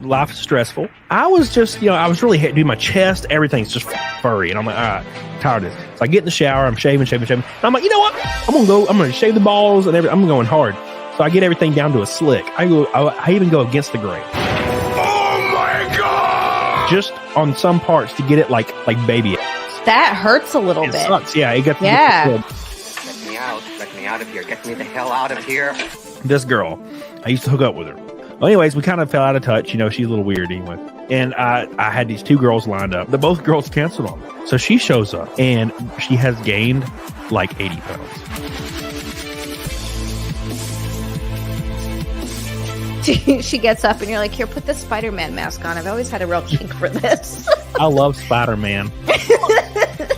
Life is stressful. I was just, I was really doing my chest. Everything's just furry. And I'm like, all right, tired of this. So I get in the shower. I'm shaving. And I'm like, you know what? I'm going to shave the balls and everything. I'm going hard. So I get everything down to a slick. I even go against the grain. Oh my God! Just on some parts to get it like baby. That hurts a little It bit. sucks. Yeah. It got Yeah. Let me out. Let me out of here. Get me the hell out of here. This girl, I used to hook up with her. Well, anyways, we kind of fell out of touch. She's a little weird anyway. And I had these two girls lined up. Both girls canceled on me. So she shows up and she has gained like 80 pounds. She gets up and you're like, here, put the Spider-Man mask on. I've always had a real kink for this. I love Spider-Man.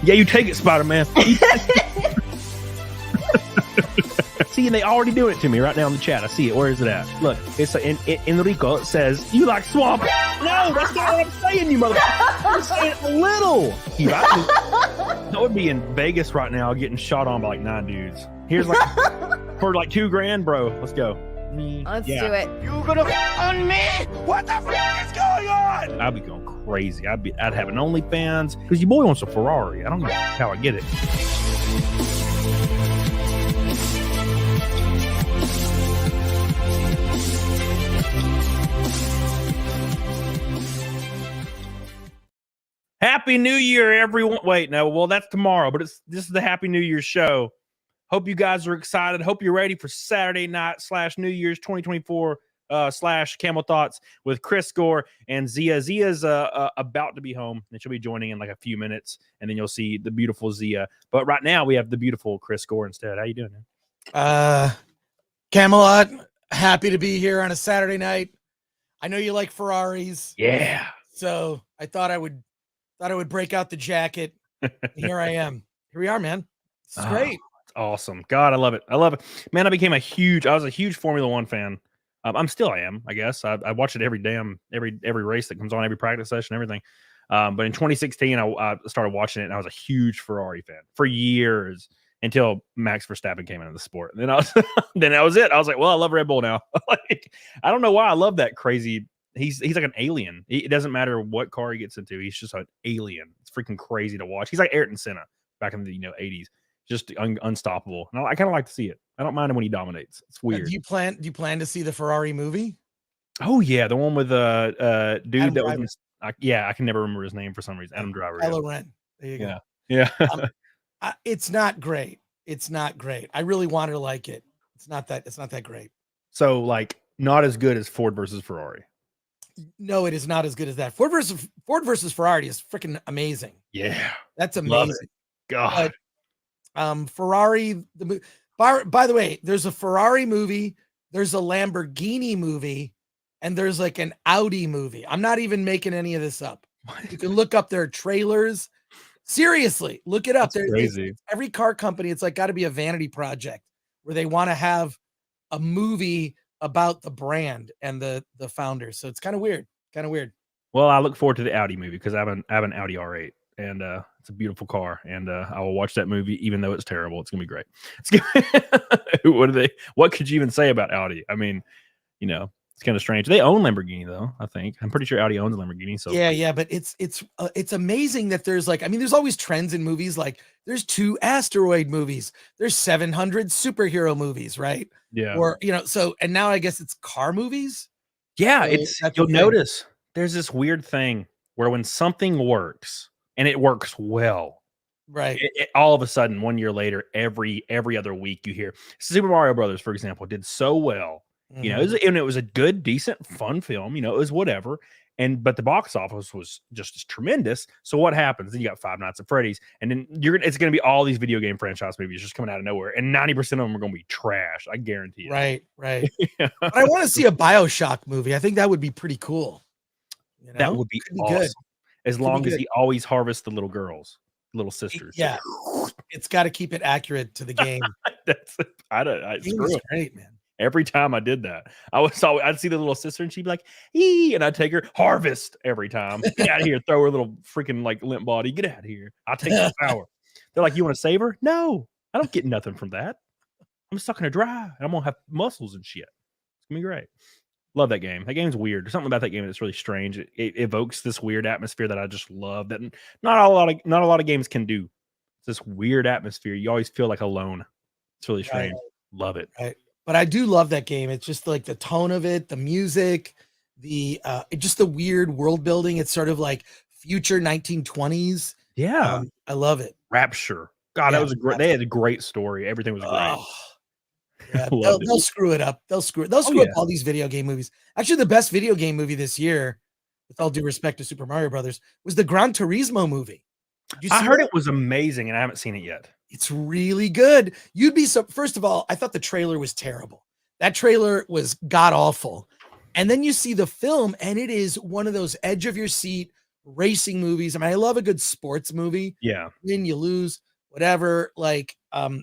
Yeah, you take it, Spider-Man. See, and they already doing it to me right now in the chat. I see it. Where is it at? Look, it's in Enrico. It says, you like swamp. No, that's not what I'm saying, you motherfucker. I'm saying a little. I would be in Vegas right now getting shot on by like 9 dudes. Here's like, for like $2,000, bro. Let's go. Let's do it. You gonna on me? What the fuck is going on? I'd be going crazy. I'd have an OnlyFans because your boy wants a Ferrari. I don't know how I get it. Happy New Year, everyone. Wait, no, well, that's tomorrow, but this is the Happy New Year show. Hope you guys are excited. Hope you're ready for Saturday night / New Year's 2024 / Camel Thoughts with Chris Gore and Zia. Zia's about to be home, and she'll be joining in like a few minutes, and then you'll see the beautiful Zia. But right now, we have the beautiful Chris Gore instead. How you doing, man? Camelot, happy to be here on a Saturday night. I know you like Ferraris. Yeah. So I thought I would break out the jacket. Here I am. Here we are, man. This is great. Awesome. God, I love it. Man, I was a huge Formula One fan. I am, I guess. I watch it every race that comes on, every practice session, everything. But in 2016, I started watching it, and I was a huge Ferrari fan for years until Max Verstappen came into the sport. And then then that was it. I was like, well, I love Red Bull now. Like, I don't know why I love that crazy. He's like an alien. It doesn't matter what car he gets into. He's just an alien. It's freaking crazy to watch. He's like Ayrton Senna back in the 80s. Just unstoppable. And I kind of like to see it. I don't mind him when he dominates. It's weird. Do you plan to see the Ferrari movie? Oh yeah, the one with dude Adam that Driver. was I can never remember his name for some reason. Adam Driver. Kylo Ren. There you go. Yeah. It's not great. It's not great. I really wanted to like it. It's not that great. So like not as good as Ford versus Ferrari. No, it is not as good as that. Ford versus Ferrari is freaking amazing. Yeah. That's Love amazing. it. God. But, Ferrari, by the way, there's a Ferrari movie, there's a Lamborghini movie, and there's like an Audi movie. I'm not even making any of this up. You can look up their trailers. Seriously, look it up. That's crazy. Every car company, it's like got to be a vanity project where they want to have a movie about the brand and the founders. So it's kind of weird. Well, I look forward to the Audi movie because I have an Audi R8, and it's a beautiful car, and I will watch that movie even though it's terrible. It's gonna be great. What could you even say about Audi? I mean, it's kind of strange. They own Lamborghini though. I think I'm pretty sure Audi owns Lamborghini. So yeah, but it's amazing that there's there's always trends in movies. Like there's 2 asteroid movies, there's 700 superhero movies, right? Yeah. Or so and now I guess it's car movies. Yeah, So you'll notice there's this weird thing where when something works and it works well, right? All of a sudden, 1 year later, every other week you hear Super Mario Brothers, for example, did so well. Mhm. It was a good, decent, fun film. It was whatever. But the box office was just tremendous. So what happens? Then you got Five Nights at Freddy's, and then it's going to be all these video game franchise movies just coming out of nowhere, and 90% of them are going to be trash. I guarantee it. Right. Yeah. But I want to see a BioShock movie. I think that would be pretty cool. That would be awesome. Good. As long as he always harvests the little girls, little sisters. Yeah, it's got to keep it accurate to the game. Screw it. Great, man. Every time I did that, I'd see the little sister and she'd be like, "Ee," and I'd take her harvest every time. Get out of here, throw her little freaking like limp body. Get out of here. I'll take the power. They're like, "You want to save her?" No, I don't get nothing from that. I'm stuck in a dry, and I'm gonna have muscles and shit. It's gonna be great. Love that game. That game's weird. There's something about that game that's really strange. It evokes this weird atmosphere that I just love. That not a lot of games can do. It's this weird atmosphere. You always feel like alone. It's really strange. Love it. Right. But I do love that game. It's just like the tone of it, the music, just the weird world building. It's sort of like future 1920s. Yeah. I love it. Rapture. God, that was a great. They had a great story. Everything was great. Oh, yeah, Loved they'll screw it up. They'll screw up all these video game movies. Actually, the best video game movie this year, with all due respect to Super Mario Brothers, was the Gran Turismo movie. I heard it was amazing, and I haven't seen it yet. It's really good. You'd be so. First of all, I thought the trailer was terrible. That trailer was god awful. And then you see the film, and it is one of those edge of your seat racing movies. I mean, I love a good sports movie. Yeah. Win, you lose, whatever. Like,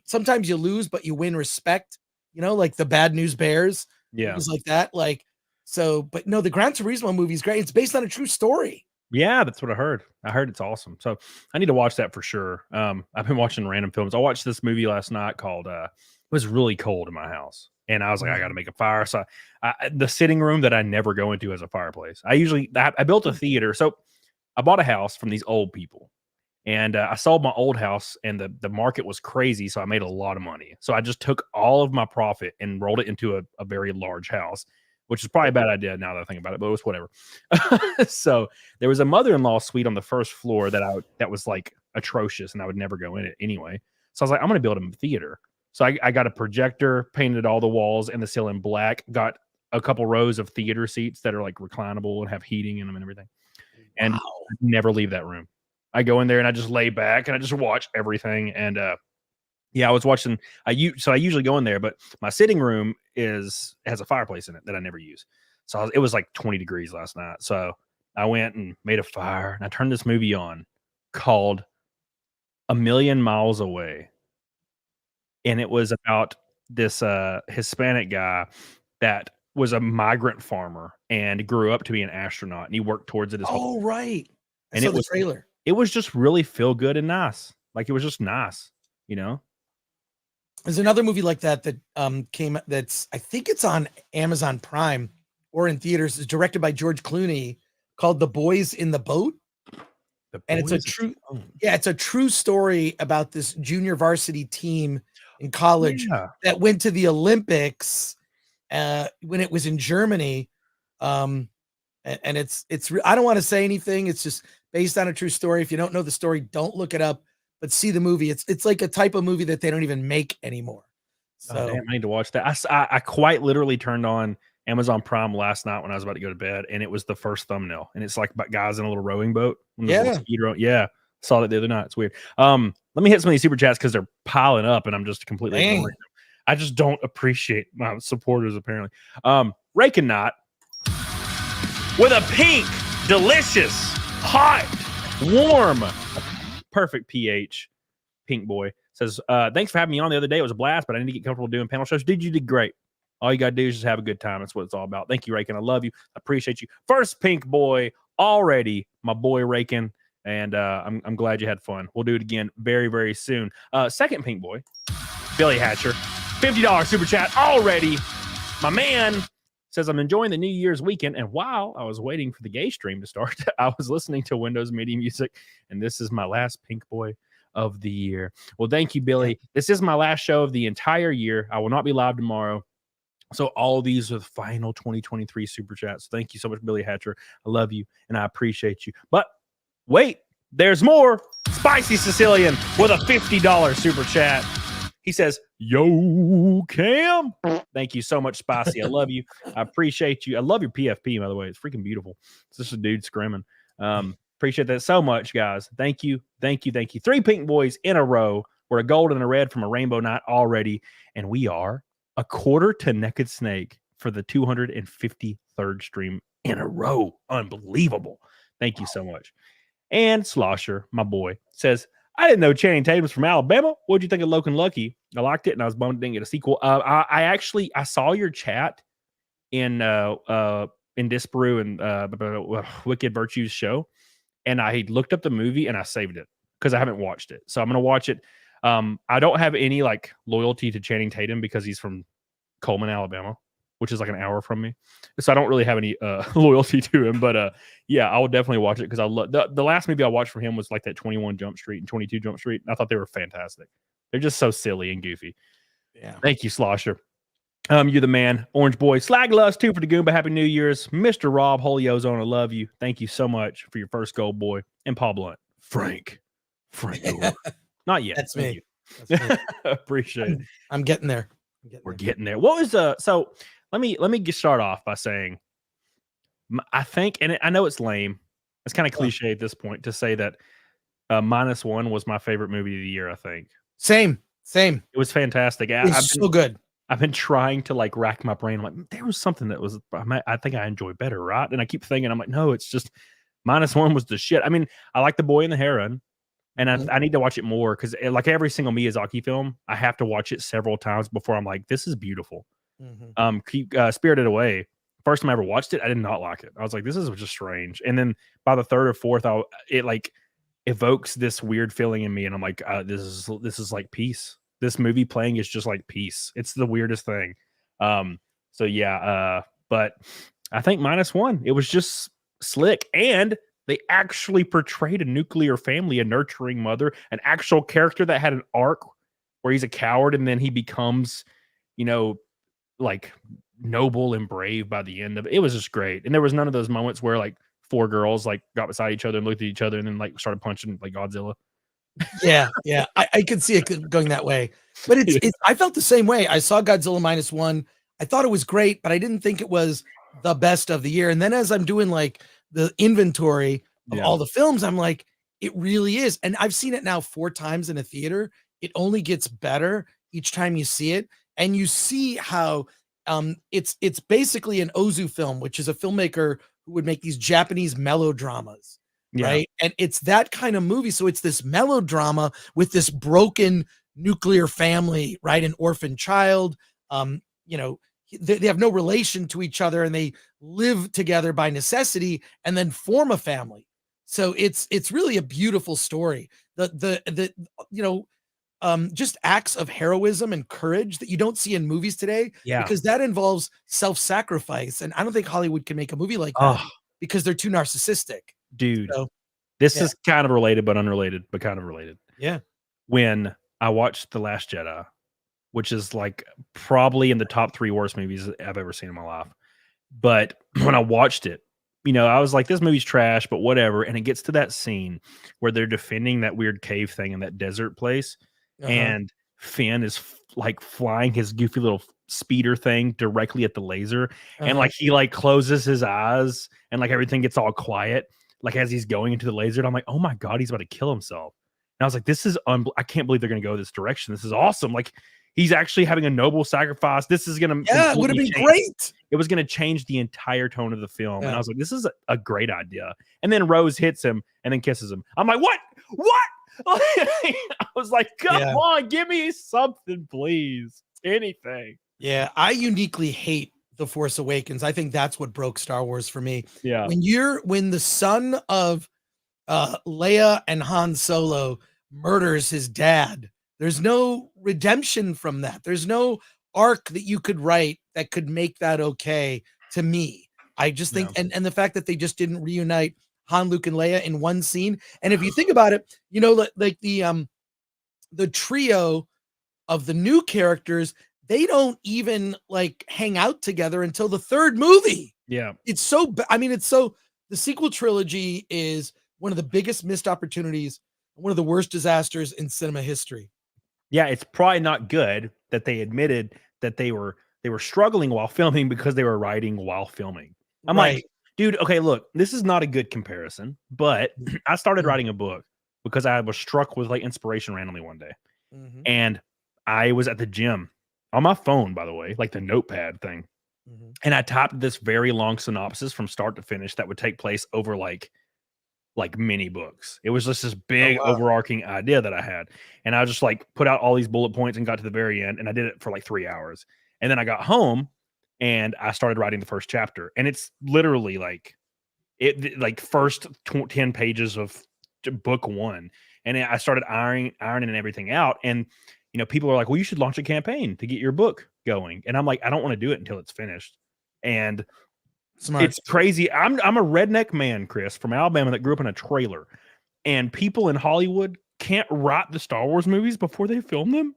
sometimes you lose, but you win respect. You know, like the Bad News Bears. Yeah. Movies like that. Like, so, but no, the Gran Turismo movie is great. It's based on a true story. Yeah, that's what I heard. I heard it's awesome. So I need to watch that for sure. I've been watching random films. I watched this movie last night called it was really cold in my house. And I was like, I got to make a fire. So the sitting room that I never go into as a fireplace. I built a theater. So I bought a house from these old people. And I sold my old house, and the market was crazy. So I made a lot of money. So I just took all of my profit and rolled it into a very large house, which is probably a bad idea now that I think about it, but it was whatever. So there was a mother-in-law suite on the first floor that was like atrocious, and I would never go in it anyway. So I was like, I'm going to build a theater. So I got a projector, painted all the walls and the ceiling black, got a couple rows of theater seats that are like reclinable and have heating in them and everything. And I never leave that room. I go in there and I just lay back and I just watch everything. And I was watching. I usually go in there, but my sitting room has a fireplace in it that I never use. So it was like 20 degrees last night. So I went and made a fire, and I turned this movie on called A Million Miles Away. And it was about this Hispanic guy that was a migrant farmer and grew up to be an astronaut, and he worked towards it as well. Oh, right. And it was the trailer. It was just really feel good and nice. Like, it was just nice, you know? There's another movie like that came that's I think it's on Amazon Prime or in theaters. It's directed by George Clooney, called The Boys in the Boat. And it's a true story about this junior varsity team in college that went to the Olympics when it was in Germany. And it's I don't want to say anything. It's just based on a true story. If you don't know the story, don't look it up, but see the movie. It's like a type of movie that they don't even make anymore. So damn, I need to watch that. I quite literally turned on Amazon Prime last night when I was about to go to bed, and it was the first thumbnail, and it's like about guys in a little rowing boat. Saw that the other night. It's weird. Let me hit some of these super chats because they're piling up, and I'm just completely ignoring them. I just don't appreciate my supporters, apparently. Rake and Knot with a pink, delicious, hot, warm, perfect pH. Pink boy says, thanks for having me on the other day. It was a blast, but I need to get comfortable doing panel shows. You did great. All you got to do is just have a good time. That's what it's all about. Thank you, Rakin. I love you. I appreciate you. First pink boy already, my boy Rakin. And I'm glad you had fun. We'll do it again very, very soon. Second pink boy, Billy Hatcher. $50 super chat already. My man says, I'm enjoying the New Year's weekend. And while I was waiting for the gay stream to start, I was listening to Windows MIDI music. And this is my last pink boy of the year. Well, thank you, Billy. This is my last show of the entire year. I will not be live tomorrow. So all these are the final 2023 super chats. Thank you so much, Billy Hatcher. I love you and I appreciate you. But wait, there's more. Spicy Sicilian with a $50 super chat. He says, yo, Cam. Thank you so much, Spicy. I love you. I appreciate you. I love your PFP, by the way. It's freaking beautiful. It's just a dude screaming. Appreciate that so much, guys. Thank you. Thank you. Thank you. 3 pink boys in a row. We're a gold and a red from a rainbow night already. And we are a quarter to Naked Snake for the 253rd stream in a row. Unbelievable. Thank you so much. And Slosher, my boy, says, I didn't know Channing Tatum's from Alabama. What'd you think of Logan Lucky? I liked it, and I was bummed I didn't get a sequel. I saw your chat in Disparu and Wicked Virtues show, and I looked up the movie and I saved it because I haven't watched it. So I'm gonna watch it. I don't have any like loyalty to Channing Tatum because he's from Coleman, Alabama, which is like an hour from me. So I don't really have any loyalty to him. But yeah, I will definitely watch it because I love the last movie I watched from him was like that 21 Jump Street and 22 Jump Street. And I thought they were fantastic. They're just so silly and goofy. Yeah. Thank you, Slosher. You're the man. Orange Boy. Slag Lust 2 for the Goomba. Happy New Year's. Mr. Rob, Holy Ozone, I love you. Thank you so much for your first gold, boy. And Paul Blunt. Frank Gore. Not yet. That's me. Appreciate it. I'm getting there. We're getting there. What was so let me start off by saying I think, and I know it's lame, it's kind of cliche at this point to say that -1 was my favorite movie of the year. I think same. It was fantastic. It's so good. I've been trying to like rack my brain. I'm like, there was something that was I think I enjoyed better, right? And I keep thinking, I'm like, no, it's just -1 was the shit. I mean, I like The Boy and the Heron. And I need to watch it more because like every single Miyazaki film, I have to watch it several times before I'm like, this is beautiful. Spirited Away. First time I ever watched it, I did not like it. I was like, this is just strange. And then by the third or fourth, it like evokes this weird feeling in me. And I'm like, this is like peace. This movie playing is just like peace. It's the weirdest thing. So yeah, but I think -1, it was just slick. And they actually portrayed a nuclear family, a nurturing mother, an actual character that had an arc where he's a coward and then he becomes, like noble and brave by the end of it. It was just great. And there was none of those moments where like 4 girls like got beside each other and looked at each other and then like started punching like Godzilla. Yeah. I could see it going that way. But I felt the same way. I saw Godzilla -1. I thought it was great, but I didn't think it was the best of the year. And then as I'm doing like the inventory of all the films, I'm like, it really is. And I've seen it now 4 times in a theater. It only gets better each time you see it. And you see how it's basically an Ozu film, which is a filmmaker who would make these Japanese melodramas. Right. And it's that kind of movie. So it's this melodrama with this broken nuclear family, right? An orphan child. They have no relation to each other and they live together by necessity and then form a family. So it's really a beautiful story. Just acts of heroism and courage that you don't see in movies today. Yeah. Because that involves self-sacrifice. And I don't think Hollywood can make a movie like that because they're too narcissistic. Dude, this is kind of related, but unrelated, but kind of related. Yeah. When I watched The Last Jedi, which is like probably in the top 3 worst movies I've ever seen in my life. But when I watched it, I was like, this movie's trash, but whatever. And it gets to that scene where they're defending that weird cave thing in that desert place. And Finn is like flying his goofy little speeder thing directly at the laser. And like he like closes his eyes and like everything gets all quiet. Like as he's going into the laser, and I'm like, oh my God, he's about to kill himself. And I was like, this is, I can't believe they're going to go this direction. This is awesome. Like he's actually having a noble sacrifice. This is going to, it would have been great. It was going to change the entire tone of the film. And I was like, this is a great idea. And then Rose hits him and then kisses him. I'm like, what? I was like, come on, give me something, please. Anything. Yeah. I uniquely hate The Force Awakens. I think that's what broke Star Wars for me. Yeah. When the son of Leia and Han Solo murders his dad, there's no redemption from that. There's no arc that you could write that could make that okay to me. I just think, and the fact that they just didn't reunite Han, Luke, and Leia in one scene. And if you think about it, like the trio of the new characters, they don't even like hang out together until the 3rd movie. Yeah. It's so, the sequel trilogy is one of the biggest missed opportunities, one of the worst disasters in cinema history. Yeah. It's probably not good that they admitted that they were struggling while filming because they were writing while filming. I'm like, dude, okay, look, this is not a good comparison, but I started writing a book because I was struck with like inspiration randomly one day. And I was at the gym on my phone, by the way, like the notepad thing. And I typed this very long synopsis from start to finish that would take place over like mini books. It was just this big overarching idea that I had. And I just like put out all these bullet points and got to the very end. And I did it for like 3 hours. And then I got home and I started writing the first chapter. And it's literally like first 10 pages of book 1. And then I started ironing everything out. And, you know, people are like, well, you should launch a campaign to get your book going. And I'm like, I don't want to do it until it's finished. And Smart. it's crazy. I'm a redneck man, Chris, from Alabama that grew up in a trailer. And people in Hollywood can't write the Star Wars movies before they film them.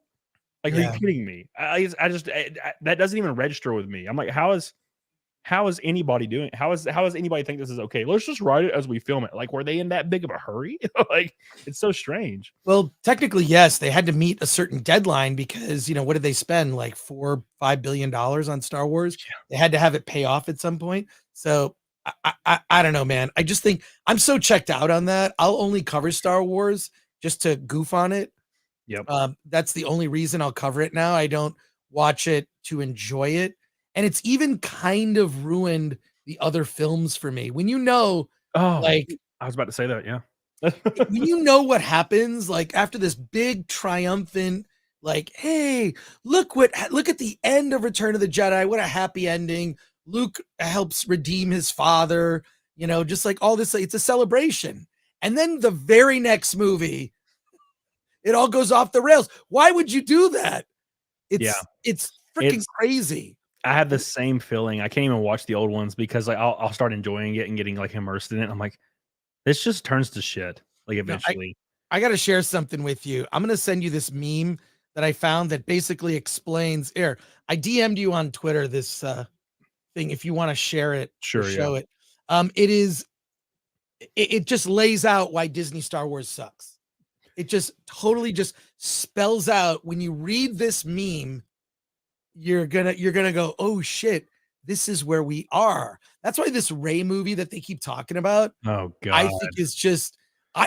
Like, are you kidding me? I just that doesn't even register with me. I'm like, how is anybody doing? How is anybody think this is okay? Let's just write it as we film it. Like, were they in that big of a hurry? Like, it's so strange. Well, technically, yes, they had to meet a certain deadline because, you know, what did they spend? Like $4-5 billion on Star Wars. Yeah. They had to have it pay off at some point. So I don't know, man. I just think I'm so checked out on that. I'll only cover Star Wars just to goof on it. Yep. That's the only reason I'll cover it now. I don't watch it to enjoy it. And it's even kind of ruined the other films for me. When you know, like, I was about to say that, yeah. when you know what happens, like after this big triumphant, like, hey, look at the end of Return of the Jedi. What a happy ending. Luke helps redeem his father, you know, just like all this, it's a celebration. And then the very next movie, it all goes off the rails. Why would you do that? It's freaking crazy. I have the same feeling. I can't even watch the old ones because like I'll start enjoying it and getting like immersed in it. I'm like, this just turns to shit. Like eventually. I got to share something with you. I'm going to send you this meme that I found that basically explains here. I DM'd you on Twitter this thing if you want to share it, sure, show it. It just lays out why Disney Star Wars sucks. It just totally just spells out when you read this meme, you're gonna go, oh shit, this is where we are. That's why this Rey movie that they keep talking about, oh god, I think is just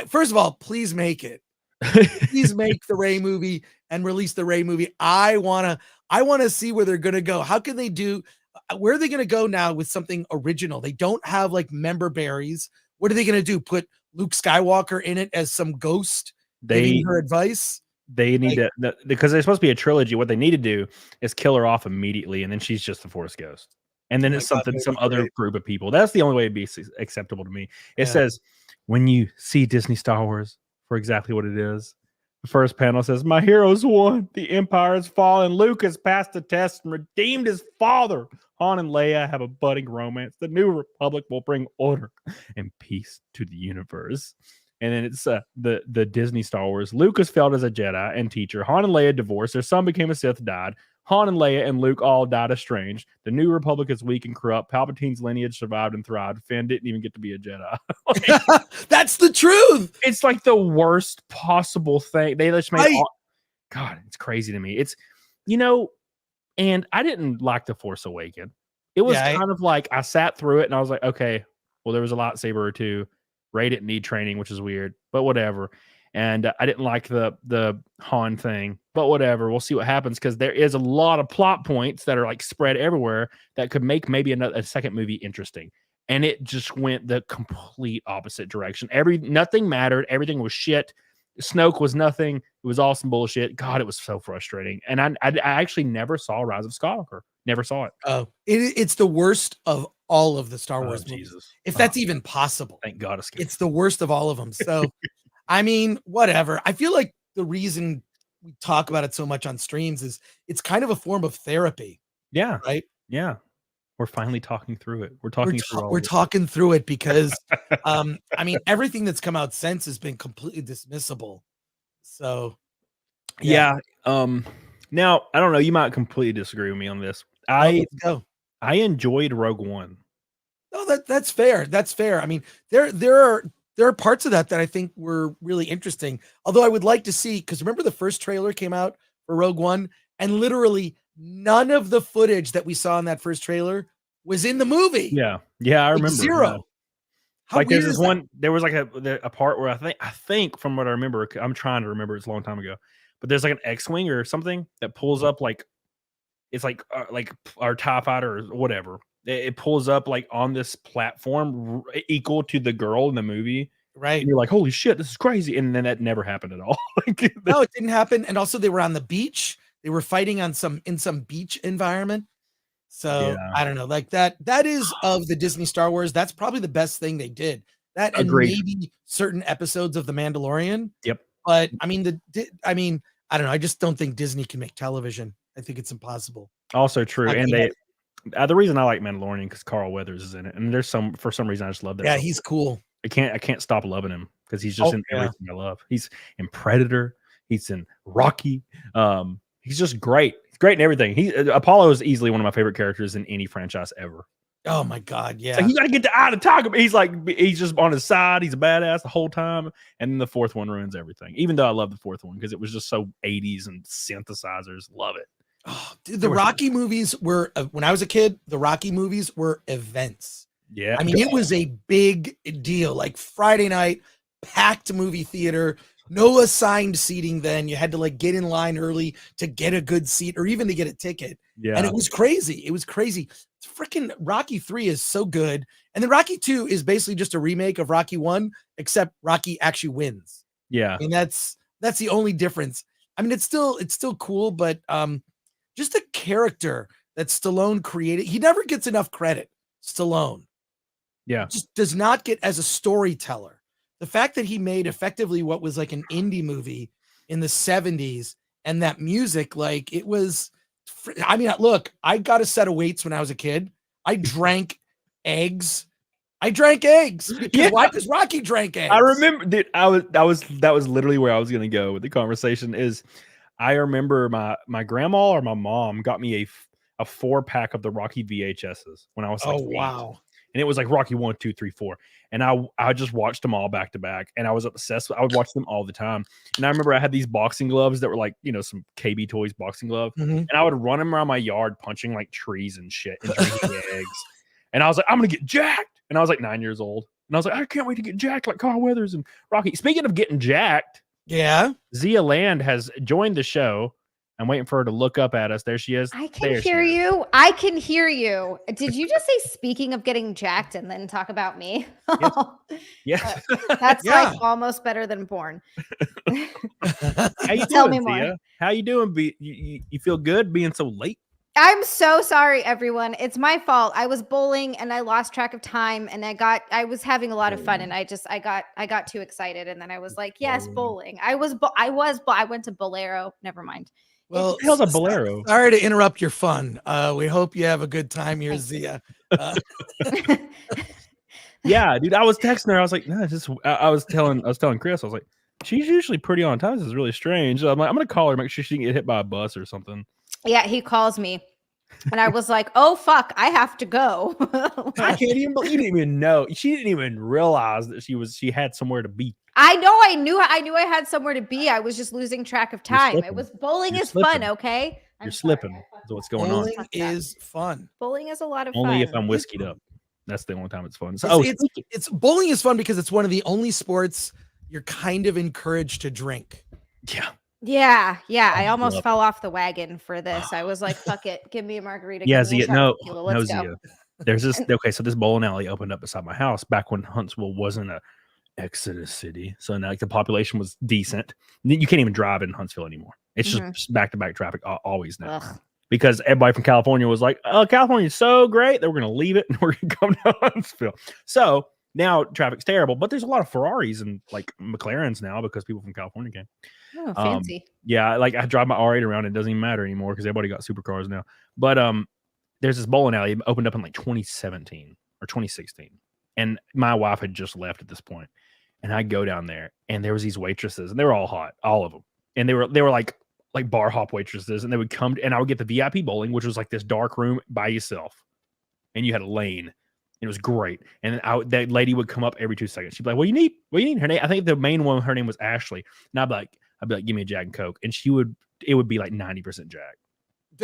first of all, please make it. Please make the Rey movie and release the Rey movie. I wanna see where they're gonna go. How can they do where are they gonna go now with something original? They don't have like member berries. What are they gonna do? Put Luke Skywalker in it as some ghost giving her advice? They need to, because there's supposed to be a trilogy. What they need to do is kill her off immediately, and then she's just the Force ghost. And then it's some other group of people. That's the only way it'd be acceptable to me. It says, when you see Disney Star Wars for exactly what it is, the first panel says, my heroes won. The Empire has fallen. Luke has passed the test and redeemed his father. Han and Leia have a budding romance. The New Republic will bring order and peace to the universe. And then it's the Disney Star Wars. Luke has failed as a Jedi and teacher. Han and Leia divorced. Their son became a Sith, died. Han and Leia and Luke all died estranged. The New Republic is weak and corrupt. Palpatine's lineage survived and thrived. Finn didn't even get to be a Jedi. That's the truth. It's like the worst possible thing. They just made God, it's crazy to me. It's, you know, and I didn't like The Force Awakens. It was kind of like I sat through it and I was like, okay, well, there was a lightsaber or two. Rey didn't need training, which is weird, but whatever. And I didn't like the Han thing, but whatever. We'll see what happens because there is a lot of plot points that are like spread everywhere that could make maybe a second movie interesting. And it just went the complete opposite direction. Nothing mattered. Everything was shit. Snoke was nothing. It was all some bullshit. God, it was so frustrating. And I actually never saw Rise of Skywalker. Never saw it. Oh, it's the worst of all of the Star Wars movies. Jesus. If that's even possible. Thank God it's the worst of all of them. So, I mean, whatever. I feel like the reason we talk about it so much on streams is it's kind of a form of therapy. Yeah. Right? Yeah. We're finally talking through it. We're talking through it because, I mean, everything that's come out since has been completely dismissible. So, yeah. Now, I don't know. You might completely disagree with me on this. I enjoyed Rogue One. No, that's fair. That's fair. I mean, there are parts of that I think were really interesting. Although I would like to see, because remember the first trailer came out for Rogue One, and literally none of the footage that we saw in that first trailer was in the movie. Yeah, I remember zero. Yeah. Like there's this one. There was like a part where I think from what I remember, I'm trying to remember. It's a long time ago, but there's like an X-wing or something that pulls up like. It's like our TIE fighter or whatever. It pulls up like on this platform equal to the girl in the movie. Right. And you're like, holy shit, this is crazy. And then that never happened at all. No, it didn't happen. And also they were on the beach. They were fighting in some beach environment. So I don't know, like that is of the Disney Star Wars. That's probably the best thing they did. That and Agreed. maybe certain episodes of The Mandalorian. Yep. But I mean, I mean, I don't know. I just don't think Disney can make television. I think it's impossible. Also true. Not And gonna the reason I like Mandalorian because Carl Weathers is in it, and for some reason I just love that. Yeah, he's cool. I can't stop loving him because he's just in everything I love. He's in Predator. He's in Rocky. He's just great. He's great in everything. Apollo is easily one of my favorite characters in any franchise ever. Oh my God, yeah. Like, you got to get the eye to talk about. He's just on his side. He's a badass the whole time, and then the fourth one ruins everything. Even though I love the fourth one because it was just so 80s and synthesizers. Love it. Oh, dude, the Rocky movies were when I was a kid. The Rocky movies were events. Yeah, I mean, it was a big deal. Like Friday night, packed movie theater. No assigned seating then. You had to like get in line early to get a good seat or even to get a ticket. Yeah. And it was crazy. It was crazy. Freaking Rocky 3 is so good. And then Rocky 2 is basically just a remake of Rocky 1, except Rocky actually wins. Yeah. And that's the only difference. I mean, it's still cool, but just the character that Stallone created, he never gets enough credit. Stallone. Yeah. Just does not get as a storyteller. The fact that he made effectively what was like an indie movie in the 70s and that music, like it was, I mean, look, I got a set of weights when I was a kid. I drank eggs. Because why? Because Rocky drank eggs. I remember, dude, that was literally where I was going to go with the conversation is I remember my grandma or my mom got me a 4-pack of the Rocky VHSs when I was like 8. Wow. And it was like Rocky 1, 2, 3, 4. And I just watched them all back to back. And I was obsessed. I would watch them all the time. And I remember I had these boxing gloves that were like, some KB Toys boxing glove. Mm-hmm. And I would run them around my yard punching like trees and shit and drinking eggs. And I was like, I'm going to get jacked. And I was like 9 years old. And I was like, I can't wait to get jacked like Carl Weathers and Rocky. Speaking of getting jacked. Yeah. Zia Land has joined the show. I'm waiting for her to look up at us. There she is. I can hear you. I can hear you. Did you just say, speaking of getting jacked, and then talk about me? Yeah. That's like almost better than porn. How you Tell doing, me more. Zia? How you doing? You feel good being so late? I'm so sorry, everyone. It's my fault. I was bowling and I lost track of time, and I was having a lot of fun, and I got too excited, and then I was like, yes, bowling. I went to Bolero. Never mind. Well, what the hell's a Bolero? Sorry to interrupt your fun. We hope you have a good time here, Zia. Yeah, dude. I was texting her. I was like, no, I was telling Chris. I was like, she's usually pretty on time. This is really strange. I'm like, I'm gonna call her, make sure she can get hit by a bus or something. Yeah, he calls me, and I was like, oh fuck, I have to go. I can't even believe you didn't even know. She didn't even realize that she had somewhere to be. I know. I knew I had somewhere to be. I was just losing track of time. It was bowling is fun, okay? You're slipping. Is what's going on. Bowling is fun. Bowling is a lot of Only fun. if I'm whiskeyed up. That's the only time it's fun. So, it's bowling is fun because it's one of the only sports you're kind of encouraged to drink. Yeah. Yeah. I almost fell off the wagon for this. I was like, fuck it. Give me a margarita. Yeah, Zia. No, let's go. Zia. There's this. Okay, so this bowling alley opened up beside my house back when Huntsville wasn't a Exodus city. So now, like, the population was decent. You can't even drive in Huntsville anymore. It's just back-to-back traffic always now. Ugh. Because everybody from California was like, oh, California's so great that we're going to leave it and we're going to come to Huntsville. So now traffic's terrible, but there's a lot of Ferraris and like McLarens now because people from California came. Oh, fancy. Yeah, like I drive my R8 around. It doesn't even matter anymore because everybody got supercars now. But there's this bowling alley opened up in like 2017 or 2016. And my wife had just left at this point. And I go down there and there was these waitresses and they were all hot, all of them. And they were like bar hop waitresses, and they would come and I would get the VIP bowling, which was like this dark room by yourself. And you had a lane. It was great. And that lady would come up every 2 seconds. She'd be like, what do you need? What do you need? Her name, I think the main one, her name was Ashley. And I'd be like, give me a Jack and Coke. And it would be like 90% Jack.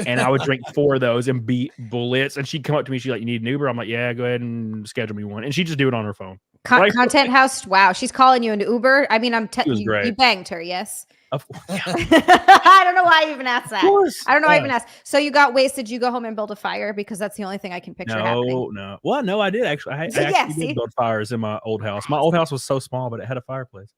And I would drink 4 of those and be bullets. And she'd come up to me. She's like, you need an Uber? I'm like, yeah, go ahead and schedule me one. And she'd just do it on her phone. Content house. Wow. She's calling you an Uber. I mean, you banged her. Yes. I don't know why I even asked that. I don't know why I even asked. So you got wasted. You go home and build a fire because that's the only thing I can picture happening. No. Well, no, I did actually. I actually did build fires in my old house. My old house was so small, but it had a fireplace.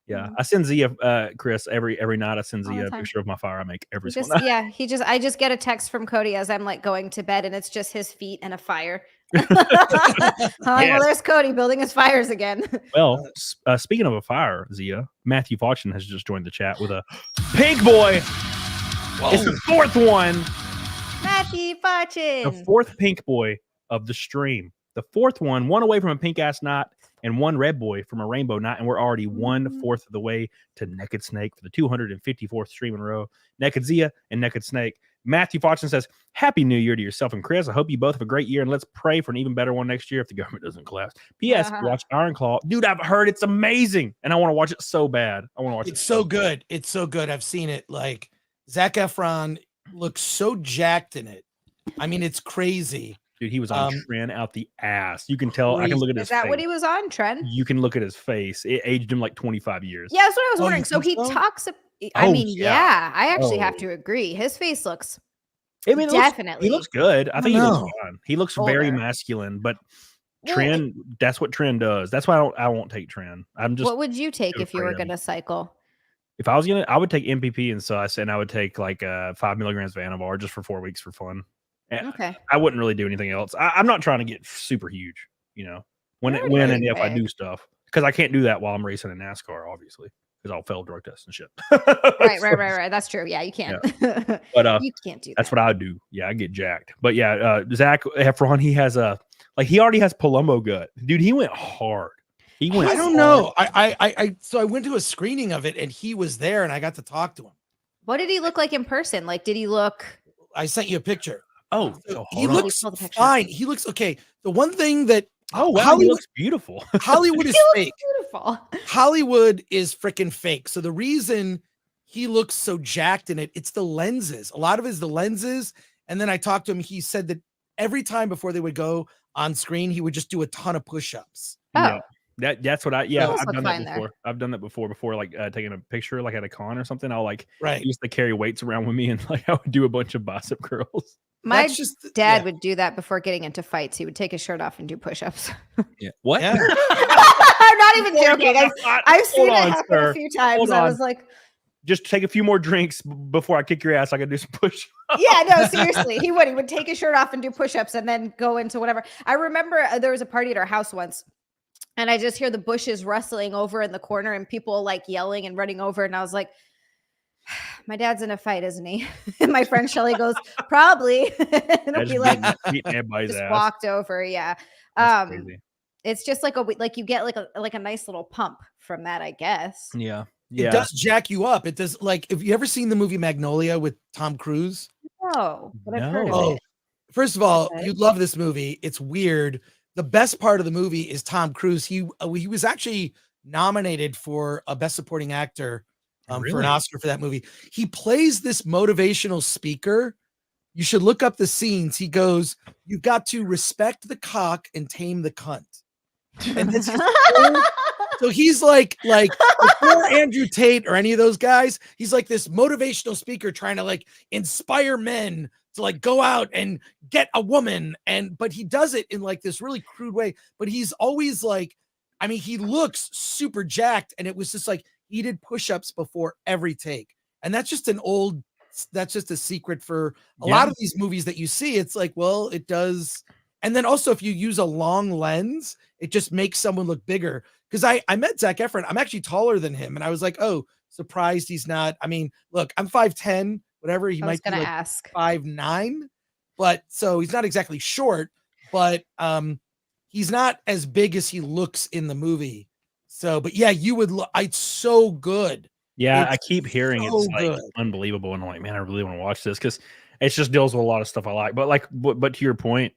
Yeah, I send Zia, Chris, every night. I send Zia a picture of my fire I make every single night. Yeah, I just get a text from Cody as I'm like going to bed, and it's just his feet and a fire. Well, there's Cody building his fires again. Well, speaking of a fire, Zia, Matthew Fortune has just joined the chat with a pink boy. Whoa. It's the fourth one. Matthew Fortune. The fourth pink boy of the stream. The fourth one away from a pink ass knot and one red boy from a rainbow knot. And we're already 1/4 of the way to Naked Snake for the 254th stream in a row. Naked Zia and Naked Snake. Matthew Fortune says, Happy New Year to yourself and Chris. I hope you both have a great year, and let's pray for an even better one next year if the government doesn't collapse. P.S. Watch Iron Claw. Dude, I've heard it's amazing, and I want to watch it so bad. I want to watch it. It's so good. It's so good. I've seen it. Like, Zac Efron looks so jacked in it. I mean, it's crazy. Dude, he was on Tren out the ass. You can tell. I can look at his face. Is that what he was on, Tren? You can look at his face. It aged him like 25 years. Yeah, that's what I was wondering. So he talks. I mean, yeah, I actually have to agree. His face looks definitely. He looks good. I think he looks fun. He looks very masculine, but Tren, that's what Tren does. That's why I won't take Tren. I'm just. What would you take if you were going to cycle? If I was gonna, I would take MPP and sus, and I would take like 5 milligrams of Anavar just for 4 weeks for fun. And okay. I wouldn't really do anything else. I'm not trying to get super huge, you know, when and if I do stuff, because I can't do that while I'm racing in NASCAR, obviously, because I'll fail drug tests and shit. Right. That's true. Yeah, you can't. Yeah. But you can't do that. That's what I would do. Yeah, I get jacked. But yeah, Zac Efron, he has he already has Palumbo gut, dude. He went hard. He went. I don't know. So I went to a screening of it, and he was there, and I got to talk to him. What did he look like in person? Like, did he look? I sent you a picture. Oh, he looks fine. He looks okay. The one thing that he looks beautiful. Hollywood is fake. Beautiful. Hollywood is freaking fake. So the reason he looks so jacked in it, it's the lenses. A lot of it is the lenses. And then I talked to him. He said that every time before they would go on screen, he would just do a ton of push-ups. Oh. Yeah. That's what I've done that before. There. I've done that before like taking a picture like at a con or something. I'll used to carry weights around with me, and like I would do a bunch of bicep curls. My dad would do that before getting into fights. He would take his shirt off and do push-ups. Yeah. What? Yeah. I'm not even joking. I've seen it happen a few times. I was like, just take a few more drinks before I kick your ass. I could do some push-ups. Yeah, no, seriously. He would take his shirt off and do push-ups and then go into whatever. I remember there was a party at our house once, and I just hear the bushes rustling over in the corner and people like yelling and running over. And I was like, my dad's in a fight, isn't he? And my friend Shelly goes, probably. And I'll be like, just walked over. Yeah. It's just like you get like a nice little pump from that, I guess. Yeah. It does jack you up. It does. Like, have you ever seen the movie Magnolia with Tom Cruise? No, but I've heard of it. First of all, you'd love this movie. It's weird. The best part of the movie is Tom Cruise. He was actually nominated for a Best Supporting Actor for an Oscar for that movie. He plays this motivational speaker. You should look up the scenes. He goes, "You've got to respect the cock and tame the cunt." And this is so he's like before Andrew Tate or any of those guys, he's like this motivational speaker trying to like inspire men to like go out and get a woman. But he does it in like this really crude way. But he's always like, I mean, he looks super jacked, and it was just like he did push-ups before every take. And that's just a secret for a lot of these movies that you see. It's like, well, it does. And then also if you use a long lens, it just makes someone look bigger. Because I met Zac Efron. I'm actually taller than him. And I was like, oh, surprised he's not. I mean, look, I'm 5'10", whatever. He might be like ask 5'9", but so he's not exactly short, but he's not as big as he looks in the movie. So, but yeah, you would look, it's so good. Yeah, I keep hearing it's like unbelievable. And I'm like, man, I really want to watch this because it just deals with a lot of stuff I like. But but to your point,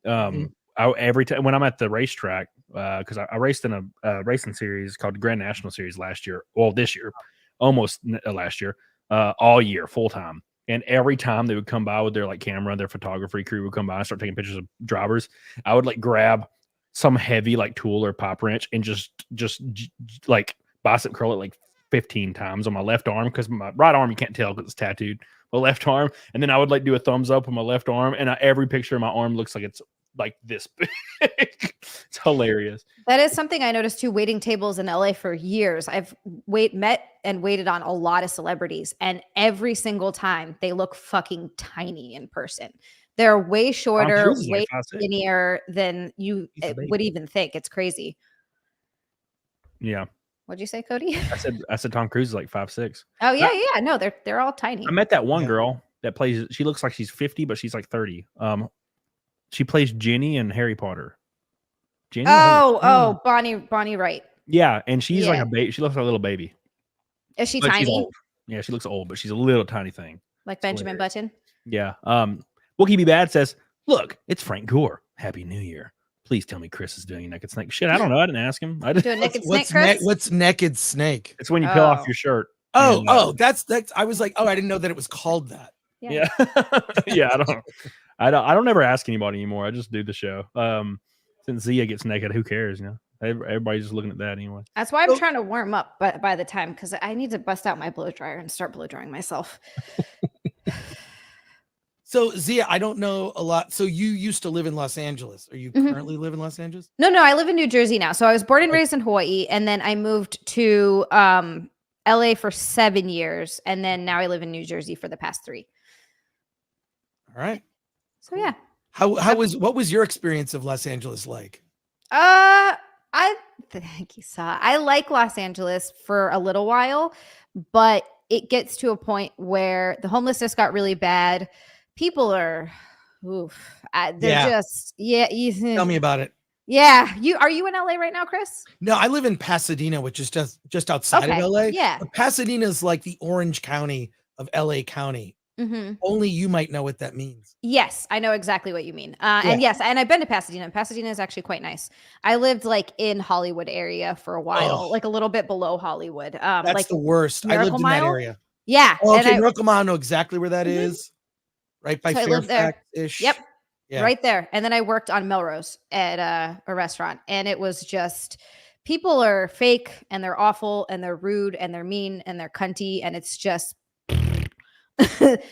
every time when I'm at the racetrack, because I raced in a racing series called the Grand National Series last year. Well, this year, almost last year, all year, full time. And every time they would come by with their like camera, their photography crew would come by and start taking pictures of drivers. I would like grab some heavy like tool or pop wrench and just like bicep curl it like 15 times on my left arm, because my right arm you can't tell because it's tattooed. My left arm, and then I would like do a thumbs up on my left arm, and every picture of my arm looks like it's like this big. It's hilarious. That is something I noticed too. Waiting tables in LA for years. I've met and waited on a lot of celebrities, and every single time they look fucking tiny in person. They're way shorter, Cruise is like way 5'6". skinnier than you He's a baby. would even think. It's crazy. Yeah. What'd you say, Cody? I said Tom Cruise is like 5'6". Oh yeah, yeah. No, they're all tiny. I met that one Yeah. girl that plays. She looks like she's 50, but she's like 30. She plays Ginny in Harry Potter. Ginny. Oh, Bonnie Wright. Yeah, and she's like Yeah. a baby. She looks like a little baby. Is she But she's tiny? old. Yeah, she looks old, but she's a little tiny thing. Like Benjamin Button? Yeah. Wookie Be Bad says, "Look, it's Frank Gore. Happy New Year. Please tell me Chris is doing naked snake. Shit, I don't know. I didn't ask him. I just, Do a naked snake, Chris? What's naked snake? it's when you peel off Oh. your shirt. Oh, and, that's I was like, oh, I didn't know that it was called that. Yeah. Yeah. I don't ever ask anybody anymore. I just do the show. Since Zia gets naked, who cares? You know, everybody's just looking at that anyway. That's why I'm trying to warm up by the time, because I need to bust out my blow dryer and start blow drying myself. So Zia, I don't know a lot. So you used to live in Los Angeles. Are you currently live in Los Angeles? No, I live in New Jersey now. So I was born and raised in Hawaii, and then I moved to LA for 7 years, and then now I live in New Jersey for the past 3. All right. So yeah. What was your experience of Los Angeles like? I think you saw. I like Los Angeles for a little while, but it gets to a point where the homelessness got really bad. People are, just Tell me about it. Yeah, are you in LA right now, Chris? No, I live in Pasadena, which is just outside of LA. Yeah, But Pasadena is like the Orange County of LA County. Mm-hmm. Only you might know what that means. Yes, I know exactly what you mean. And yes, and I've been to Pasadena. Pasadena is actually quite nice. I lived like in Hollywood area for a while, like a little bit below Hollywood. That's like the worst. Miracle I lived Mile? in that area. Yeah. Oh, and okay, Miracle Mile, I know exactly where that is. Right by So I lived there. Fairfax-ish. Yep. Yeah. Right there. And then I worked on Melrose at a restaurant, and it was just, people are fake and they're awful and they're rude and they're mean and they're cunty, and it's just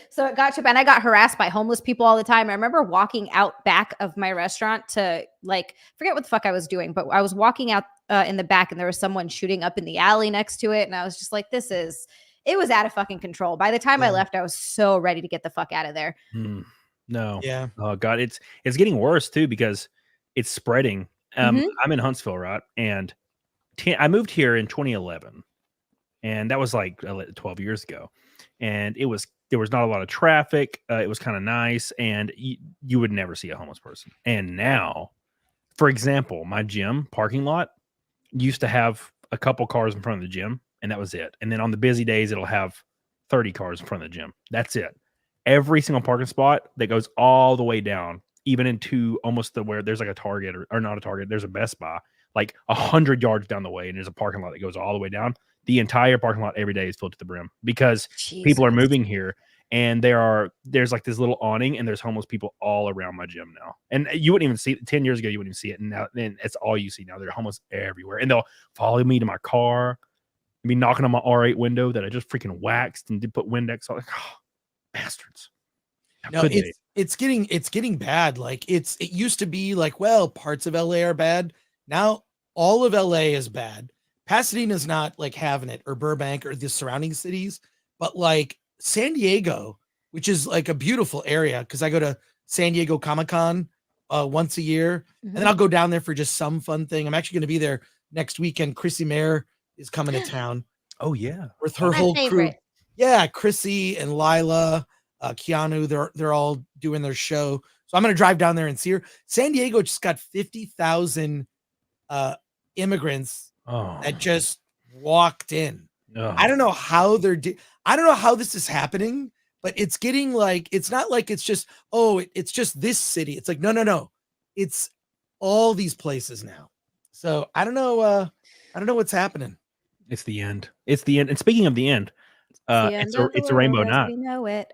so it got to, and I got harassed by homeless people all the time. I remember walking out back of my restaurant to forget what the fuck I was doing, but I was walking out in the back, and there was someone shooting up in the alley next to it, and I was just like, it was out of fucking control. By the time I left, I was so ready to get the fuck out of there. No. Yeah. Oh God, it's getting worse too, because it's spreading. I'm in Huntsville, right? And I moved here in 2011, and that was like 12 years ago. And there was not a lot of traffic. It was kind of nice, and you would never see a homeless person. And now, for example, my gym parking lot used to have a couple cars in front of the gym, and that was it. And then on the busy days, it'll have 30 cars in front of the gym. That's it. Every single parking spot that goes all the way down, even into almost where there's like a Target or not a Target, there's a Best Buy, like 100 yards down the way, and there's a parking lot that goes all the way down. The entire parking lot every day is filled to the brim because people are moving here, and there's like this little awning, and there's homeless people all around my gym now. And you wouldn't even see it 10 years ago. You wouldn't even see it. And now then it's all you see now. They're homeless everywhere, and they'll follow me to my car, be knocking on my R8 window that I just freaking waxed and did put Windex on. Like, oh, bastards. No, it's getting bad. Like it used to be like, well, parts of LA are bad. Now all of LA is bad. Pasadena's not like having it, or Burbank or the surrounding cities, but like San Diego, which is like a beautiful area, because I go to San Diego Comic-Con once a year, and then I'll go down there for just some fun thing. I'm actually going to be there next weekend. Chrissy Mayer is coming to town. Oh yeah, with her whole crew. Yeah, Chrissy and Lila, Keanu, they're all doing their show. So I'm going to drive down there and see her. San Diego just got 50,000 immigrants that just walked in. I don't know how I don't know how this is happening, but it's getting like, it's not like it's just, it's just this city. It's like, no. It's all these places now. So I don't know what's happening. It's the end. It's the end. And speaking of the end, it's a rainbow night. We know it.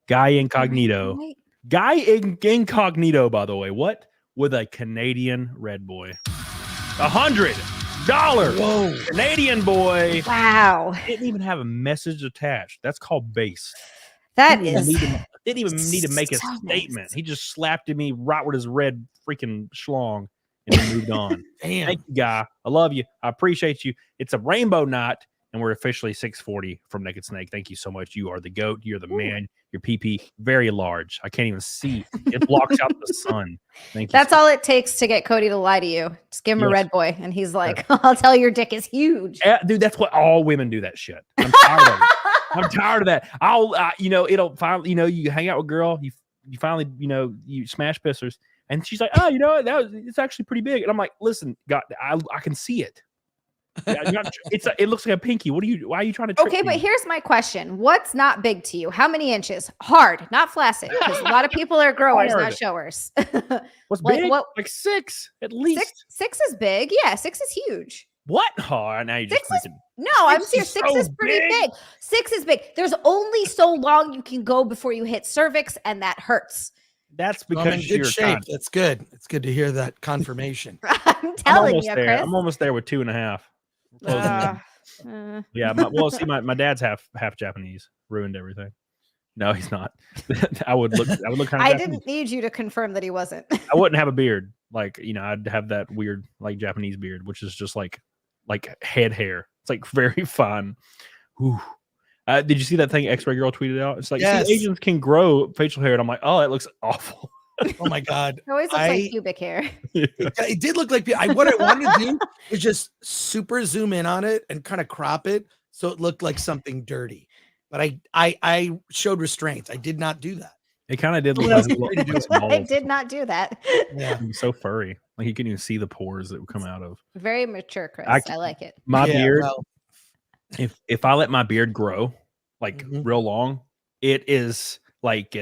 Guy Incognito. Guy Incognito, by the way. What? With a Canadian Red Boy. $100. Whoa. Canadian boy. Wow. Didn't even have a message attached. That's called base. Didn't even need to make a statement. Nice. He just slapped me right with his red freaking schlong, and he moved on. Damn. Thank you, guy. I love you. I appreciate you. It's a rainbow night. and we're officially 640 from Naked Snake. Thank you so much. You are the GOAT. You're the man. Your PP very large. I can't even see. It blocks out the sun. Thank you. That's all it takes to get Cody to lie to you. Just give him a red boy, and he's like, "I'll tell your dick is huge." Dude, that's what all women do. That shit. I'm tired of it. I'm tired of that. It'll finally, you hang out with a girl, you finally, you smash pissers, and she's like, oh, it's actually pretty big, and I'm like, listen, God, I can see it. It looks like a pinky. Why are you trying to trick Okay, me? but here's my question. What's not big to you? How many inches? Hard, not flaccid, because a lot of people are growers, not showers. What's big? Like 6 at least. Six is big. Yeah, 6 is huge. What? Oh, now you just no, I'm serious. 6 is pretty big. 6 is big. There's only so long you can go before you hit cervix, and that hurts. That's because I'm in good shape. That's good. It's good to hear that confirmation. I'm telling you, Chris. I'm almost there with 2.5. Yeah. My dad's half Japanese. Ruined everything. No, he's not. I would look kind of. I didn't need you to confirm that he wasn't. I wouldn't have a beard. I'd have that weird Japanese beard, which is just like head hair. It's like very fun. Ooh. Did you see that thing X-Ray Girl tweeted out? It's like, see, Asians can grow facial hair, and I'm like, oh, that looks awful. Oh my God. It always looks like pubic hair. It did look like what I wanted to do is just super zoom in on it and kind of crop it so it looked like something dirty. But I showed restraint. I did not do that. It kind of did look like I did not do that. Yeah, so furry. Like you can even see the pores that would come out of. Very mature, Chris. I like it. My beard. Well, if I let my beard grow real long, it is like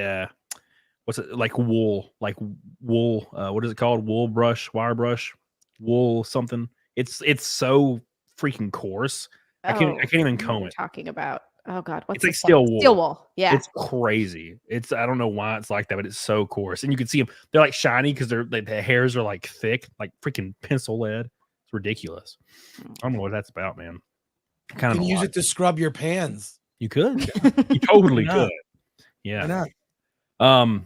what's it like wool? Like wool? What is it called? Wool brush, wire brush, wool something. It's so freaking coarse. I can't even comb it. Talking about. Oh God, what's it's like steel wool. Steel wool, yeah. It's crazy. I don't know why it's like that, but it's so coarse, and you can see them. They're like shiny because the hairs are like thick, like freaking pencil lead. It's ridiculous. I don't know what that's about, man. Kind of use it to scrub your pans. You could. You totally could. Yeah. Why not?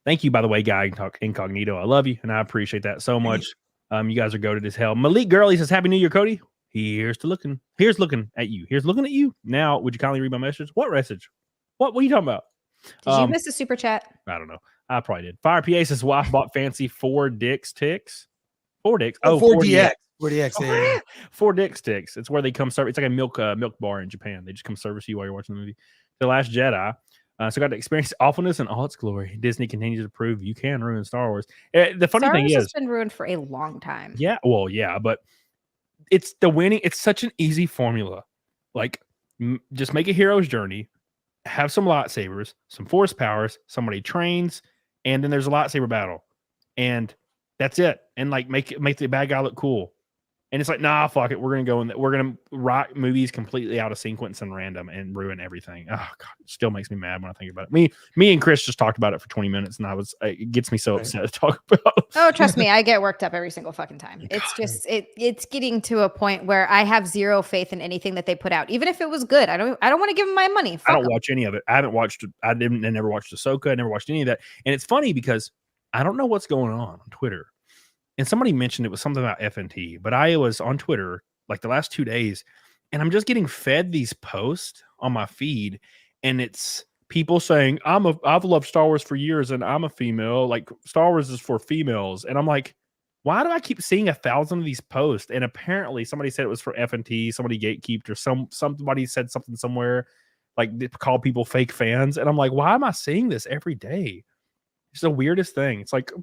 Thank you, by the way, Guy Incognito. I love you, and I appreciate that so much. You guys are goated as hell. Malik Gurley says, "Happy New Year, Cody." Here's looking at you. Here's looking at you. Now, would you kindly read my message? What message? What are you talking about? Did you miss a super chat? I don't know. I probably did. Fire PA says, wife bought fancy 4 dicks ticks. 4 dicks. Oh, 4DX. 4DX. Yeah. 4 dick sticks. It's where they come serve. It's like a milk bar in Japan. They just come service you while you're watching the movie. The Last Jedi. So got to experience awfulness in all its glory. Disney continues to prove you can ruin Star Wars. The funny thing is, Star Wars has been ruined for a long time. Yeah. Well, yeah, but it's the winning. It's such an easy formula. Like, just make a hero's journey, have some lightsabers, some force powers, somebody trains, and then there's a lightsaber battle, and that's it. And like make the bad guy look cool. And it's like, nah, fuck it. We're gonna go in. We're gonna write movies completely out of sequence and random and ruin everything. Oh God, it still makes me mad when I think about it. Me and Chris just talked about it for 20 minutes, and it gets me so upset to talk about. Oh, trust me, I get worked up every single fucking time. It's just it's getting to a point where I have zero faith in anything that they put out, even if it was good. I don't want to give them my money. I don't watch any of it. I haven't watched. I never watched Ahsoka. I never watched any of that. And it's funny because I don't know what's going on Twitter. And somebody mentioned it was something about FNT, but I was on Twitter like the last 2 days, and I'm just getting fed these posts on my feed, and it's people saying I've loved Star Wars for years, and I'm a female. Like Star Wars is for females, and I'm like, why do I keep seeing 1,000 of these posts? And apparently, somebody said it was for FNT. Somebody gatekeeped, or somebody said something somewhere, like they call people fake fans, and I'm like, why am I seeing this every day? It's the weirdest thing. It's like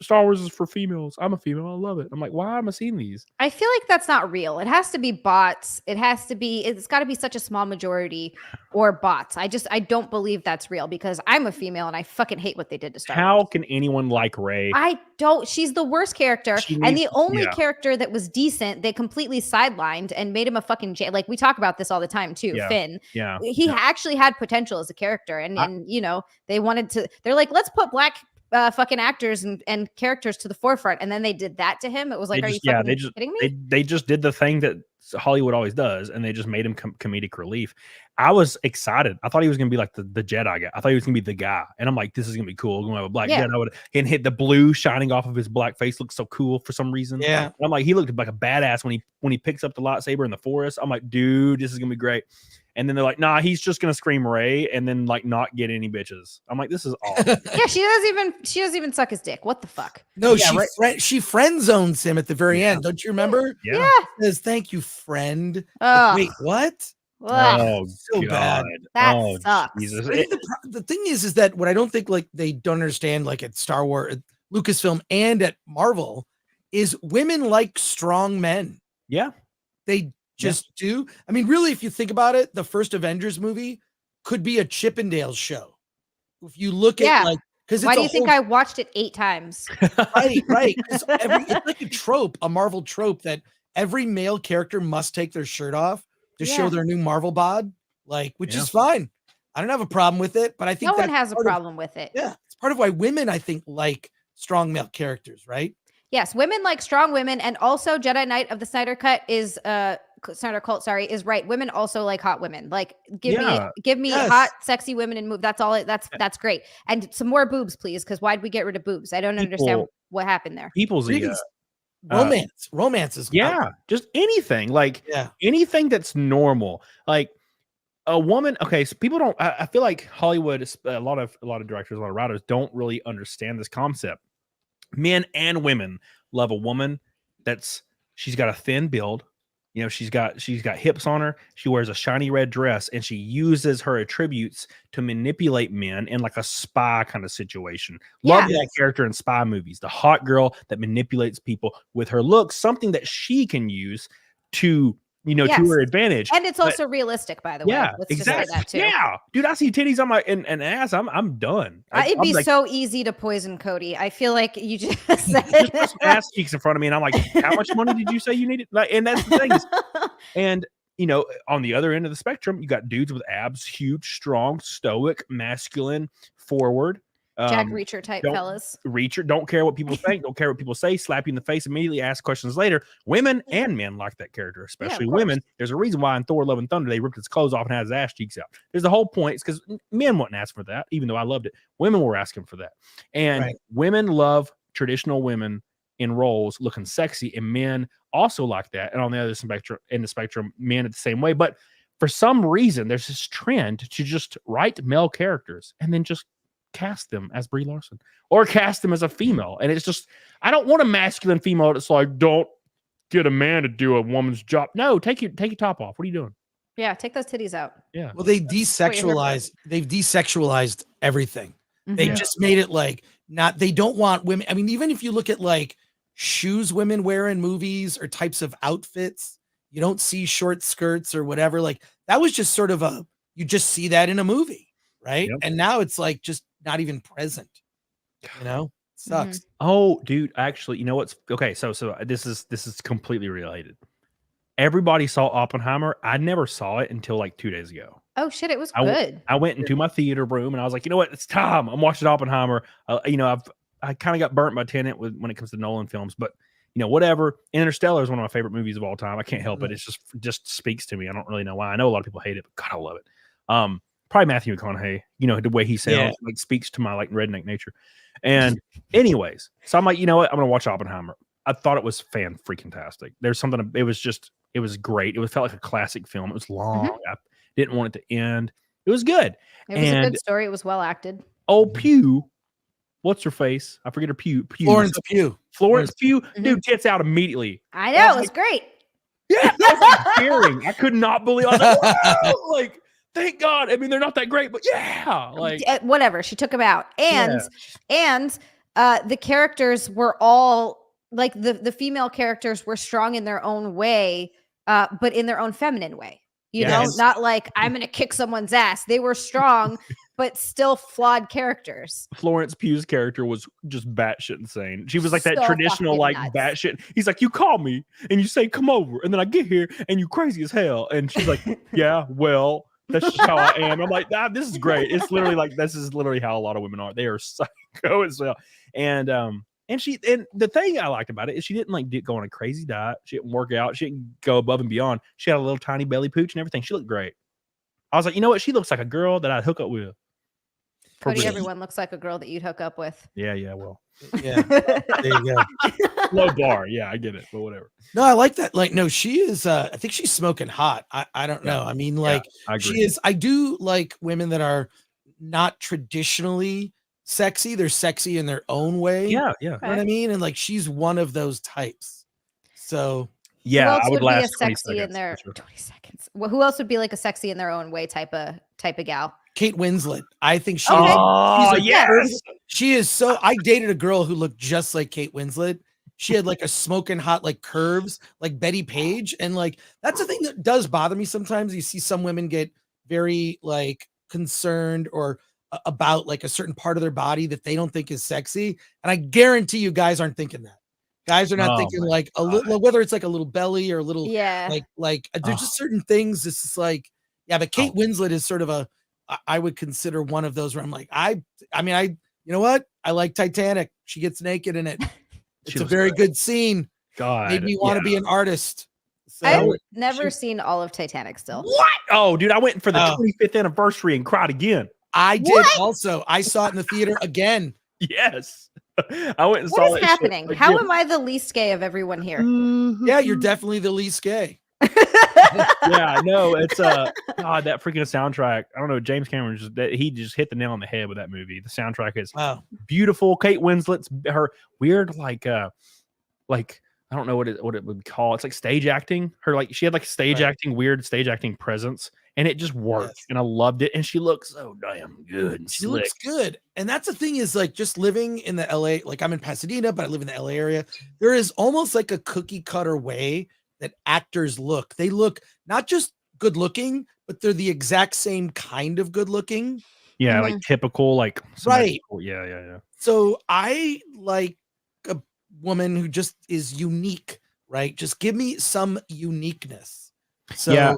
Star Wars is for females. I'm a female. I love it. I'm like, why am I seeing these? I feel like that's not real. It has to be bots. It's got to be such a small majority or bots. I don't believe that's real because I'm a female and I fucking hate what they did to Star Wars. How can anyone like Rey? I don't. She's the worst character. And the only character that was decent, they completely sidelined and made him a fucking like we talk about this all the time too. Yeah. Finn. Yeah. He actually had potential as a character. And you know, they're like, let's put black fucking actors and characters to the forefront, and then they did that to him. It was like, are you kidding me? They just did the thing that Hollywood always does, and they just made him comedic relief. I was excited. I thought he was gonna be like the Jedi guy. I thought he was gonna be the guy, and I'm like, this is gonna be cool. We're gonna have a black Jedi and hit the blue shining off of his black face looks so cool for some reason. Yeah, and I'm like, he looked like a badass when he picks up the lightsaber in the forest. I'm like, dude, this is gonna be great. And then they're like, nah, he's just gonna scream Rey and then like not get any bitches. I'm like, this is awesome. Yeah, she doesn't even suck his dick. What the fuck? No, she friend zones him at the very end. Don't you remember? Yeah. Says, thank you, friend. Like, wait, what? Oh, so God. bad. That sucks. Jesus. I think the thing is that what I don't think like they don't understand, like at Star Wars, Lucasfilm, and at Marvel, is women like strong men. Yeah. They just do. I mean, really, if you think about it, the first Avengers movie could be a Chippendales show. If you look at like, because why do you think I watched it 8 times? Right. It's like a trope, a Marvel trope that every male character must take their shirt off to show their new Marvel bod, like, which is fine. I don't have a problem with it, but I think no one has a problem with it. Yeah, it's part of why women, I think, like strong male characters, right? Yes, women like strong women, and also Jedi Knight of the Snyder Cut is Snyder Cult, is right. Women also like hot women. Like give me hot, sexy women and move. That's all. That's great. And some more boobs, please, because why'd we get rid of boobs? I don't understand what happened there. People's romance is just anything like anything that's normal, like a woman. Okay, so people don't. I feel like Hollywood, a lot of directors, a lot of writers don't really understand this concept. Men and women love a woman she's got a thin build. You know, she's got hips on her. She wears a shiny red dress, and she uses her attributes to manipulate men in like a spy kind of situation. Love that character in spy movies. The hot girl that manipulates people with her looks, something that she can use to, to her advantage. And it's also realistic, by the way. Yeah, Let's exactly. just say that too. Yeah, dude, I see titties on my and ass. I'm done. It'd be so easy to poison Cody. I feel like you just said just ass cheeks in front of me, and I'm like, how much money did you say you needed? Like, and that's the thing. And on the other end of the spectrum, you got dudes with abs, huge, strong, stoic, masculine, forward. Jack Reacher type fellas. Don't care what people think, don't care what people say, slap you in the face, immediately ask questions later. Women and men like that character, especially women. There's a reason why in Thor Love and Thunder they ripped his clothes off and had his ass cheeks out. There's the whole point. It's because men wouldn't ask for that, even though I loved it. Women were asking for that. And women love traditional women in roles looking sexy, and men also like that. And on the other spectrum, men are the same way. But for some reason, there's this trend to just write male characters and then just cast them as Brie Larson or cast them as a female. And it's just, I don't want a masculine female that's like, don't get a man to do a woman's job. No, take your top off. What are you doing? Yeah, take those titties out. Yeah. Well, they've desexualized everything. They just made it like they don't want women. I mean, even if you look at like shoes women wear in movies or types of outfits, you don't see short skirts or whatever. Like that was just sort of you just see that in a movie. Right. And now it's like just not even present, sucks. Oh, dude, actually, you know what's okay. So this is completely related. Everybody saw Oppenheimer. I never saw it until like 2 days ago. Oh shit, it was good. I went into my theater room and I was like, you know what? It's time. I'm watching Oppenheimer. I kind of got burnt by Tenet when it comes to Nolan films, but whatever. Interstellar is one of my favorite movies of all time. I can't help it. It's just speaks to me. I don't really know why. I know a lot of people hate it, but God, I love it. Probably Matthew McConaughey, the way he sounds like speaks to my like redneck nature. And anyways, so I'm like, you know what? I'm going to watch Oppenheimer. I thought it was fan-freaking-tastic. There's something, it was great. It felt like a classic film. It was long. I didn't want it to end. It was good. It was a good story. It was well acted. Oh, Pugh. What's her face? I forget her Pugh. Florence Pugh. Florence Pugh. Dude, tits out immediately. I know. It was great. Yeah. I could not believe I was like, wow! Like, thank God. I mean, they're not that great, but like whatever. She took him out, and the characters were all like the female characters were strong in their own way, but in their own feminine way. Not like I'm gonna kick someone's ass. They were strong, but still flawed characters. Florence Pugh's character was just batshit insane. She was like that traditional like nuts. batshit. He's like, you call me and you say come over, and then I get here and you crazy as hell, and she's like, yeah, well. That's just how I am. I'm like, this is great. It's literally like, this is literally how a lot of women are. They are psycho as well. And the thing I liked about it is she didn't like go on a crazy diet. She didn't work out. She didn't go above and beyond. She had a little tiny belly pooch and everything. She looked great. I was like, you know what? She looks like a girl that I'd hook up with. Cody, real. everyone looks like a girl that you'd hook up with. Yeah, well. Yeah. There you go. Low bar. Yeah, I get it, but whatever. No, I like that. Like, no, she is I think she's smoking hot. I don't know. I mean, like I agree. she is. I do like women that are not traditionally sexy. They're sexy in their own way. Yeah. You know what I mean? And like she's one of those types. So yeah, who else I would be last a 20 sexy in seconds, their for sure. 20 seconds? Well, who else would be like a sexy in their own way type of gal? Kate Winslet. I think she Okay. Oh, she's a yes. she is so I dated a girl who looked just like Kate Winslet. She had like a smoking hot like curves like Betty Page. And like that's the thing that does bother me sometimes. You see some women get very like concerned or about like a certain part of their body that they don't think is sexy. And I guarantee you guys aren't thinking that. Guys are not thinking like a little, whether it's like a little belly or a little like there's just certain things. It's just like, yeah, but Kate Winslet is sort of I would consider one of those where I'm like, I mean, you know what? I like Titanic. She gets naked in it. It's a very good scene. God, made me want to be an artist. So, I've never seen all of Titanic still. What? Oh, dude, I went for the 25th anniversary and cried again. I did also. I saw it in the theater again. Yes. I went and saw it. What is happening? How am I the least gay of everyone here? Yeah, you're definitely the least gay. Yeah, I know. It's God, that freaking soundtrack. I don't know. James Cameron he just hit the nail on the head with that movie. The soundtrack is beautiful. Kate Winslet's her weird like I don't know what it would call. It's like stage acting. Her like she had like weird stage acting presence, and it just worked. And I loved it. And she looks so damn good. And she looks good. And that's the thing is like just living in the LA, like I'm in Pasadena, but I live in the LA area. There is almost like a cookie cutter way that actors look. They look not just good looking, but they're the exact same kind of good looking. Yeah, like typical, like right. Yeah. So I like a woman who just is unique, right? Just give me some uniqueness. So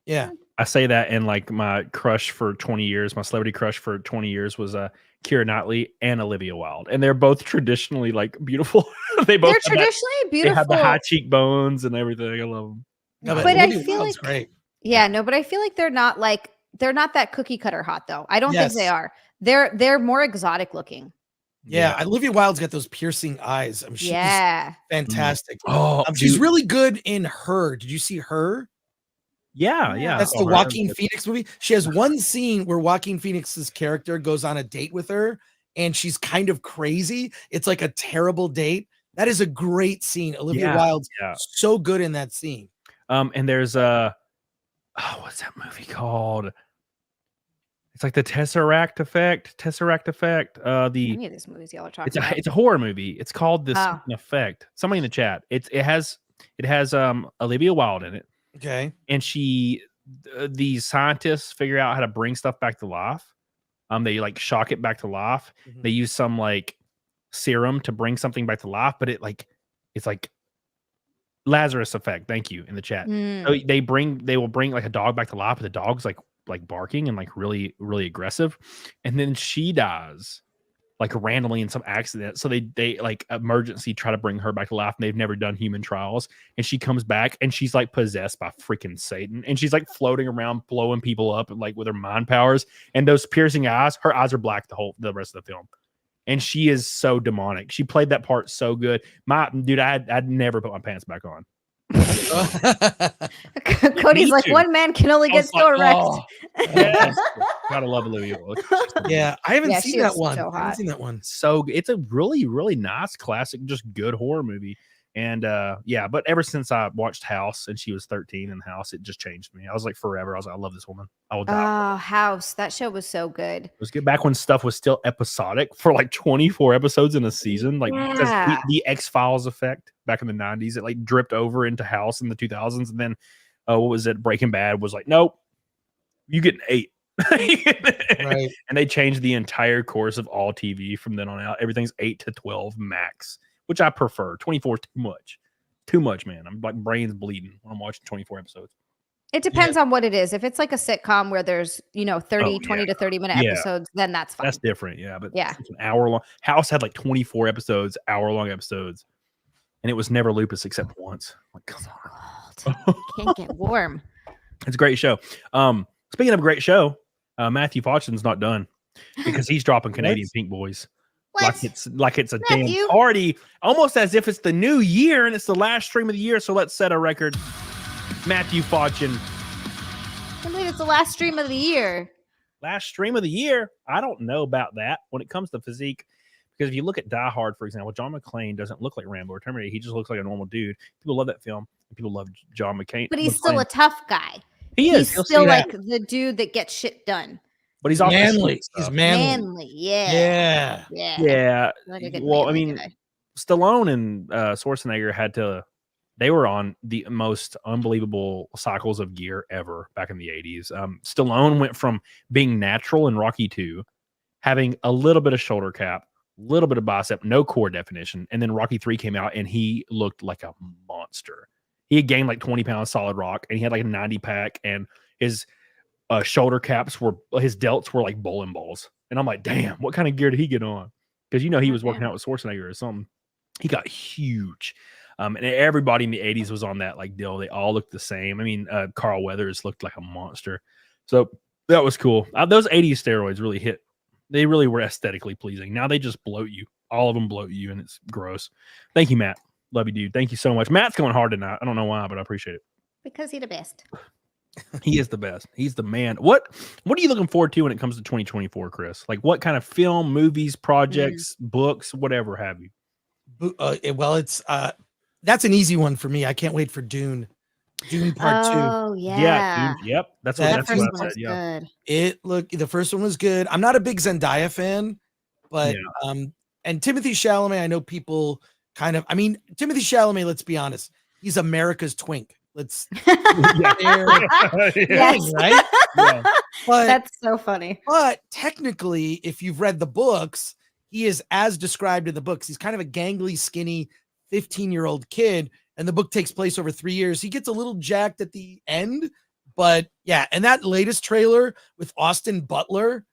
yeah. I say that, and like my crush for 20 years, my celebrity crush for 20 years was Keira Knightley and Olivia Wilde, and they're both traditionally like beautiful. They're traditionally beautiful. They have the high cheekbones and everything. I love them. No, but I feel like great. Yeah, no, but I feel like they're not that cookie cutter hot though. I don't think they are. They're more exotic looking. Yeah, Olivia Wilde's got those piercing eyes. I mean, she's fantastic. Oh, she's really good in Her. Did you see Her? Yeah. That's the Joaquin Phoenix movie. She has one scene where Joaquin Phoenix's character goes on a date with her, and she's kind of crazy. It's like a terrible date. That is a great scene. Olivia Wilde's so good in that scene. And there's what's that movie called? It's like the Tesseract Effect. Any of these movies y'all are talking about. It's a horror movie. It's called This Effect. Somebody in the chat. It has Olivia Wilde in it. Okay. And these scientists figure out how to bring stuff back to life. They like shock it back to life. Mm-hmm. They use some like serum to bring something back to life, but it's like Lazarus effect. Thank you in the chat. So they will bring like a dog back to life, but the dog's like barking and like really, really aggressive. And then she dies like randomly in some accident. So they like emergency try to bring her back to life, and they've never done human trials. And she comes back and she's like possessed by freaking Satan. And she's like floating around, blowing people up like with her mind powers. And those piercing eyes, her eyes are black the rest of the film. And she is so demonic. She played that part so good. I'd never put my pants back on. Cody's like, one man can only get so erect. Yes. Gotta love Olivia. Yeah, I haven't seen that one. I haven't seen that one. So it's a really, really nice classic, just good horror movie. And but ever since I watched House and she was 13 in House, it just changed me. I was like forever. I was like, I love this woman. I will die. Oh, House. That show was so good. It was good back when stuff was still episodic for like 24 episodes in a season. Like the X-Files effect back in the 90s, it like dripped over into House in the 2000s. And then what was it? Breaking Bad was like, nope, you get an 8. Right. And they changed the entire course of all TV from then on out. Everything's 8 to 12 max, which I prefer. 24 too much, man. I'm like brains bleeding when I'm watching 24 episodes. It depends on what it is. If it's like a sitcom where there's 20 to 30 minute episodes, then that's fine. That's different. But it's an hour long. House had like 24 episodes, hour-long episodes, and it was never lupus except once. Like, come on. Can't get warm. It's a great show. Speaking of a great show, Matthew Fauchton's not done because he's dropping Canadian Pink Boys. What? Like it's a Matthew? damn party, almost as if it's the new year and it's the last stream of the year. So let's set a record. Matthew Fauchton. I can't believe it's the last stream of the year. Last stream of the year. I don't know about that when it comes to physique, because if you look at Die Hard, for example, John McClane doesn't look like Rambo or Terminator. He just looks like a normal dude. People love that film. And people love John McClane. But he's still a tough guy. He is. He's still like the dude that gets shit done. But he's also manly. He's manly. Yeah. Like a good well, I manly mean, guy. Stallone and Schwarzenegger they were on the most unbelievable cycles of gear ever back in the 80s. Stallone went from being natural in Rocky 2, having a little bit of shoulder cap, a little bit of bicep, no core definition. And then Rocky 3 came out and he looked like a monster. He had gained like 20 pounds solid rock and he had like a 90 pack, and his shoulder caps his delts were like bowling balls. And I'm like, damn, what kind of gear did he get on? Because he was working out with Schwarzenegger or something. He got huge. And everybody in the 80s was on that like deal. They all looked the same. I mean, Carl Weathers looked like a monster. So that was cool. Those 80s steroids really hit. They really were aesthetically pleasing. Now they just bloat you. All of them bloat you, and it's gross. Thank you, Matt. Love you, dude. Thank you so much. Matt's going hard tonight. I don't know why, but I appreciate it. Because he's the best. He is the best. He's the man. What are you looking forward to when it comes to 2024, Chris? Like what kind of film, movies, projects, books, whatever have you? Well, it's that's an easy one for me. I can't wait for Dune. Dune Part 2. Oh yeah. Yeah. Dune, yep. That's what That first I said. Yeah. good. The first one was good. I'm not a big Zendaya fan, but and Timothy Chalamet, I know people Timothy Chalamet, let's be honest, he's America's twink. Let's Yes. right? Yeah. But That's so funny. But technically, if you've read the books, he is as described in the books. He's kind of a gangly, skinny 15-year-old kid, and the book takes place over 3 years. He gets a little jacked at the end, but yeah. And that latest trailer with Austin Butler,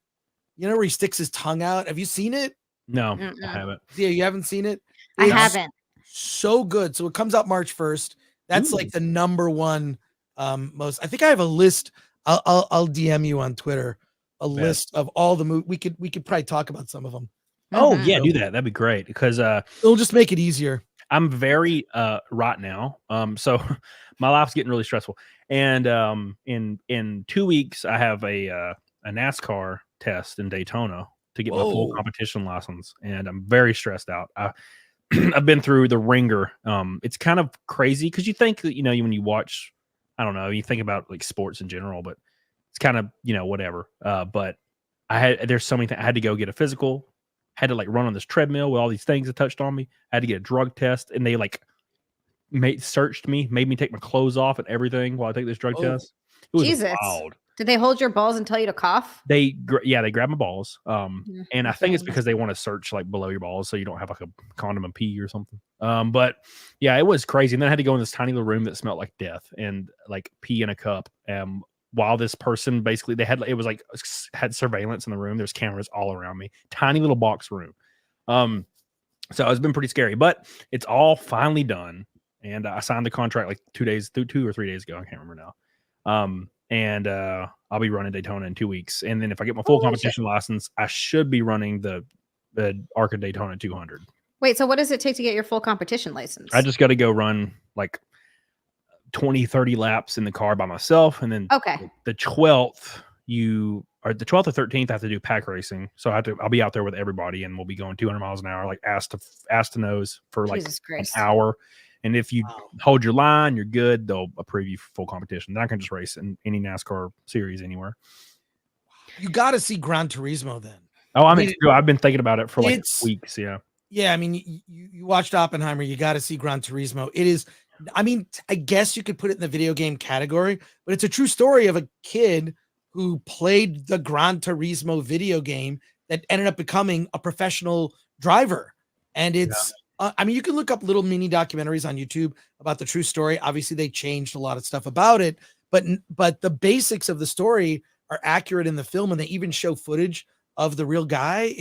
where he sticks his tongue out. Have you seen it? No, I haven't. Yeah, you haven't seen it? I haven't. So good. So it comes out March 1st. That's like the number one most. I think I have a list. I'll DM you on Twitter a list of all the movies. We could probably talk about some of them. Oh yeah, do that. That'd be great because it'll just make it easier. I'm very right now. So my life's getting really stressful, and in 2 weeks I have a NASCAR test in Daytona to get my full competition license, and I'm very stressed out. I've been through the ringer. It's kind of crazy because you think that when you watch, I don't know, you think about like sports in general, but it's kind of whatever. But there's so many things. I had to go get a physical. Had to like run on this treadmill with all these things that touched on me. I had to get a drug test, and they like searched me, made me take my clothes off and everything while I take this drug test. It was wild. Did they hold your balls and tell you to cough? They grab my balls. And I think it's because they want to search like below your balls so you don't have like a condom and pee or something. But yeah, it was crazy. And then I had to go in this tiny little room that smelled like death and like pee in a cup. While this person basically had surveillance in the room. There's cameras all around me. Tiny little box room. So it's been pretty scary, but it's all finally done. And I signed the contract like 2 or 3 days ago. I can't remember now. And I'll be running Daytona in 2 weeks. And then if I get my full competition license, I should be running the ARCA Daytona 200. Wait, so what does it take to get your full competition license? I just got to go run like 20, 30 laps in the car by myself. And then the 12th or 13th, I have to do pack racing. So I'll be out there with everybody, and we'll be going 200 miles an hour, like ass to nose for like an hour. And if you hold your line, you're good. They'll approve you for full competition. Then I can just race in any NASCAR series anywhere. You got to see Gran Turismo then. Oh, I've been thinking about it for like weeks. Yeah. Yeah. I mean, you watched Oppenheimer. You got to see Gran Turismo. It is, I mean, I guess you could put it in the video game category, but it's a true story of a kid who played the Gran Turismo video game that ended up becoming a professional driver. And it's, I mean, you can look up little mini documentaries on YouTube about the true story. Obviously, they changed a lot of stuff about it, but the basics of the story are accurate in the film, and they even show footage of the real guy.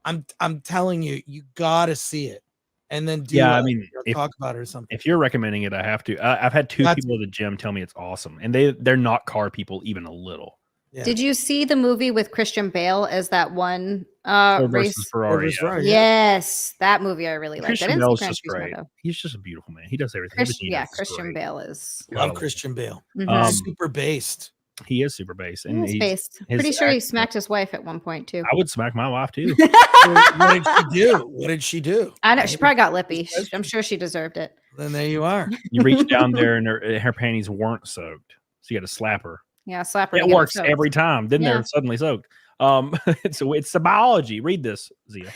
I'm telling you, you gotta see it, and then talk about it or something. If you're recommending it, I have to. I've had two people at the gym tell me it's awesome, and they're not car people even a little. Yeah. Did you see the movie with Christian Bale as that one Ford versus race? Ferrari. Versus Yeah. Ferrari, Yes, that movie I really liked. I Christian didn't see Bale's Gran just Turismo, great. though. He's just a beautiful man. He does everything. Everything he does is Christian great. Bale is. Gotta Love Christian Bale. Mhm. Super based. He is super base, and He's he's based. his Pretty sure he accent- smacked his wife at one point too. I would smack my wife too. What did she do? What did she do? I know she probably got lippy. Good I'm sure she deserved it. Then there you are. You reach down there, and her panties weren't soaked, so you got to slap her. Yeah, slap her. to It get works soaked. every time. Then Yeah. they're suddenly soaked. It's the biology. Read this, Zia.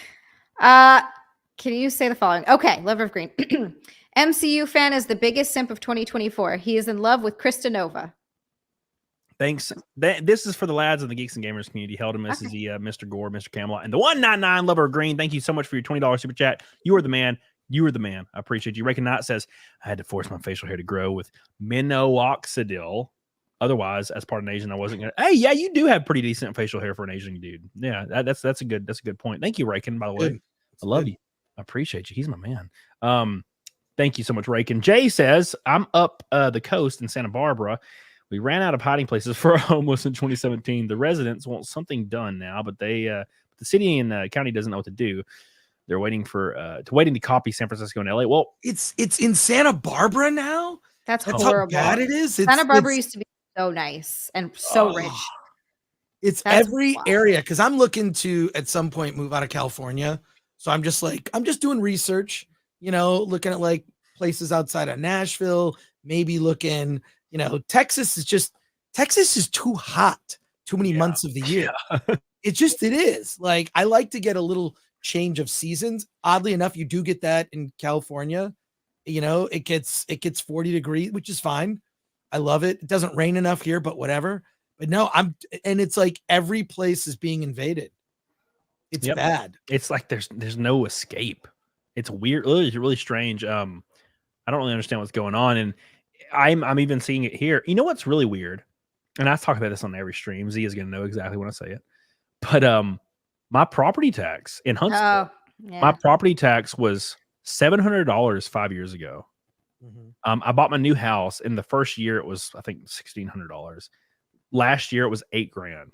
Can you say the following? Okay, Lover of Green. MCU fan is the biggest simp of 2024. He is in love with Krista Nova. Thanks. This is for the lads of the Geeks and Gamers community. Held to Mrs. Zia, Mr. Gore, Mr. Camelot, and the 199 Lover of Green. Thank you so much for your $20 super chat. You are the man. You are the man. I appreciate you. Reckon Knight says, I had to force my facial hair to grow with minoxidil. Otherwise, as part of an Asian, I wasn't gonna. Hey, yeah, you do have pretty decent facial hair for an Asian dude. Yeah, that's a good point. Thank you, Raken. By the way, I love you. I appreciate you. He's my man. Thank you so much, Raken. Jay says, I'm up the coast in Santa Barbara. We ran out of hiding places for our homeless in 2017. The residents want something done now, but the city and county doesn't know what to do. They're waiting to copy San Francisco and LA. Well, It's in Santa Barbara now. That's That's horrible. how bad it is. Santa Barbara used to be so nice and so rich. It's That's every wild. area because I'm looking to at some point move out of California. So I'm just doing research, looking at like places outside of Nashville, maybe looking, Texas is too hot, too many months of the year. It is. Like I like to get a little change of seasons. Oddly enough, you do get that in California. It gets 40 degrees, which is fine. I love it. It doesn't rain enough here, but whatever. But no, and it's like every place is being invaded. It's bad. It's like there's no escape. It's weird. It's really strange. I don't really understand what's going on, and I'm even seeing it here. You know what's really weird? And I talk about this on every stream. Z is going to know exactly when I say it. But my property tax in Huntsville, my property tax was $700 5 years ago. I bought my new house. In the first year, it was I think $1,600. Last year, it was $8,000.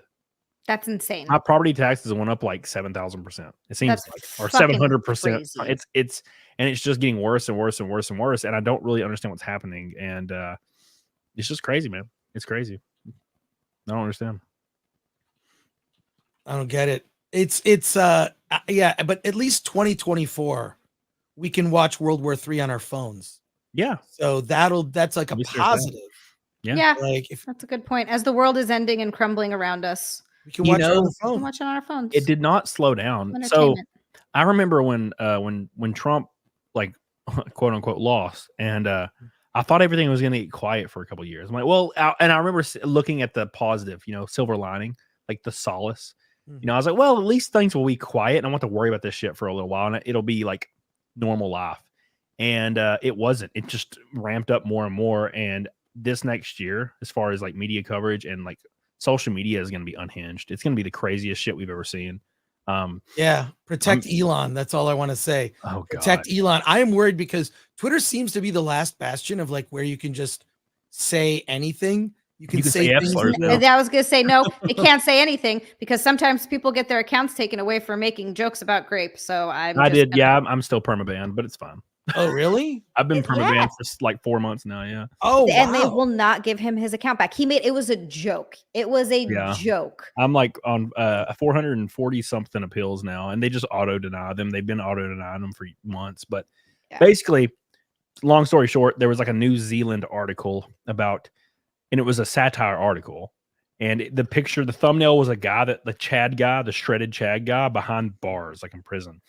That's insane. My property taxes went up like 7,000%. It seems That's like, or fucking 700%. crazy. It's just getting worse and worse and worse and worse. And I don't really understand what's happening. And it's just crazy, man. It's crazy. I don't understand. I don't get it. It's but at least 2024, we can watch World War III on our phones. Yeah. So that's like a positive. Yeah. Like that's a good point. As the world is ending and crumbling around us, we can watch it on the we phone. can watch it on our phones. It did not slow down. So I remember when Trump like quote unquote lost, and I thought everything was going to get quiet for a couple of years. I'm like, well, and I remember looking at the positive, silver lining, like the solace. I was like, well, at least things will be quiet, and I won't have to worry about this shit for a little while, and it'll be like normal life. And it wasn't. It just ramped up more and more. And this next year, as far as like media coverage and like social media, is going to be unhinged. It's going to be the craziest shit we've ever seen. Protect Elon. That's all I want to say. Oh, God. Protect Elon. I am worried because Twitter seems to be the last bastion of like where you can just say anything. You can say things. I was going to say, no, they can't say anything because sometimes people get their accounts taken away for making jokes about grape. So I'm still permabanned, but it's fine. Oh, really? I've been permabanned for like 4 months now. Yeah. Oh, and they will not give him his account back. It was a joke. It was a joke. I'm like on 440 something appeals now, and they just auto deny them. They've been auto denying them for months. But basically, long story short, there was like a New Zealand article about, and it was a satire article. And the picture, the thumbnail was a guy the shredded Chad guy behind bars, like in prison.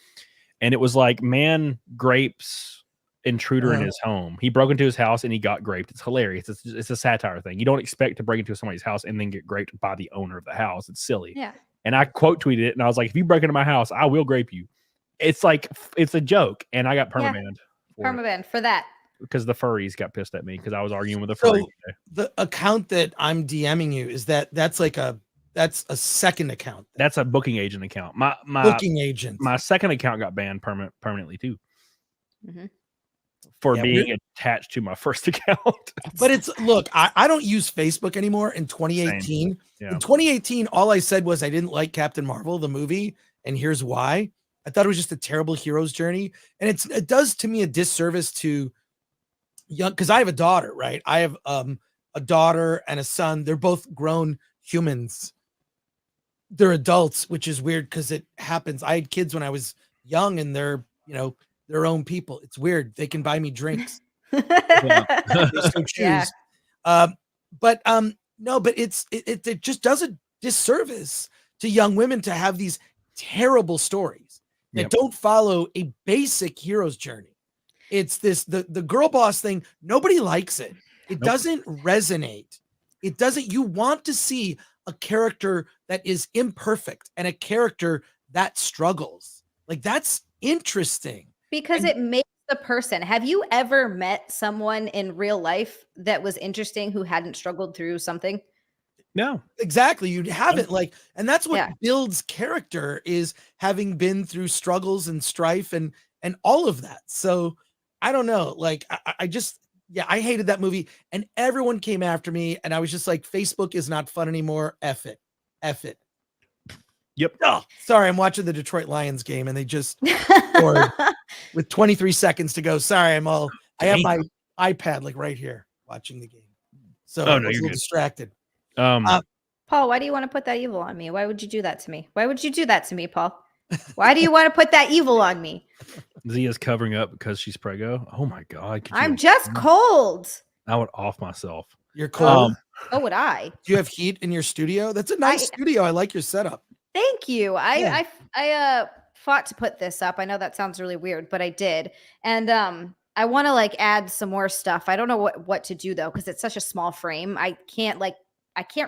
And it was like, man grapes intruder in his home. He broke into his house and he got graped. It's hilarious. It's a satire thing. You don't expect to break into somebody's house and then get graped by the owner of the house. It's silly. Yeah. And I quote tweeted it and I was like, if you break into my house, I will grape you. It's like, it's a joke. And I got permabanned. Permabanned for that. Because the furries got pissed at me because I was arguing with a furry. So the account that I'm DMing you is that's a second account. That's a booking agent account. My booking agent. My second account got banned permanently too. for Yeah, being attached to my first account. But it's look, I don't use Facebook anymore in 2018. Yeah. In 2018, all I said was I didn't like Captain Marvel, the movie, and here's why. I thought it was just a terrible hero's journey. And it does to me a disservice to young, because I have a daughter, right? I have a daughter and a son. They're both grown humans. They're adults, which is weird because it happens. I had kids when I was young and they're, their own people. It's weird. They can buy me drinks. They so choose. But it just does a disservice to young women to have these terrible stories that don't follow a basic hero's journey. It's the girl boss thing. Nobody likes it. It doesn't resonate. It doesn't. You want to see a character that is imperfect and a character that struggles. Like, that's interesting because it makes the person. Have you ever met someone in real life that was interesting who hadn't struggled through something? No, exactly. You haven't, like, and that's what builds character, is having been through struggles and strife and all of that. So I don't know. Like, I just, I hated that movie and everyone came after me and I was just like, Facebook is not fun anymore. F it. F it. Yep. Oh, sorry. I'm watching the Detroit Lions game and they just scored with 23 seconds to go. Sorry. I have my iPad like right here watching the game. So I was a little distracted. Paul, why do you want to put that evil on me? Why would you do that to me? Why would you do that to me, Paul? Why do you want to put that evil on me? Zia's covering up because she's preggo. Oh my God. I'm just cold. I would off myself. You're cold. So would I. Do you have heat in your studio? That's a nice studio. I like your setup. Thank you. I fought to put this up. I know that sounds really weird, but I did. And I want to like add some more stuff. I don't know what to do though, because it's such a small frame. I can't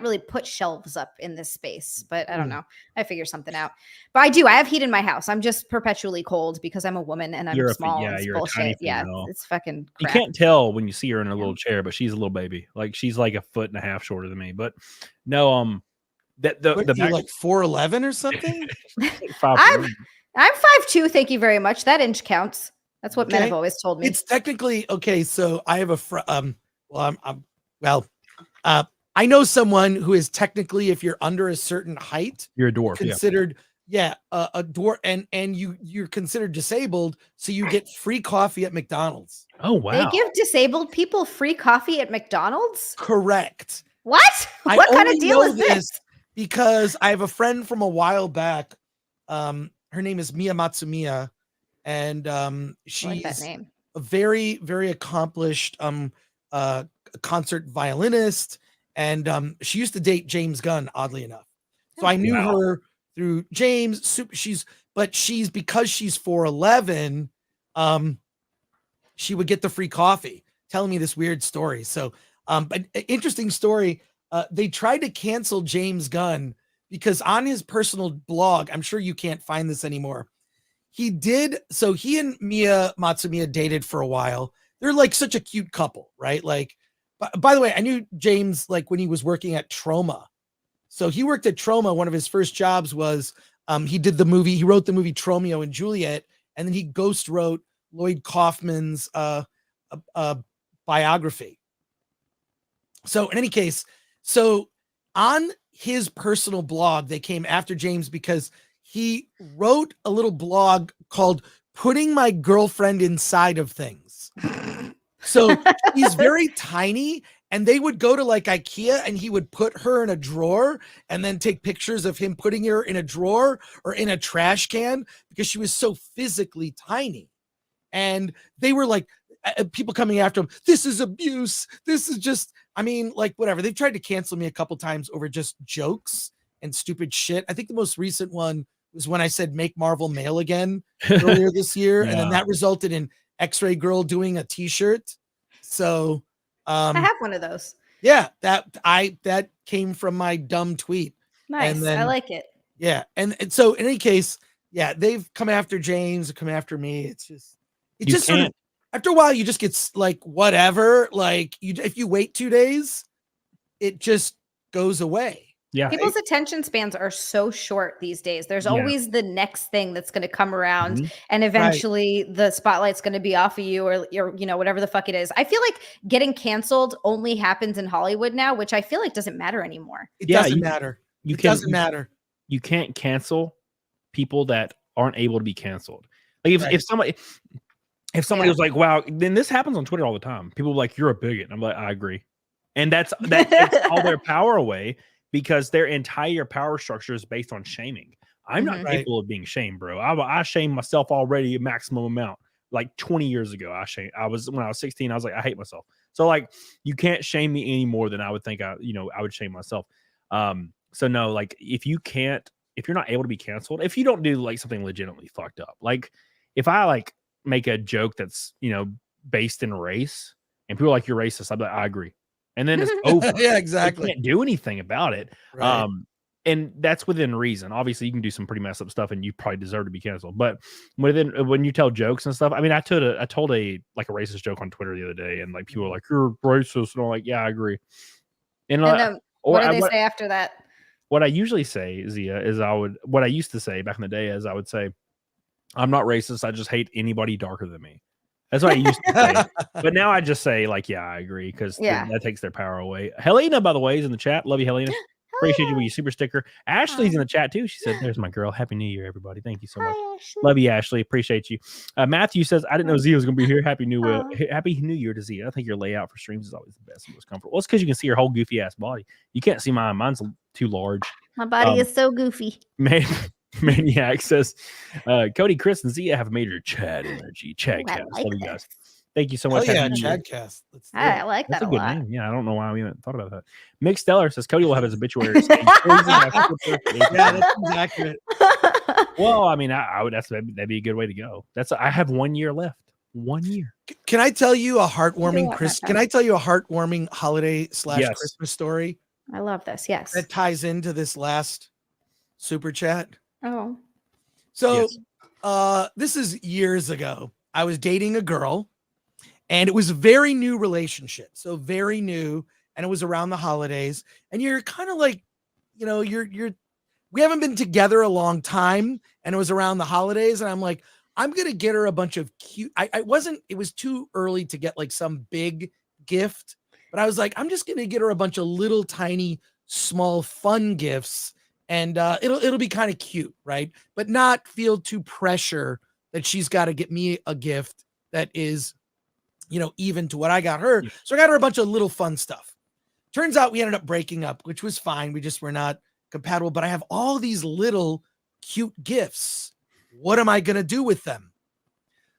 really put shelves up in this space, but I don't know. I figure something out. But I do. I have heat in my house. I'm just perpetually cold because I'm a woman and I'm small. You're a tiny female. It's fucking crap. You can't tell when you see her in a little chair, but she's a little baby. Like, she's like 1.5 feet shorter than me. But no, the like 4'11" or something. I'm 5'2". Thank you very much. That inch counts. That's what men have always told me. It's technically okay. So I have I know someone who is technically, if you're under a certain height, you're a dwarf. Considered, a dwarf, and you're considered disabled, so you get free coffee at McDonald's. Oh wow! They give disabled people free coffee at McDonald's? Correct. What? What kind of deal is this? Because I have a friend from a while back. Her name is Mia Matsumiya, and she's a very, very accomplished concert violinist. And she used to date James Gunn, oddly enough. So I knew her through James. Because she's 4'11", she would get the free coffee, telling me this weird story. So, but interesting story. They tried to cancel James Gunn because on his personal blog, I'm sure you can't find this anymore. He and Mia Matsumiya dated for a while. They're like such a cute couple, right? Like, by the way, I knew James like when he was working at Troma. So he worked at Troma. One of his first jobs was he wrote the movie Tromeo and Juliet, and then he ghost wrote Lloyd Kaufman's biography. So in any case, on his personal blog, they came after James because he wrote a little blog called Putting My Girlfriend Inside of Things. So he's very tiny, and they would go to like IKEA and he would put her in a drawer and then take pictures of him putting her in a drawer or in a trash can because she was so physically tiny. And they were like, people coming after him, this is abuse. This is just, like whatever. They've tried to cancel me a couple times over just jokes and stupid shit. I think the most recent one was when I said make Marvel male again earlier this year. And then that resulted in X-Ray Girl doing a t-shirt. So I have one of those. Yeah, that came from my dumb tweet. Nice. And then, I like it. Yeah. And so in any case, they've come after James, come after me. It's just sort of, after a while you just get like whatever, like if you wait 2 days, it just goes away. Yeah. People's attention spans are so short these days. There's Yeah. always the next thing that's going to come around, Mhm. and eventually the spotlight's going to be off of you, or whatever the fuck it is. I feel like getting canceled only happens in Hollywood now, which I feel like doesn't matter anymore. It doesn't matter. It doesn't matter. You can't cancel people that aren't able to be canceled. Like if somebody was like, wow, then this happens on Twitter all the time. People are like, you're a bigot. I'm like, I agree. And that takes all their power away, because their entire power structure is based on shaming. I'm not capable of being shamed, bro. I shame myself already a maximum amount. Like 20 years ago, when I was 16, I was like, I hate myself. So like, you can't shame me any more than I would think I would shame myself. So no, like if you're not able to be canceled, if you don't do like something legitimately fucked up, like if I like make a joke that's, based in race and people are like, you're racist, I'm like, I agree. And then it's over. Yeah, exactly. You can't do anything about it. Right. And that's within reason. Obviously, you can do some pretty messed up stuff, and you probably deserve to be canceled. But when you tell jokes and stuff, I mean, I told a racist joke on Twitter the other day, and like people were like, "You're racist," and I'm like, "Yeah, I agree." And what do they say after that? What I usually say, Zia, is what I used to say back in the day is I would say, "I'm not racist. I just hate anybody darker than me." That's what I used to say. But now I just say, like, yeah, I agree, because that takes their power away. Helena, by the way, is in the chat. Love you, Helena. Appreciate you with your super sticker. Ashley's in the chat too. She said, there's my girl. Happy New Year, everybody. Thank you so much. Ashley. Love you, Ashley. Appreciate you. Matthew says, I didn't know Zia was going to be here. Happy New Year to Zia. I think your layout for streams is always the best and most comfortable. Well, it's because you can see your whole goofy ass body. You can't see mine. Mine's too large. My body is so goofy. Maniac says, Cody, Chris, and Zia have major Chad energy. Chad cast. Love you guys. Thank you so much. Yeah, Chadcast. I like that. That's a good name. Yeah, I don't know why we haven't thought about that. Mick Stellar says Cody will have his obituary. Yeah, that's accurate. Well, I mean, that'd be a good way to go. I have 1 year left. 1 year. Can I tell you a heartwarming holiday / Christmas story? I love this. Yes. That ties into this last super chat. Oh. So this is years ago. I was dating a girl, and it was a very new relationship. So very new. And it was around the holidays. And you're kind of like, we haven't been together a long time. And it was around the holidays. And I'm like, I'm going to get her a bunch of cute. It was too early to get like some big gift, but I was like, I'm just going to get her a bunch of little tiny, small, fun gifts. And it'll be kind of cute. Right. But not feel too pressure that she's got to get me a gift that is, even to what I got her. So I got her a bunch of little fun stuff. Turns out we ended up breaking up, which was fine. We just were not compatible, but I have all these little cute gifts. What am I going to do with them?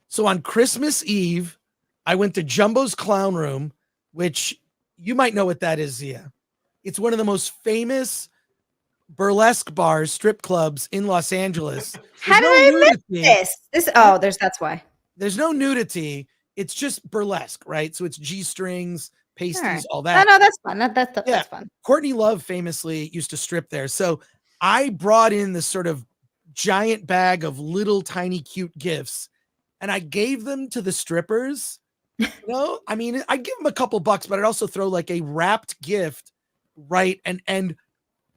So on Christmas Eve, I went to Jumbo's Clown Room, which you might know what that is, Zia. It's one of the most famous burlesque bars, strip clubs in Los Angeles. How did I miss this? That's why. There's no nudity. It's just burlesque, right? So it's G-strings, pasties, all that. No, that's fun. That's fun. Courtney Love famously used to strip there. So I brought in this sort of giant bag of little tiny cute gifts, and I gave them to the strippers. I mean, I give them a couple bucks, but I'd also throw like a wrapped gift, right? And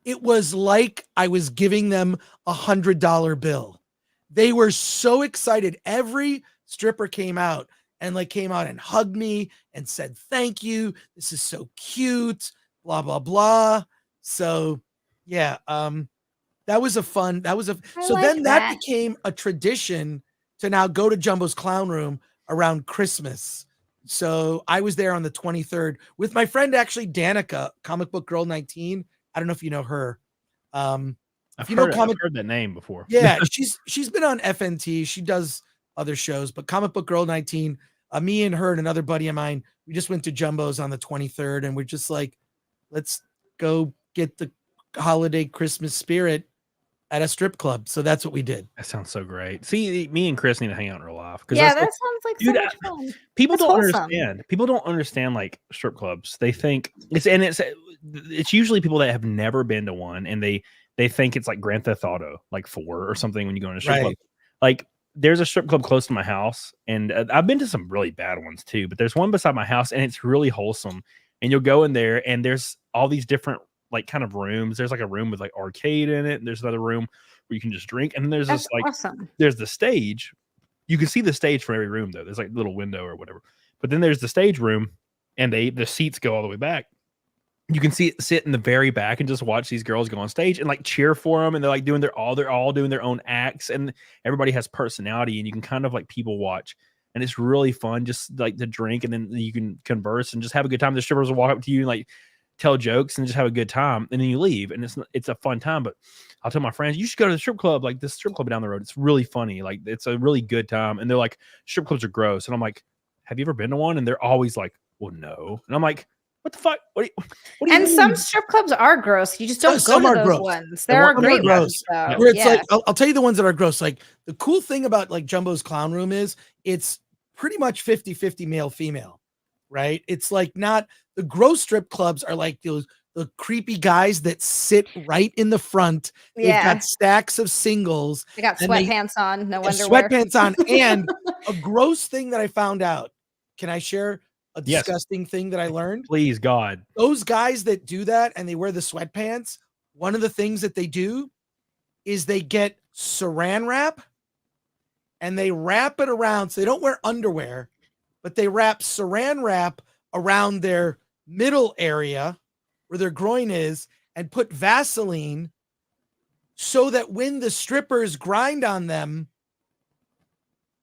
it was like I was giving them $100 bill. They were so excited. Every stripper came out and hugged me and said, thank you. This is so cute, blah, blah, blah. So yeah, that was that became a tradition to now go to Jumbo's Clown Room around Christmas. So I was there on the 23rd with my friend, actually, Danica, Comic Book Girl 19. I don't know if you know her. I've heard that name before. Yeah, she's been on FNT. She does other shows, but Comic Book Girl 19, me and her and another buddy of mine, we just went to Jumbo's on the 23rd, and we're just like, let's go get the holiday Christmas spirit at a strip club. So that's what we did. That sounds so great. See, me and Chris need to hang out in real life. Yeah, that sounds like so much fun. People don't understand. People don't understand like strip clubs. They think it's usually people that have never been to one, and they think it's like Grand Theft Auto, like 4 or something when you go in a strip club. Like there's a strip club close to my house, and I've been to some really bad ones too, but there's one beside my house, and it's really wholesome. And you'll go in there, and there's all these different like kind of rooms. There's like a room with like arcade in it, and there's another room where you can just drink. And then there's That's this like awesome. there's the stage. You can see the stage from every room though. There's like a little window or whatever. But then there's the stage room, and the seats go all the way back. You can sit in the very back and just watch these girls go on stage and like cheer for them, and they're like they're all doing their own acts, and everybody has personality, and you can kind of like people watch, and it's really fun just like to drink, and then you can converse and just have a good time. The strippers will walk up to you and like tell jokes and just have a good time, and then you leave, and it's a fun time. But I'll tell my friends, you should go to the strip club, like this strip club down the road. It's really funny, like it's a really good time. And they're like, strip clubs are gross, and I'm like, have you ever been to one? And they're always like, well, no. And I'm like, what the fuck? What do you And mean? some strip clubs are gross. You just don't Some go are to those gross. ones. There are Some great gross. ones, though. Where it's Yeah. like, I'll tell you the ones that are gross. Like the cool thing about like Jumbo's Clown Room is it's pretty much 50-50 male female, right? It's like not the gross strip clubs are like the creepy guys that sit right in the front. They've Yeah. got stacks of singles. They got and they sweatpants on, no have underwear. sweatpants on. And a gross thing that I found out. Can I share a Yes. disgusting thing that I learned? Please, God. Those guys that do that and they wear the sweatpants, one of the things that they do is they get saran wrap and they wrap it around. So they don't wear underwear, but they wrap saran wrap around their middle area where their groin is and put Vaseline so that when the strippers grind on them,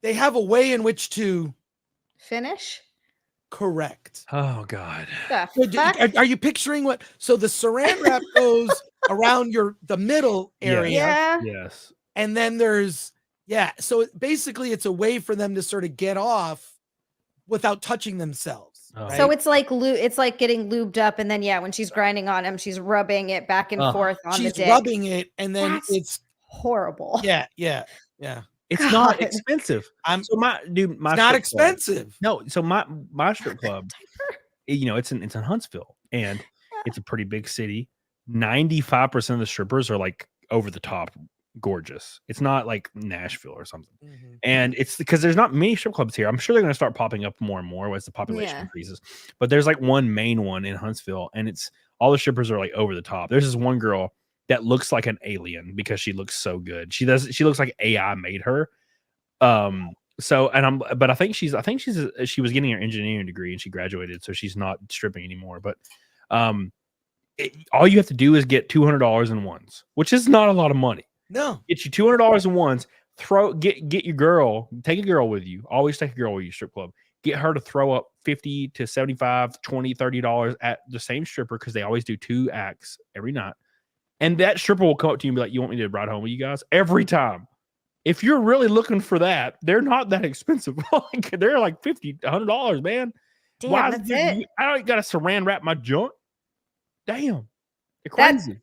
they have a way in which to Finish? correct. Oh God. The So fuck? are you picturing what? So the saran wrap goes around the middle area, Yeah. Yes. and then there's So basically, it's a way for them to sort of get off without touching themselves. Oh. So it's like it's like getting lubed up, and then when she's grinding on him, she's rubbing it back and forth on She's the dick. rubbing it, and then That's it's horrible. yeah. It's not God. expensive. I'm So my dude, my it's not strip club- expensive. No, so my strip club, it's in Huntsville, and it's a pretty big city. 95% of the strippers are like over the top gorgeous. It's not like Nashville or something. And it's because there's not many strip clubs here. I'm sure they're going to start popping up more and more as the population increases. But there's like one main one in Huntsville, and it's all the strippers are like over the top. There's this one girl that looks like an alien because she looks so good. She looks like AI made her. But I think she was getting her engineering degree and she graduated, so she's not stripping anymore. But all you have to do is get $200 in ones, which is not a lot of money. No, Get you $200 in ones. Get your girl. Take a girl with you. Always take a girl with you. Strip club. Get her to throw up $50 to $75, $20, $30 at the same stripper because they always do 2 acts every night. And that stripper will come up to you and be like, "You want me to ride home with you guys?" Every time. If you're really looking for that, they're not that expensive. They're like $50, $100, man. Damn, that's it. I don't got to saran wrap my junk. Damn, they're crazy.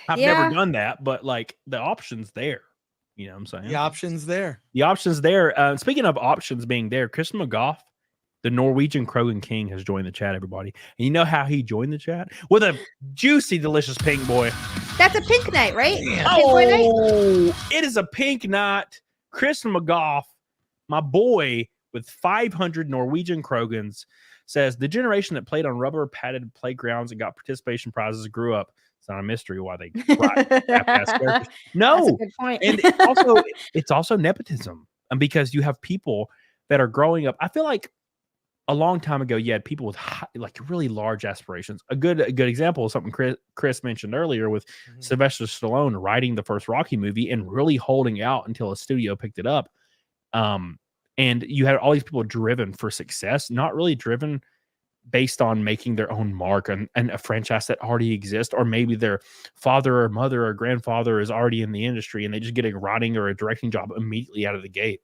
I've never done that, but like the option's there. You know what I'm saying? the option's there. The option's there. Speaking of options being there, Chris McGough, the Norwegian Krogan King, has joined the chat, everybody. And you know how he joined the chat? With a juicy, delicious pink boy. That's a pink night, right? Pink boy Oh, it is a pink night. Chris McGough, my boy with 500 Norwegian Krogans, says the generation that played on rubber padded playgrounds and got participation prizes grew up. It's not a mystery why they half-ass characters. No, That's a good point. and it's also nepotism, and because you have people that are growing up. I feel like a long time ago, you had people with like really large aspirations. A good example is something Chris mentioned earlier with Sylvester Stallone writing the first Rocky movie and really holding out until a studio picked it up. And you had all these people driven for success, not really driven based on making their own mark and a franchise that already exists, or maybe their father or mother or grandfather is already in the industry and they just get a writing or a directing job immediately out of the gate.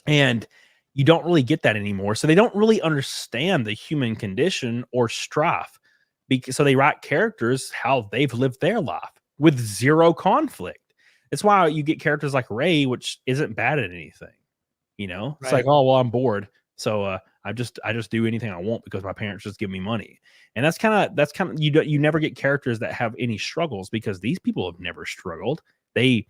And you don't really get that anymore. So they don't really understand the human condition or strife. So they write characters how they've lived their life with zero conflict. That's why you get characters like Ray, which isn't bad at anything. You know, it's like, oh, well, I'm bored. So I just do anything I want because my parents just give me money. And that's kind of you never get characters that have any struggles because these people have never struggled. They,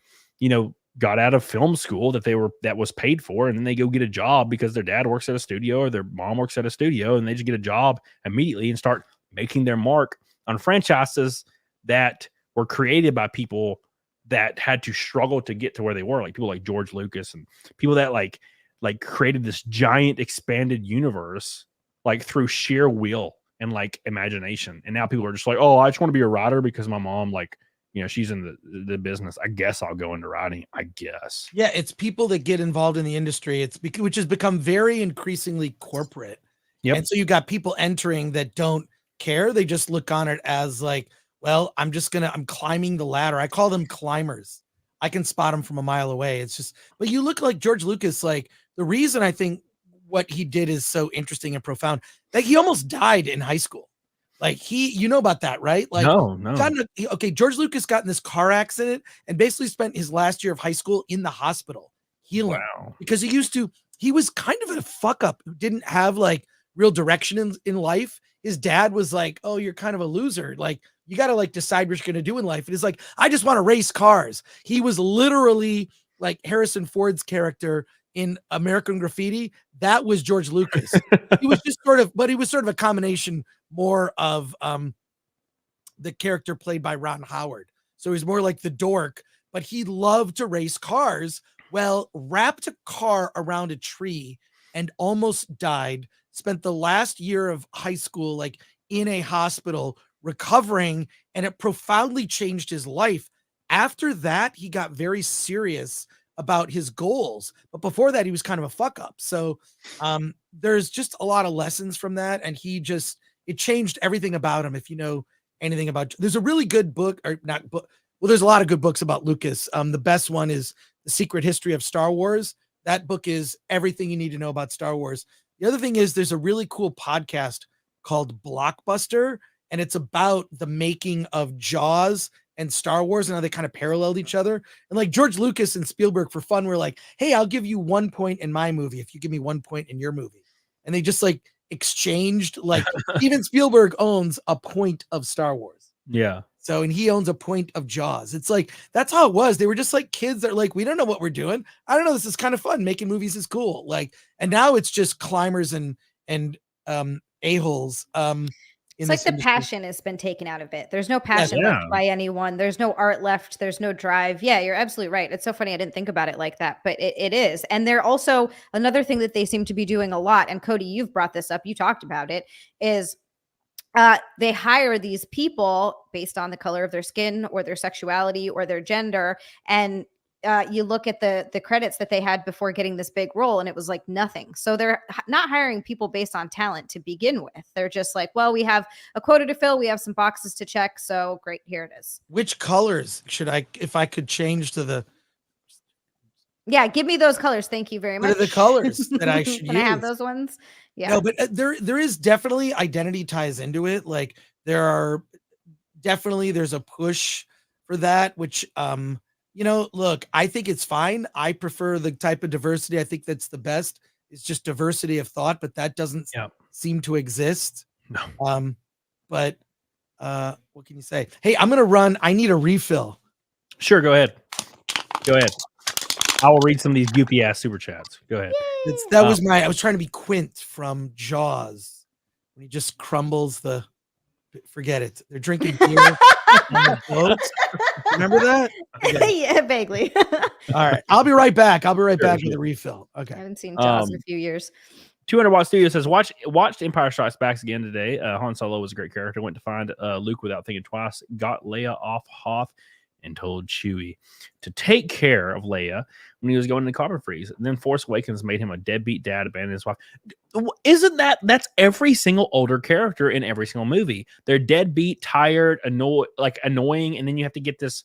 got out of film school that was paid for, and then they go get a job because their dad works at a studio or their mom works at a studio, and they just get a job immediately and start making their mark on franchises that were created by people that had to struggle to get to where they were, like people like George Lucas and people that like created this giant expanded universe like through sheer will and like imagination. And now people are just like, oh, I just want to be a writer because my mom, like, you know, she's in the business. I guess I'll go into writing. I guess. Yeah, it's people that get involved in the industry. Which has become very increasingly corporate. Yep. And so you got people entering that don't care. They just look on it as like, well, I'm climbing the ladder. I call them climbers. I can spot them from a mile away. It's just, but you look like George Lucas. Like, the reason I think what he did is so interesting and profound, like he almost died in high school. Like you know about that, right? Like, no. Okay, George Lucas got in this car accident and basically spent his last year of high school in the hospital healing. Wow. Because he was kind of a fuck up who didn't have like real direction in life. His dad was like, oh, you're kind of a loser. Like, you got to like decide what you're going to do in life. And it's like, I just want to race cars. He was literally like Harrison Ford's character in American Graffiti. That was George Lucas. He was just sort of a combination more of the character played by Ron Howard. So he's more like the dork, but he loved to race cars. Well, wrapped a car around a tree and almost died. Spent the last year of high school like in a hospital recovering, and it profoundly changed his life. After that, he got very serious about his goals, but before that he was kind of a fuck up. So there's just a lot of lessons from that, and it changed everything about him. If you know anything about, there's a really good book, or not book, well, there's a lot of good books about Lucas. The best one is The Secret History of Star Wars. That book is everything you need to know about Star Wars. The other thing is there's a really cool podcast called Blockbuster, and it's about the making of Jaws and Star Wars and how they kind of paralleled each other. And like George Lucas and Spielberg for fun were like, hey, I'll give you 1 point in my movie if you give me 1 point in your movie. And they just like exchanged, like even Spielberg owns a point of Star Wars. Yeah. So, and he owns a point of Jaws. It's like, that's how it was. They were just like kids that are like, we don't know what we're doing. I don't know. This is kind of fun. Making movies is cool. Like, and now it's just climbers and a-holes. It's like the passion has been taken out of it. There's no passion left by anyone. There's no art left. There's no drive. Yeah, you're absolutely right. It's so funny. I didn't think about it like that, but it is. And they're also, another thing that they seem to be doing a lot, and Cody, you've brought this up, you talked about it, is they hire these people based on the color of their skin or their sexuality or their gender. And you look at the credits that they had before getting this big role, and it was like nothing. So they're not hiring people based on talent to begin with. They're just like, well, we have a quota to fill. We have some boxes to check. So great. Here it is. Which colors should if I could change to the. Yeah. Give me those colors. Thank you very much. What are the colors that I should Can use? I have those ones? Yeah. No, but there is definitely identity ties into it. Like there's a push for that, which, look, I think it's fine. I prefer the type of diversity. I think that's the best. It's just diversity of thought, but that doesn't seem to exist. No. But what can you say? Hey, I'm going to run. I need a refill. Sure. Go ahead. I will read some of these goopy ass super chats. Go ahead. I was trying to be Quint from Jaws when he just crumbles forget it. They're drinking beer on the boat. Remember that? Okay. Yeah, vaguely. All right. I'll be right back. With a refill. Okay. I haven't seen Jaws in a few years. 200 Watt Studio says, watched Empire Strikes Back again today. Han Solo was a great character. Went to find Luke without thinking twice. Got Leia off Hoth and told Chewie to take care of Leia when he was going to Carbon Freeze. And then Force Awakens made him a deadbeat dad, abandoned his wife. Isn't that's every single older character in every single movie? They're deadbeat, tired, annoying, and then you have to get this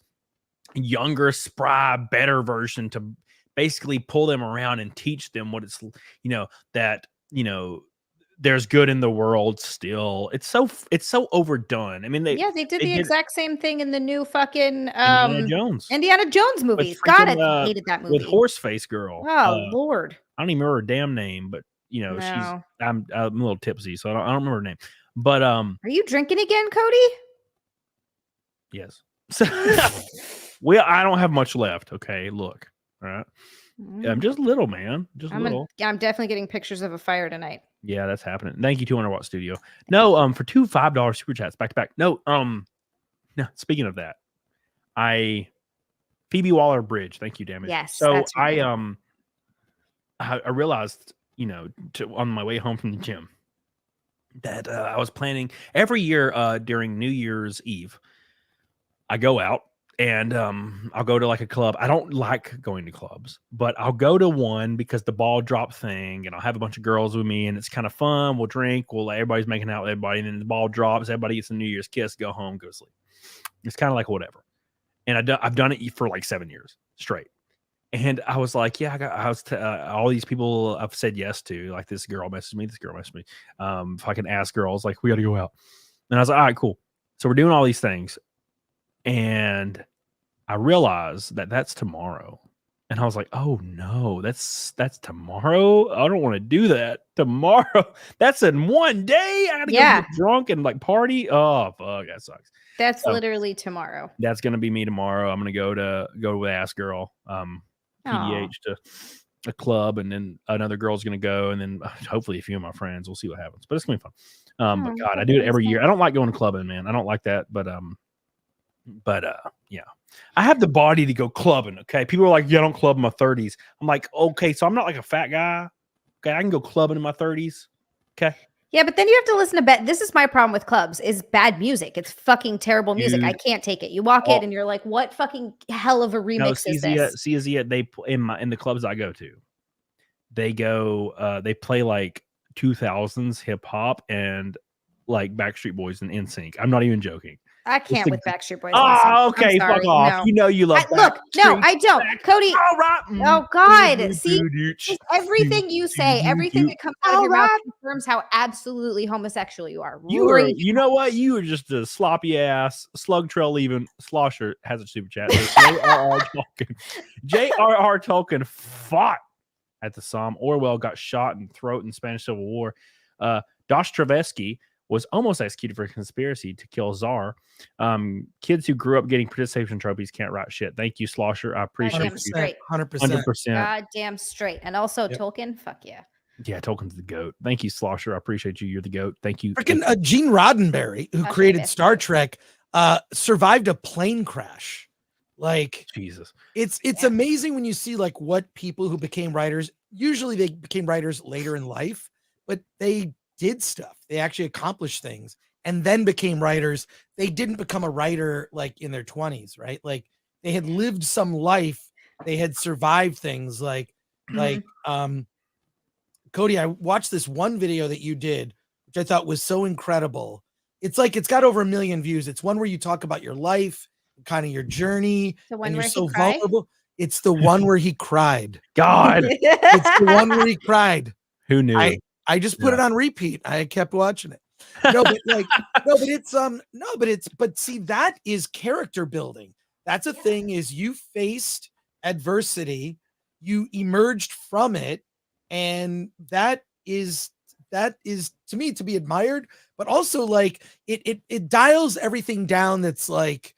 younger, spry, better version to basically pull them around and teach them what it's, there's good in the world still. It's so overdone. I mean, they did the exact same thing in the new fucking Indiana Jones movies. God, I hated that movie with Horseface Girl. Oh Lord, I don't even remember her damn name, but I'm a little tipsy, so I don't remember her name. But are you drinking again, Cody? Yes. So, well, I don't have much left. Okay, look, all right. Just little, man. Just little. I'm definitely getting pictures of a fire tonight. Yeah, that's happening. Thank you, 200-watt studio. No, for two $5 super chats back to back. No, speaking of that, Phoebe Waller-Bridge. Thank you, Damage. Yes. So that's right. I realized, on my way home from the gym that I was planning every year during New Year's Eve. I go out and I'll go to like a club. I don't like going to clubs, but I'll go to one because the ball drop thing, and I'll have a bunch of girls with me, and it's kind of fun. We'll drink. Everybody's making out with everybody, and then the ball drops. Everybody gets a New Year's kiss, go home, go sleep. It's kind of like whatever. And I've done it for like 7 years straight. And I was like, yeah, all these people I've said yes to. Like this girl messaged me. If I can ask girls, like, we got to go out. And I was like, all right, cool. So we're doing all these things. And I realized that that's tomorrow. And I was like, oh no, that's tomorrow. I don't want to do that tomorrow. That's in one day. I gotta go get drunk and like party. Oh fuck, that sucks. That's literally tomorrow. That's gonna be me tomorrow. I'm gonna go with Ask Girl, PDH to a club, and then another girl's gonna go, and then hopefully a few of my friends. We'll see what happens. But it's gonna be fun. But God, I do it every year. I don't like going to clubbing, man. I don't like that. But yeah, I have the body to go clubbing. Okay, people are like, yeah, I don't club in my 30s. I'm like, okay, so I'm not like a fat guy. Okay, I can go clubbing in my 30s. Okay. Yeah, but then you have to listen to bad. This is my problem with clubs: is bad music. It's fucking terrible music. Dude. I can't take it. You walk in and you're like, what fucking hell of a remix is this? They in the clubs I go to, they play like 2000s hip hop and like Backstreet Boys and NSYNC. I'm not even joking. I can't with Backstreet Boys. Oh, okay, fuck off. No. You love look, no, I don't. Cody. All right. Oh God. See, everything you say, everything that comes out of your mouth confirms how absolutely homosexual you are. You know what? You are just a sloppy ass slug trail leaving. Slosher has a super chat. J.R.R. Tolkien fought at the Somme. Orwell got shot in the throat in the Spanish Civil War. Dostoevsky was almost executed for conspiracy to kill Tsar. Kids who grew up getting participation trophies can't write shit. Thank you, Slosher. I appreciate it. 100%. Goddamn straight. And also Tolkien, fuck yeah. Yeah, Tolkien's the GOAT. Thank you, Slosher. I appreciate you. You're the GOAT. Thank you. Freaking Gene Roddenberry, who created Star Trek, survived a plane crash. Like Jesus. It's amazing when you see like what people who became writers, usually they became writers later in life, but they did stuff. They actually accomplished things and then became writers. They didn't become a writer like in their 20s, right? Like they had lived some life. They had survived things like Cody, I watched this one video that you did, which I thought was so incredible. It's got over 1 million views. It's one where you talk about your life, kind of your journey, and you're so vulnerable. It's the one where he cried. God. It's the one where he cried. Who knew? I just put it on repeat. I kept watching it. But see, that is character building. That's a thing is you faced adversity, you emerged from it. And that is to me to be admired, but also like it dials everything down. That's like,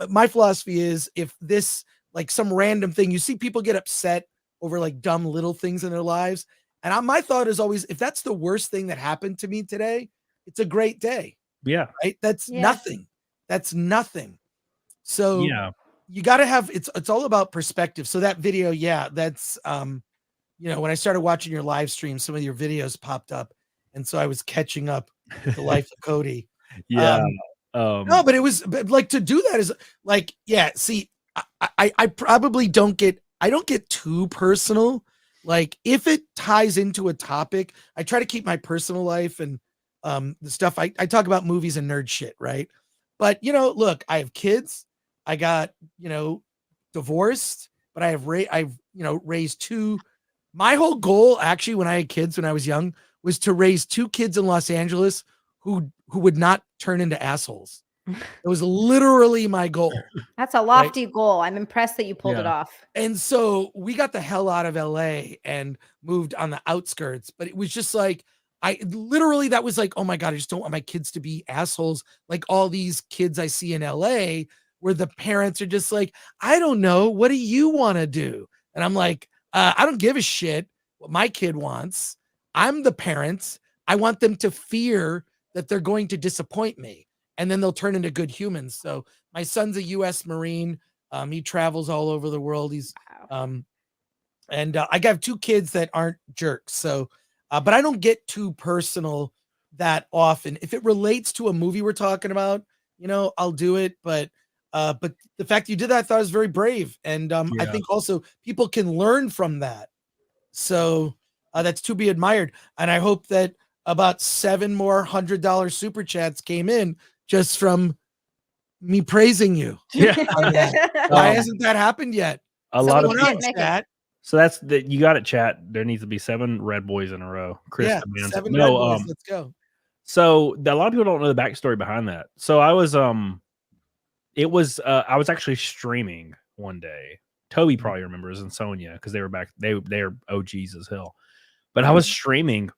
my philosophy is if this like some random thing, you see people get upset over like dumb little things in their lives. And my thought is always, if that's the worst thing that happened to me today, it's a great day. Yeah. Right. That's nothing. That's nothing. So you got to have, it's all about perspective. So that video, that's, when I started watching your live stream, some of your videos popped up. And so I was catching up with the life of Cody. Yeah. No, but it was like to do that is like, see, I probably don't get too personal. Like if it ties into a topic, I try to keep my personal life and the stuff I talk about movies and nerd shit. Right. But look, I have kids, I got, divorced, but I've raised two. My whole goal actually, when I had kids, when I was young, was to raise 2 kids in Los Angeles who would not turn into assholes. It was literally my goal. That's a lofty goal. I'm impressed that you pulled it off. And so we got the hell out of LA and moved on the outskirts, but it was just like, that was like, oh my God, I just don't want my kids to be assholes. Like all these kids I see in LA where the parents are just like, I don't know. What do you want to do? And I'm like, I don't give a shit what my kid wants. I'm the parent. I want them to fear that they're going to disappoint me, and then they'll turn into good humans. So my son's a U.S. Marine. He travels all over the world. He's and I got 2 kids that aren't jerks. So, but I don't get too personal that often. If it relates to a movie we're talking about, you know, I'll do it. But the fact you did that, I thought was very brave. And I think also people can learn from that. So that's to be admired. And I hope that about 7 more $100 super chats came in just from me praising you. Yeah. Why hasn't that happened yet? A lot of chat. So that's that you got it, chat. There needs to be 7 red boys in a row. Chris demands 7 red boys. Let's go. So a lot of people don't know the backstory behind that. So I was I was actually streaming one day. Toby probably remembers, and Sonia, because they were back. They're OGs as hell. But I was streaming,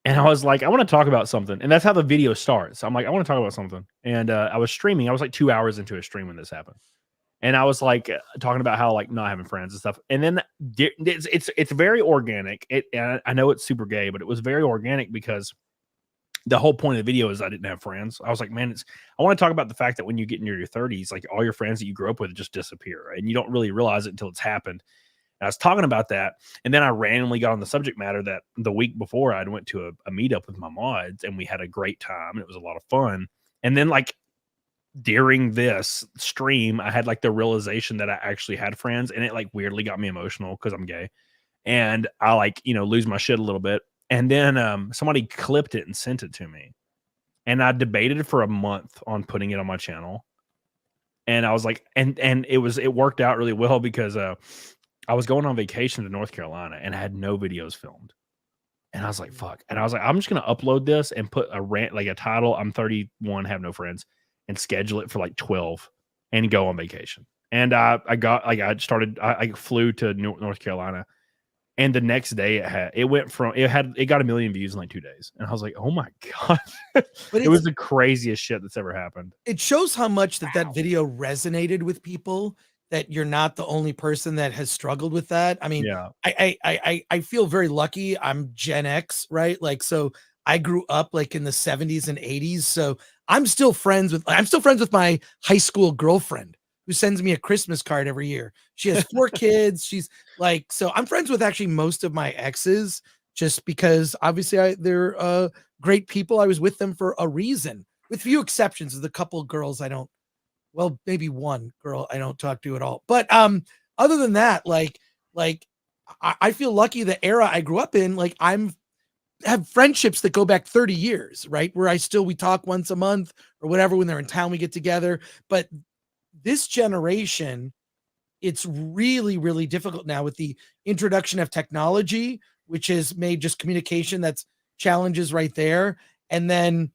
and I was like, I want to talk about something, and that's how the video starts. I'm like, I want to talk about something, and I was streaming. I was like 2 hours into a stream when this happened, and I was like talking about how like not having friends and stuff. And then it's very organic. I know it's super gay, but it was very organic because the whole point of the video is I didn't have friends. I was like, man, I want to talk about the fact that when you get into your 30s, like all your friends that you grew up with just disappear, right? And you don't really realize it until it's happened. And I was talking about that, and then I randomly got on the subject matter that the week before I went to a meetup with my mods, and we had a great time, and it was a lot of fun. And then like during this stream, I had like the realization that I actually had friends, and it like weirdly got me emotional because I'm gay, and I like, you know, lose my shit a little bit. And then somebody clipped it and sent it to me. And I debated for a month on putting it on my channel. And I was like, and it worked out really well because I was going on vacation to North Carolina and I had no videos filmed. And I was like, fuck. And I was like, I'm just going to upload this and put a title. I'm 31, have no friends, and schedule it for like 12 and go on vacation. And I flew to North Carolina. And the next day it got 1 million views in like 2 days. And I was like, oh my God. But it was the craziest shit that's ever happened. It shows how much that video resonated with people, that you're not the only person that has struggled with that. I mean, I feel very lucky. I'm Gen X, right? Like, so I grew up like in the 70s and 80s. So I'm still friends with my high school girlfriend, who sends me a Christmas card every year. She has 4 kids. She's like, so I'm friends with actually most of my exes, just because obviously they're great people. I was with them for a reason, with few exceptions. Of the couple girls maybe one girl I don't talk to at all. But other than that, like I feel lucky the era I grew up in, like have friendships that go back 30 years, right? Where we talk once a month or whatever. When they're in town, we get together. But this generation, it's really, really difficult now with the introduction of technology, which has made just communication that's challenges right there. And then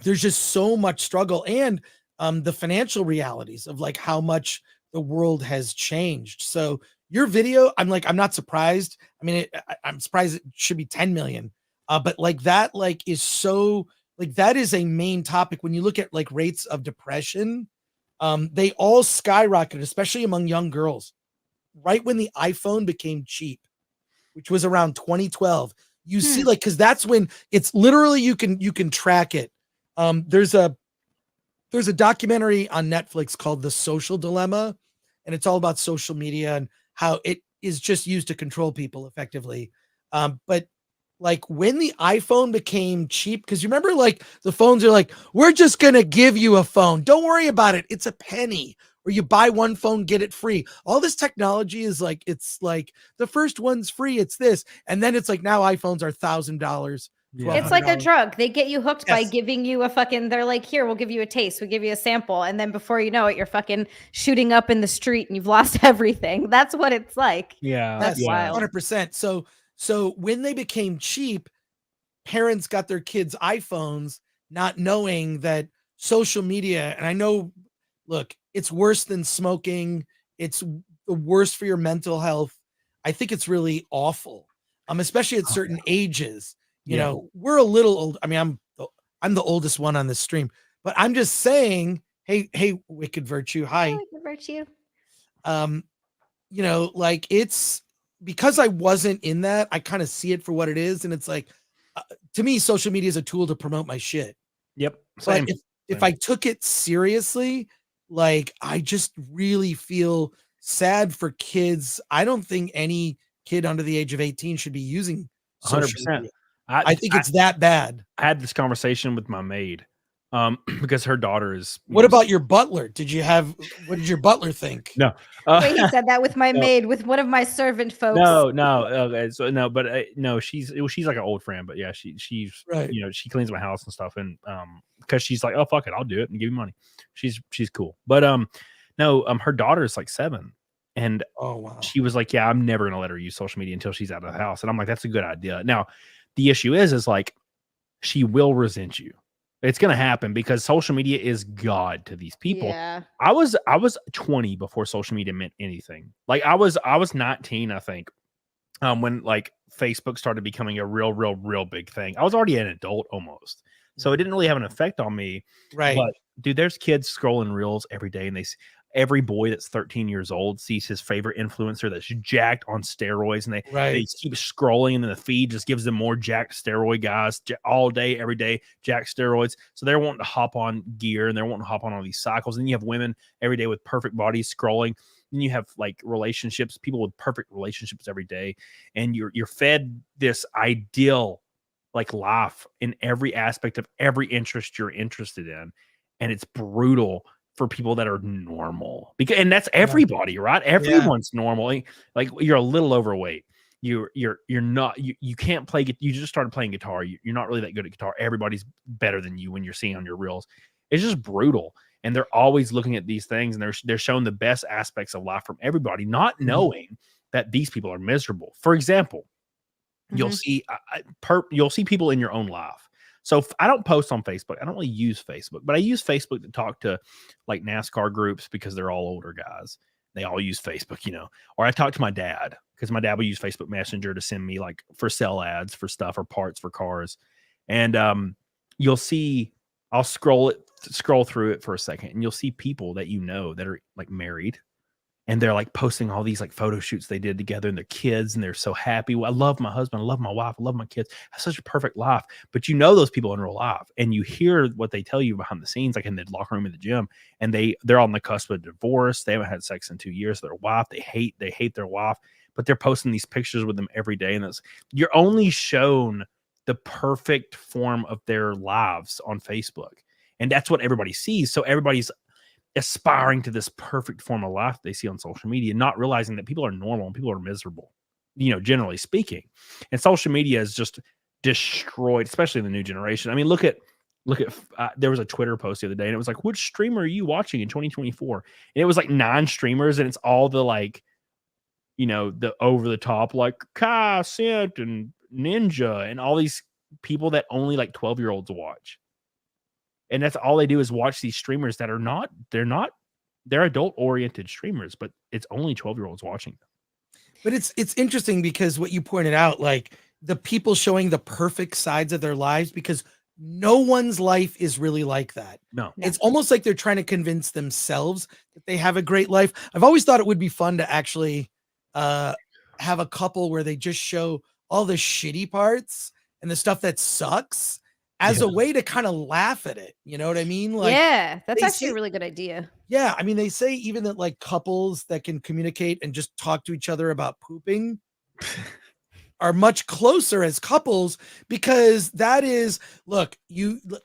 there's just so much struggle, and the financial realities of like how much the world has changed. So your video, I'm not surprised. I mean, I'm surprised it should be 10 million. But like that, like is so like, that is a main topic. When you look at like rates of depression, they all skyrocketed, especially among young girls, right when the iPhone became cheap, which was around 2012. You see, like, because that's when it's literally you can track it. There's a documentary on Netflix called The Social Dilemma, and it's all about social media and how it is just used to control people effectively. But like when the iPhone became cheap, because you remember, like the phones are like, we're just going to give you a phone. Don't worry about it. It's a penny. Or you buy one phone, get it free. All this technology is like, it's like the first one's free. It's this. And then it's like now iPhones are $1,000. It's like a drug. They get you hooked by giving you a fucking, they're like, here, we'll give you a taste. We'll give you a sample. And then before you know it, you're fucking shooting up in the street and you've lost everything. That's what it's like. Yeah. That's wild. 100%. So when they became cheap, parents got their kids iPhones, not knowing that social media, and I know, look, it's worse than smoking. It's the worst for your mental health. I think it's really awful. Especially at certain ages. You know, we're a little old. I mean, I'm the oldest one on this stream, but I'm just saying, hey, Wicked Virtue. Hi. Wicked Virtue. you know, like it's because I wasn't in that, I kind of see it for what it is. And it's like, to me, social media is a tool to promote my shit. Yep. But Same. if I took it seriously, like I just really feel sad for kids. I don't think any kid under the age of 18 should be using social 100%. media. I think it's that bad. I had this conversation with my maid because her daughter is. What about your butler? What did your butler think? No. Wait, he said that with my No. maid, with one of my servant folks. No. Okay, so no, but no, she's like an old friend, but yeah, she's Right. you know, she cleans my house and stuff, and because she's like, oh fuck it, I'll do it and give you money. She's cool, but no, her daughter's like 7, and Oh wow. she was like, yeah, I'm never gonna let her use social media until she's out of the house, and I'm like, that's a good idea. Now, the issue is like she will resent you. It's going to happen because social media is God to these people. Yeah. I was 20 before social media meant anything. Like I was 19, I think, when like Facebook started becoming a real big thing. I was already an adult almost, so it didn't really have an effect on me. Right. But dude, there's kids scrolling reels every day, and every boy that's 13 years old sees his favorite influencer that's jacked on steroids, and they keep scrolling, and then the feed just gives them more jacked steroid guys all day, every day, jacked steroids. So they're wanting to hop on gear, and they're wanting to hop on all these cycles. And you have women every day with perfect bodies scrolling. Then you have like relationships, people with perfect relationships every day, and you're fed this ideal like life in every aspect of every interest you're interested in, and it's brutal for people that are normal, and that's everybody, right? Everyone's normal. Like you're a little overweight. You're not, you can't play. You just started playing guitar. You're not really that good at guitar. Everybody's better than you when you're seeing on your reels. It's just brutal. And they're always looking at these things, and they're showing the best aspects of life from everybody, not knowing that these people are miserable. For example, you'll see people in your own life. So I don't post on Facebook. I don't really use Facebook, but I use Facebook to talk to like NASCAR groups because they're all older guys. They all use Facebook, you know. Or I talk to my dad because my dad will use Facebook Messenger to send me like for sell ads for stuff or parts for cars. And you'll see, I'll scroll through it for a second, and you'll see people that you know that are like married, and they're like posting all these like photo shoots they did together and their kids, and they're so happy. Well, I love my husband. I love my wife. I love my kids. I have such a perfect life. But you know those people in real life, and you hear what they tell you behind the scenes, like in the locker room at the gym, and they're on the cusp of divorce. They haven't had sex in 2 years. Their wife, they hate their wife, but they're posting these pictures with them every day. And you're only shown the perfect form of their lives on Facebook. And that's what everybody sees. So everybody's aspiring to this perfect form of life they see on social media, not realizing that people are normal and people are miserable, you know, generally speaking. And social media is just destroyed, especially in the new generation. I mean, look at there was a Twitter post the other day, and it was like, which streamer are you watching in 2024? And it was like 9 streamers, and it's all the like, you know, the over the top like Kai, Sint, and Ninja, and all these people that only like 12-year-olds watch. And that's all they do is watch these streamers that are they're adult oriented streamers, but it's only 12-year-olds watching them. But it's interesting because what you pointed out, like the people showing the perfect sides of their lives, because no one's life is really like that. No. It's almost like they're trying to convince themselves that they have a great life. I've always thought it would be fun to actually have a couple where they just show all the shitty parts and the stuff that sucks as a way to kind of laugh at it. You know what I mean? Like, yeah, that's actually a really good idea. Yeah. I mean, they say even that like couples that can communicate and just talk to each other about pooping are much closer as couples, because that is, look,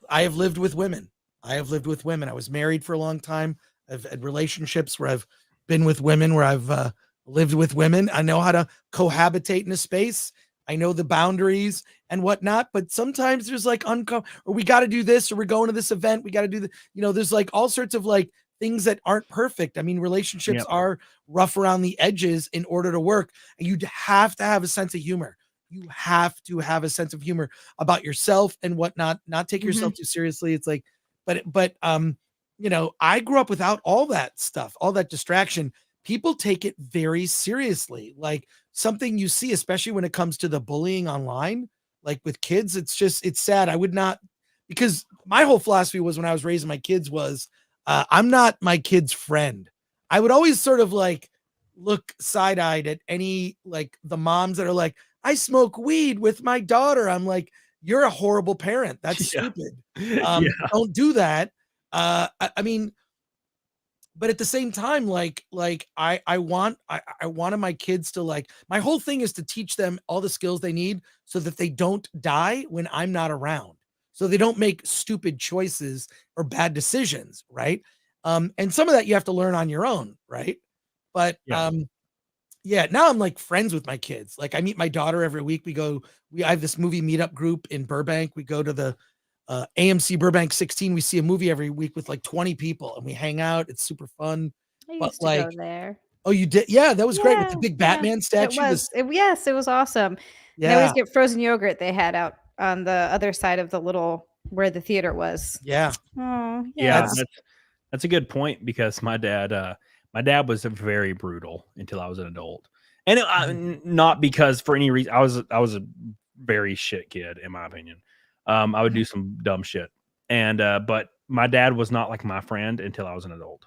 I have lived with women. I was married for a long time. I've had relationships where I've been with women, where I've lived with women. I know how to cohabitate in a space. I know the boundaries and whatnot, but sometimes there's like or we got to do this, or we're going to this event. We got to do there's like all sorts of like things that aren't perfect. I mean, relationships are rough around the edges in order to work. And you'd have to have a sense of humor. You have to have a sense of humor about yourself and whatnot, not take yourself too seriously. It's like, but I grew up without all that stuff, all that distraction. People take it very seriously. Like something you see, especially when it comes to the bullying online, like with kids, it's sad. I would not, because my whole philosophy was when I was raising my kids was, I'm not my kid's friend. I would always sort of like look side-eyed at any, like, the moms that are like, I smoke weed with my daughter. I'm like, you're a horrible parent. That's stupid. Don't do that. I mean, but at the same time, like I wanted my kids to, like, my whole thing is to teach them all the skills they need so that they don't die when I'm not around. So they don't make stupid choices or bad decisions, right? And some of that you have to learn on your own, right? But yeah, now I'm like friends with my kids. Like, I meet my daughter every week. I have this movie meetup group in Burbank. We go to the AMC Burbank 16. We see a movie every week with like 20 people and we hang out. It's super fun. I But, used to like, go there. oh, you did? Yeah, that was great with the big Batman statue. Yes, it was awesome. And I always get frozen yogurt they had out on the other side of the little where the theater was. Yeah. Oh, Yeah, that's a good point because my dad was very brutal until I was an adult, and not because for any reason. I was a very shit kid in my opinion. I would do some dumb shit, and but my dad was not like my friend until I was an adult.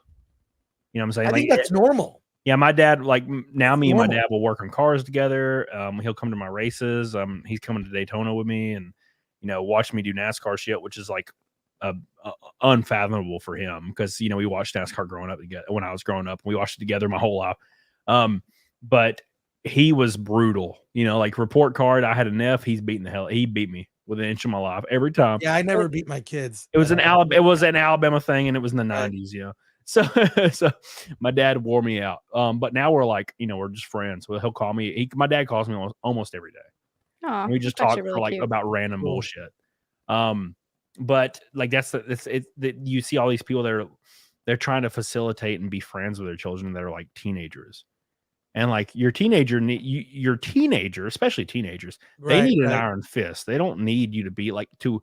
You know what I'm saying? I think that's normal. Yeah, my dad, like, now me and my dad will work on cars together. He'll come to my races. He's coming to Daytona with me, and watch me do NASCAR shit, which is like unfathomable for him because we watched NASCAR growing up together. When I was growing up, we watched it together my whole life. But he was brutal. Like report card, I had an F. He beat me with an inch of my life every time. Yeah, I never beat my kids. It was an Alabama thing, and it was in the 90s. So my dad wore me out. But now we're like, we're just friends. Well, he'll call me. My dad calls me almost every day. Oh, we just talk for like about random bullshit. But like you see all these people that they're trying to facilitate and be friends with their children that are like teenagers. And like your teenager, especially teenagers, they need an iron fist. They don't need you to be like to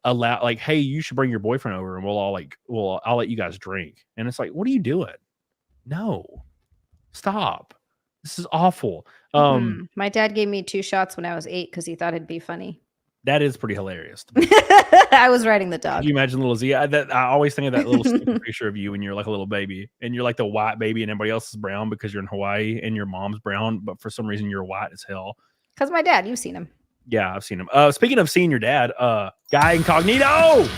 allow, like, hey, you should bring your boyfriend over and I'll let you guys drink. And it's like, what are you doing? No, stop. This is awful. My dad gave me 2 shots when I was 8 because he thought it'd be funny. That is pretty hilarious. I was riding the dog. Can you imagine little Z? I always think of that little picture of you when you're like a little baby and you're like the white baby and everybody else is brown because you're in Hawaii and your mom's brown, but for some reason you're white as hell. Because my dad, you've seen him. Yeah, I've seen him. Speaking of seeing your dad, Guy Incognito.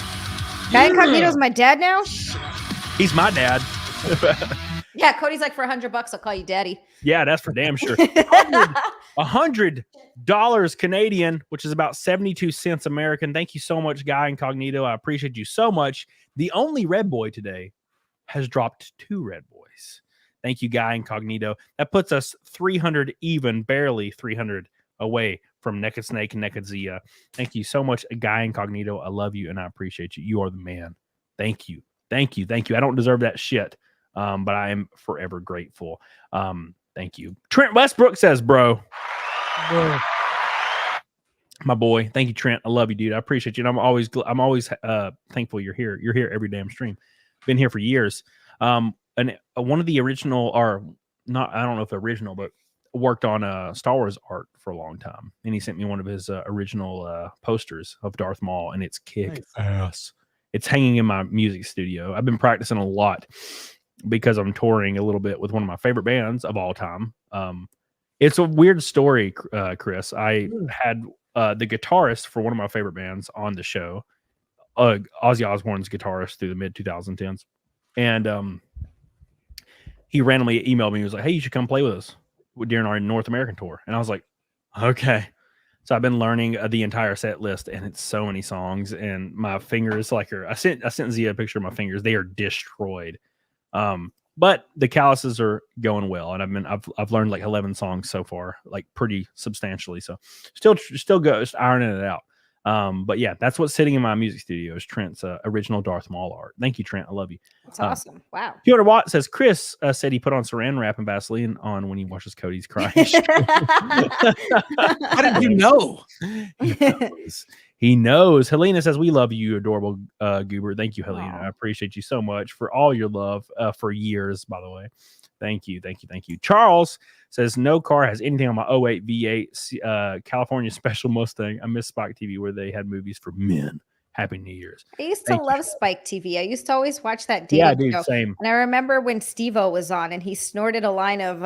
Guy Incognito's my dad now? He's my dad. Yeah, Cody's like, for $100, I'll call you daddy. Yeah, that's for damn sure. $100 Canadian, which is about 72 cents American. Thank you so much, Guy Incognito. I appreciate you so much. The only red boy today has dropped 2 red boys. Thank you, Guy Incognito. That puts us 300 even, barely 300 away from Naked Snake and Naked Zia. Thank you so much, Guy Incognito. I love you and I appreciate you. You are the man. Thank you. Thank you. Thank you. I don't deserve that shit. But I am forever grateful. Thank you. Trent Westbrook says, bro. My boy. Thank you, Trent. I love you, dude. I appreciate you. And I'm always thankful you're here. You're here every damn stream. Been here for years. And one of the original, or not, I don't know if the original, but worked on Star Wars art for a long time. And he sent me one of his original posters of Darth Maul, and it's kick ass. It's hanging in my music studio. I've been practicing a lot because I'm touring a little bit with one of my favorite bands of all time. It's a weird story, Chris. I had the guitarist for one of my favorite bands on the show, Ozzy Osbourne's guitarist through the mid 2010s. And he randomly emailed me. He was like, hey, you should come play with us during our North American tour. And I was like, okay. So I've been learning the entire set list, and it's so many songs, and my fingers I sent Zia a picture of my fingers. They are destroyed. But the calluses are going well, and I've learned like 11 songs so far, like pretty substantially. So still just ironing it out. But yeah, that's what's sitting in my music studio is Trent's original Darth Maul art. Thank you, Trent. I love you. That's awesome. Wow. 200 Watt says Chris said he put on Saran wrap and Vaseline on when he washes Cody's crying. How did you know? He knows. Helena says, we love you, adorable goober. Thank you, Helena. Aww. I appreciate you so much for all your love for years, by the way. Thank you. Thank you. Thank you. Charles says, no car has anything on my 08 V8 California Special Mustang. I miss Spike TV where they had movies for men Happy New Year's. I used to Thank you love for that. Spike TV. I used to always watch that Yeah, dating dude, show. same. And I remember when Steve-O was on and he snorted a line of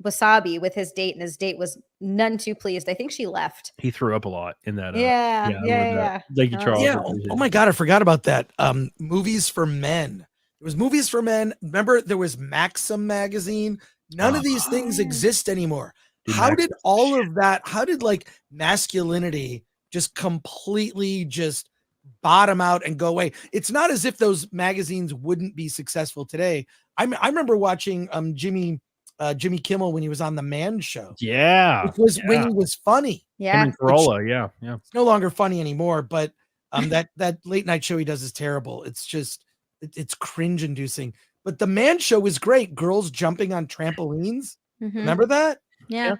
wasabi with his date, and his date was none too pleased. I think she left. He threw up a lot in that. Yeah, I remember that. Thank you, Charles. Yeah. Oh my God, I forgot about that. Movies for men. There was Movies for Men. Remember, there was Maxim magazine. None of these things exist anymore. Dude, How Maxim's did all of that? How did like masculinity just completely just bottom out and go away? It's not as if those magazines wouldn't be successful today. I remember watching Jimmy Kimmel when he was on the Man Show. Yeah, Which was when he was funny. Yeah. Him and Corolla, yeah. It's no longer funny anymore, but that late night show he does is terrible. It's just it's cringe inducing. But the Man Show was great. Girls jumping on trampolines. Remember that? Yeah.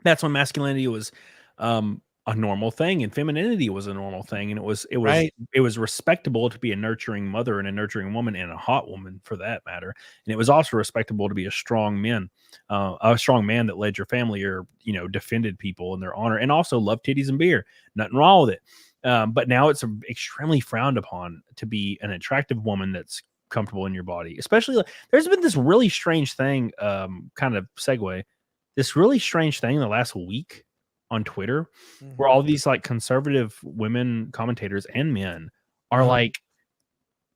That's when masculinity was a normal thing and femininity was a normal thing, and it was Right. it was respectable to be a nurturing mother and a nurturing woman and a hot woman for that matter, and it was also respectable to be a strong man that led your family or defended people in their honor and also loved titties and beer. Nothing wrong with it. But now it's extremely frowned upon to be an attractive woman that's comfortable in your body. Especially there's been this really strange thing, kind of segue, this really strange thing the last week on Twitter where all these like conservative women commentators and men are like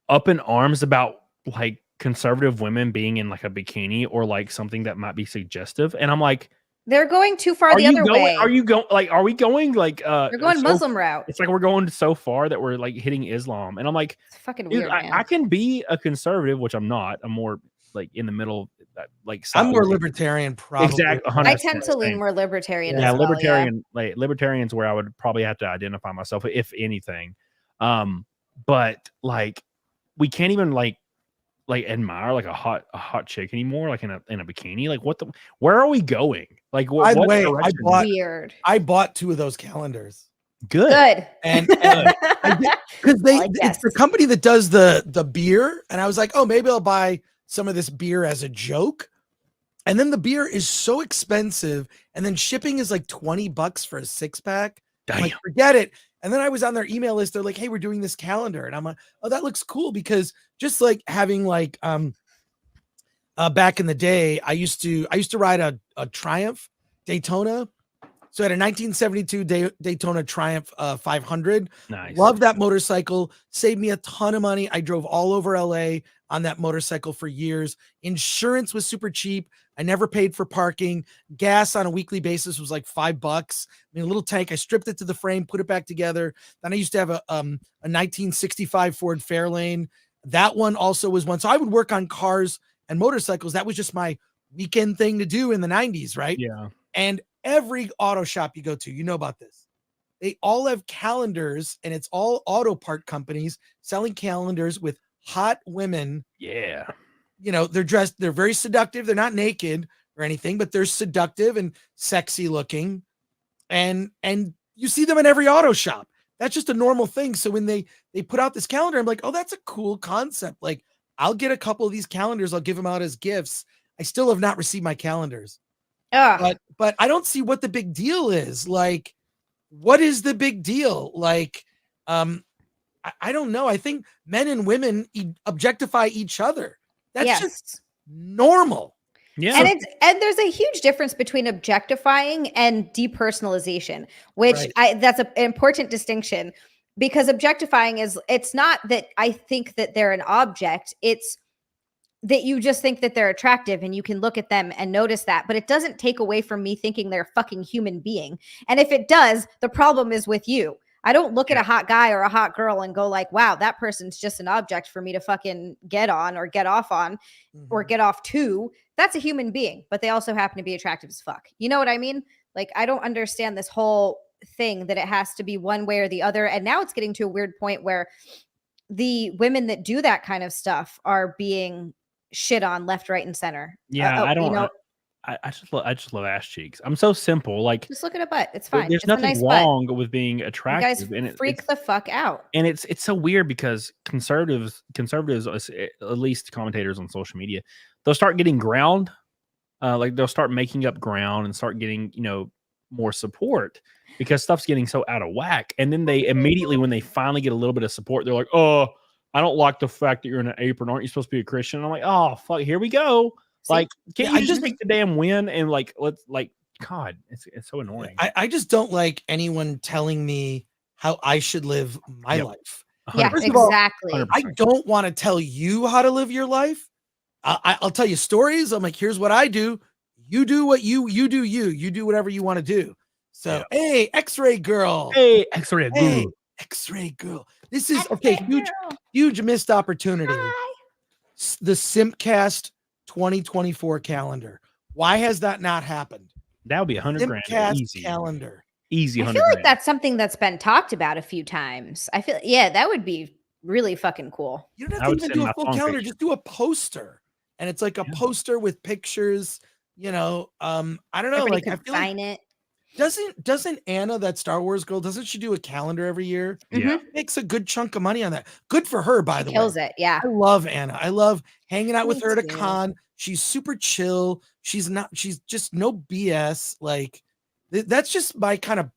up in arms about like conservative women being in like a bikini or like something that might be suggestive. And I'm like, they're going too far the other way. Are we going like they're going Muslim route? It's like we're going so far that we're like hitting Islam. And I'm like, it's fucking dude, weird, man. I can be a conservative, which I'm not. I'm more like in the middle, like I'm more libertarian, probably. Exactly. I tend to lean more libertarian. Yeah, as well, libertarian. Like libertarians, where I would probably have to identify myself, if anything. But like, we can't even like admire like a hot chick anymore, like in a bikini. Like, where are we going? Like, by the what way, direction? Weird. I bought 2 of those calendars. Good. And because it's the company that does the beer, and I was like, oh, maybe I'll buy some of this beer as a joke. And then the beer is so expensive, and then shipping is like $20 for a 6-pack. I'm like, forget it. And then I was on their email list. They're like, hey, we're doing this calendar. And I'm like, oh, that looks cool, because just like having like back in the day, I used to ride a Triumph Daytona. So I had a 1972 Daytona Triumph 500. Nice. Love that motorcycle. Saved me a ton of money. I drove all over LA on that motorcycle for years. Insurance was super cheap. I never paid for parking. Gas on a weekly basis was like $5. I mean, a little tank. I stripped it to the frame, put it back together. Then I used to have a 1965 Ford Fairlane. That one also was one. So I would work on cars and motorcycles. That was just my weekend thing to do in the 90s, right? Yeah. And every auto shop you go to, you know about this. They all have calendars, and it's all auto part companies selling calendars with hot women. Yeah. They're dressed, they're very seductive. They're not naked or anything, but they're seductive and sexy looking. And you see them in every auto shop. That's just a normal thing. So when they put out this calendar, I'm like, oh, that's a cool concept. Like, I'll get a couple of these calendars. I'll give them out as gifts. I still have not received my calendars. But I don't see what the big deal is. Like, what is the big deal? Like, I don't know. I think men and women objectify each other. That's just normal. Yeah. And there's a huge difference between objectifying and depersonalization, which that's an important distinction, because objectifying it's not that I think that they're an object. It's that you just think that they're attractive and you can look at them and notice that, but it doesn't take away from me thinking they're a fucking human being. And if it does, the problem is with you. I don't look at a hot guy or a hot girl and go like, wow, that person's just an object for me to fucking get on or get off on or get off to. That's a human being, but they also happen to be attractive as fuck. You know what I mean? Like, I don't understand this whole thing that it has to be one way or the other. And now it's getting to a weird point where the women that do that kind of stuff are being shit on left, right, and center. Yeah, I don't. I just love ass cheeks. I'm so simple. Like, just look at a butt. It's fine. There's nothing wrong with being attractive. You guys freak the fuck out. And it's so weird because conservatives, at least commentators on social media, they'll start getting ground. Like they'll start making up ground and start getting, more support because stuff's getting so out of whack. And then they immediately, when they finally get a little bit of support, they're like, "Oh, I don't like the fact that you're in an apron. Aren't you supposed to be a Christian?" And I'm like, "Oh, fuck, here we go." See? Like, can't Yeah, you just make the damn win and like let's like God, it's so annoying. I just don't like anyone telling me how I should live my life. Yeah, 100%. exactly. 100%. I don't want to tell you how to live your life. I'll tell you stories. I'm like, here's what I do. You do what you do. You do whatever you want to do. So, hey, X-ray girl. Hey, X-ray, Hey, X-ray girl. This is okay. Huge missed opportunity. The Simpcast 2024 calendar. Why has that not happened? that would be $100,000 Simpcast easy. calendar. Easy. I 100 feel like grand. that's something that's been talked about a few times. I feel, yeah, that would be really fucking cool. You don't I have to would even send do a my full song calendar. picture. Just do a poster, and it's like a poster with pictures. You know, I don't know. Everybody Like, could I feel like sign it. doesn't Anna, that Star Wars girl, doesn't she do a calendar every year? Yeah. Makes a good chunk of money on that. Good for her, by the way. Kills it. Yeah. I love Anna. I love hanging out with Me her at a too. con. She's super chill. She's just no BS. Like, that's just my kind of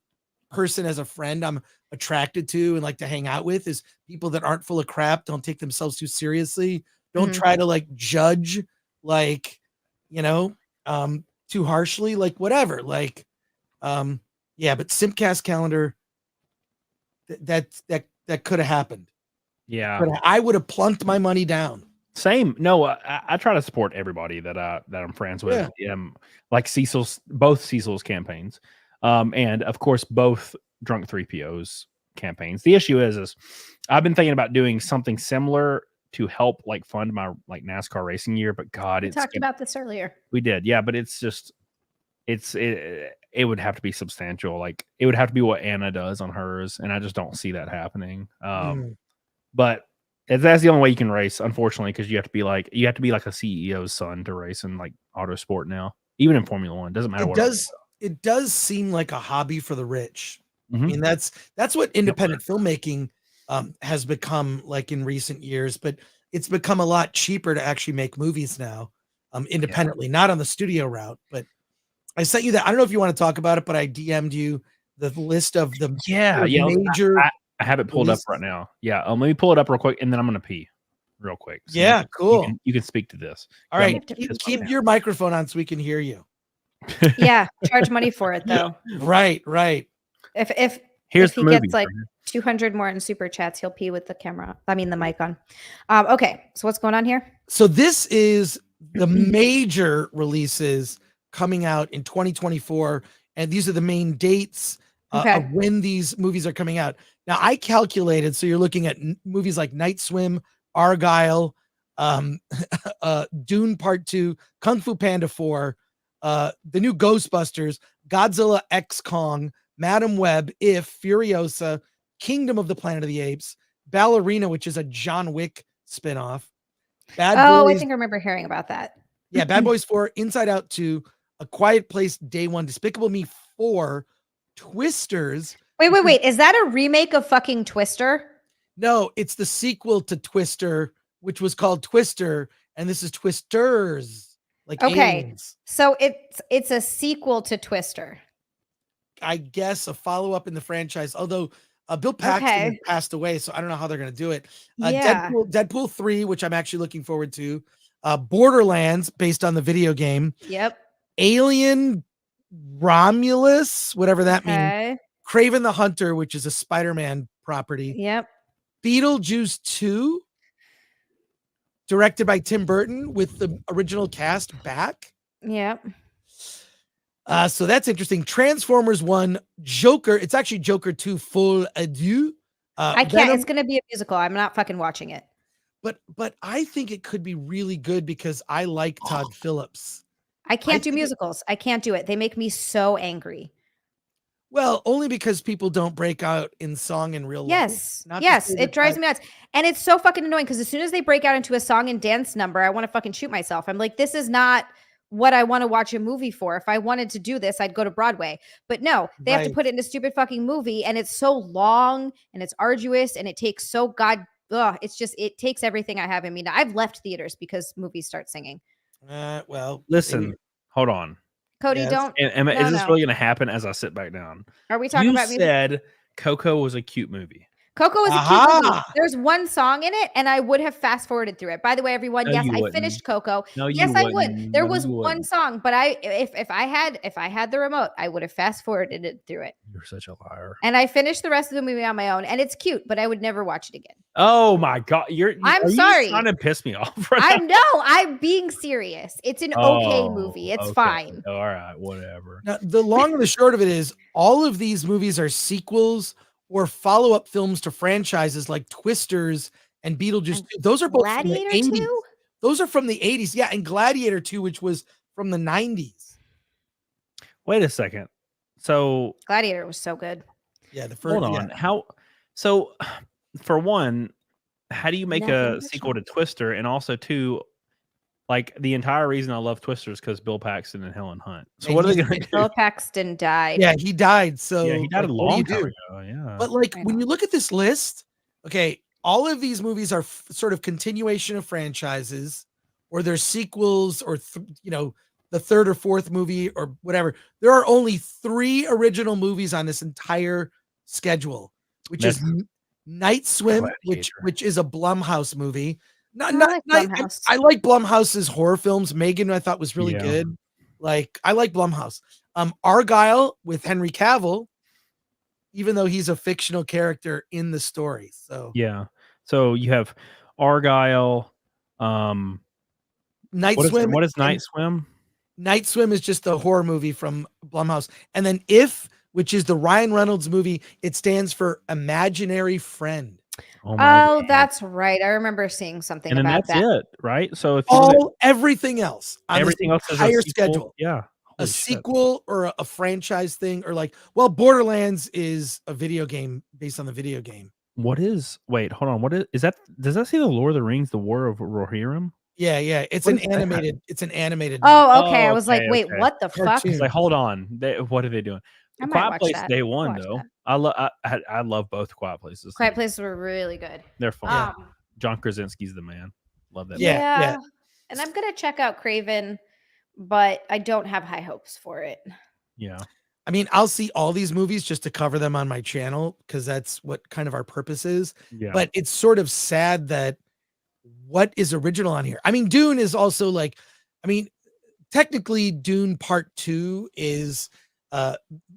person as a friend I'm attracted to and like to hang out with, is people that aren't full of crap, don't take themselves too seriously, don't try to like judge, like, you know, too harshly, like whatever. Like, yeah, but Simpcast calendar, that could have happened. Yeah. But I would have plunked my money down. Same. No, I try to support everybody that I'm friends with. Like both Cecil's campaigns, and of course both Drunk 3PO's campaigns. The issue is I've been thinking about doing something similar to help like fund my like NASCAR racing year, but God, We talked about this earlier. We did, yeah, but it's just it would have to be substantial. Like it would have to be what Anna does on hers, and I just don't see that happening. But that's the only way you can race, unfortunately, because you have to be like a CEO's son to race in like autosport now, even in Formula One. Doesn't matter. It does seem like a hobby for the rich. Mm-hmm. I mean, that's what independent filmmaking has become like in recent years, but it's become a lot cheaper to actually make movies now, independently, not on the studio route. But I sent you that. I don't know if you want to talk about it, but I DM'd you the list of the major. I have it pulled up right now. Yeah, let me pull it up real quick, and then I'm gonna pee real quick. So yeah, cool. You can speak to this. All right, keep your microphone on so we can hear you. Yeah, charge money for it though. Right. If Here's he gets like 200 more in super chats, he'll pee with the camera. I mean the mic on. Okay, so what's going on here? So this is the major releases coming out in 2024, and these are the main dates of when these movies are coming out. Now I calculated, so you're looking at movies like Night Swim, Argyle, Dune Part 2, Kung Fu Panda 4, the new Ghostbusters, Godzilla X Kong, Madam Web, If, Furiosa, Kingdom of the Planet of the Apes, Ballerina, which is a John Wick spinoff. Bad Boys, I think I remember hearing about that. Yeah, Bad Boys 4, Inside Out 2, A Quiet Place Day 1, Despicable Me 4, Twisters. Wait. Is that a remake of fucking Twister? No, it's the sequel to Twister, which was called Twister, and this is Twisters. Like aliens. So it's a sequel to Twister. I guess a follow-up in the franchise, although Bill Paxton passed away, so I don't know how they're going to do it. Deadpool 3, which I'm actually looking forward to. Borderlands, based on the video game. Yep. Alien Romulus, whatever that means. Kraven the Hunter, which is a Spider-Man property. Yep. Beetlejuice 2, directed by Tim Burton with the original cast back. Yep. So that's interesting. Transformers 1, Joker. It's actually Joker 2, Full Adieu. I can't. Venom. It's going to be a musical. I'm not fucking watching it. But I think it could be really good because I like Todd Phillips. I can't do musicals. I can't do it. They make me so angry. Well, only because people don't break out in song in real life. Yes, it drives me nuts. And it's so fucking annoying because as soon as they break out into a song and dance number, I want to fucking shoot myself. I'm like, this is not what I want to watch a movie for. If I wanted to do this, I'd go to Broadway. But no, they have to put it in a stupid fucking movie, and it's so long and it's arduous and it takes so it takes everything I have in me. Now, I've left theaters because movies start singing. Well, listen, hold on. Cody, Yes. don't. And No, is this no. really going to happen as I sit back down? Are we talking You about music? said Coco was a cute movie. Coco is a cute movie. Aha! There's one song in it, and I would have fast forwarded through it. By the way, everyone, No, yes, you I wouldn't. finished Coco. No, you Yes, I would. wouldn't. There No, was you one wouldn't. song, but if I had the remote, I would have fast forwarded it through it. You're such a liar. And I finished the rest of the movie on my own, and it's cute, but I would never watch it again. Oh my God. I'm are you sorry. just trying to piss me off right I now? know I'm being serious. It's an okay Oh, movie. It's okay. fine. All right, whatever. Now, the long and the short of it is all of these movies are sequels or follow-up films to franchises like Twisters and Beetlejuice. Those are both from the Gladiator 80s. 2? Those are from the 80s. Yeah, and Gladiator 2, which was from the 90s. Wait a second. So Gladiator was so good. Yeah, the first hold on. So for one, how do you make Nothing a but sequel to chocolate. Twister? And also two, like the entire reason I love Twister is because Bill Paxton and Helen Hunt. So And what are they he's- going to do? Bill Paxton died. Yeah, he died. So Yeah, he died like, a what do long you time do? ago. Yeah. But like I when know. you look at this list, okay, all of these movies are sort of continuation of franchises, or they're sequels, or the third or fourth movie or whatever. There are only 3 original movies on this entire schedule, which is Night Swim, Gladiator. which is a Blumhouse movie. I like Blumhouse. I like Blumhouse's horror films. Megan, I thought was really Yeah. good. Like I like Blumhouse. Argyle with Henry Cavill, even though he's a fictional character in the story. So Yeah. So you have Argyle. Night What Swim. is and Night Swim? Night Swim is just a horror movie from Blumhouse. And then If, which is the Ryan Reynolds movie, it stands for Imaginary Friend. Oh, my Oh, God. that's right. I remember seeing something And then about that's that. it, right? So if you look at Everything else on everything else is a entire sequel, schedule. yeah. A Holy shit. sequel or a franchise thing, or like, well, Borderlands is a video game based on the video game. Wait, hold on. Is that? Does that say the Lord of the Rings, the War of Rohirrim? Yeah. It's What an is that? animated. It's an animated. Oh, okay. I was okay, like, wait, okay. what the fuck? Cartoon. It's like, hold on. What are they doing? I might Quiet watch Place that. Day I'll One watch though. that. I love both Quiet Places. Quiet Places were really good. They're fun. Um, John Krasinski's the man. Love that. Yeah, yeah. yeah. And I'm gonna check out Craven, but I don't have high hopes for it. Yeah. I mean, I'll see all these movies just to cover them on my channel because that's what kind of our purpose is. Yeah. But it's sort of sad that what is original on here. I mean, Dune is also like, I mean, technically Dune Part 2 is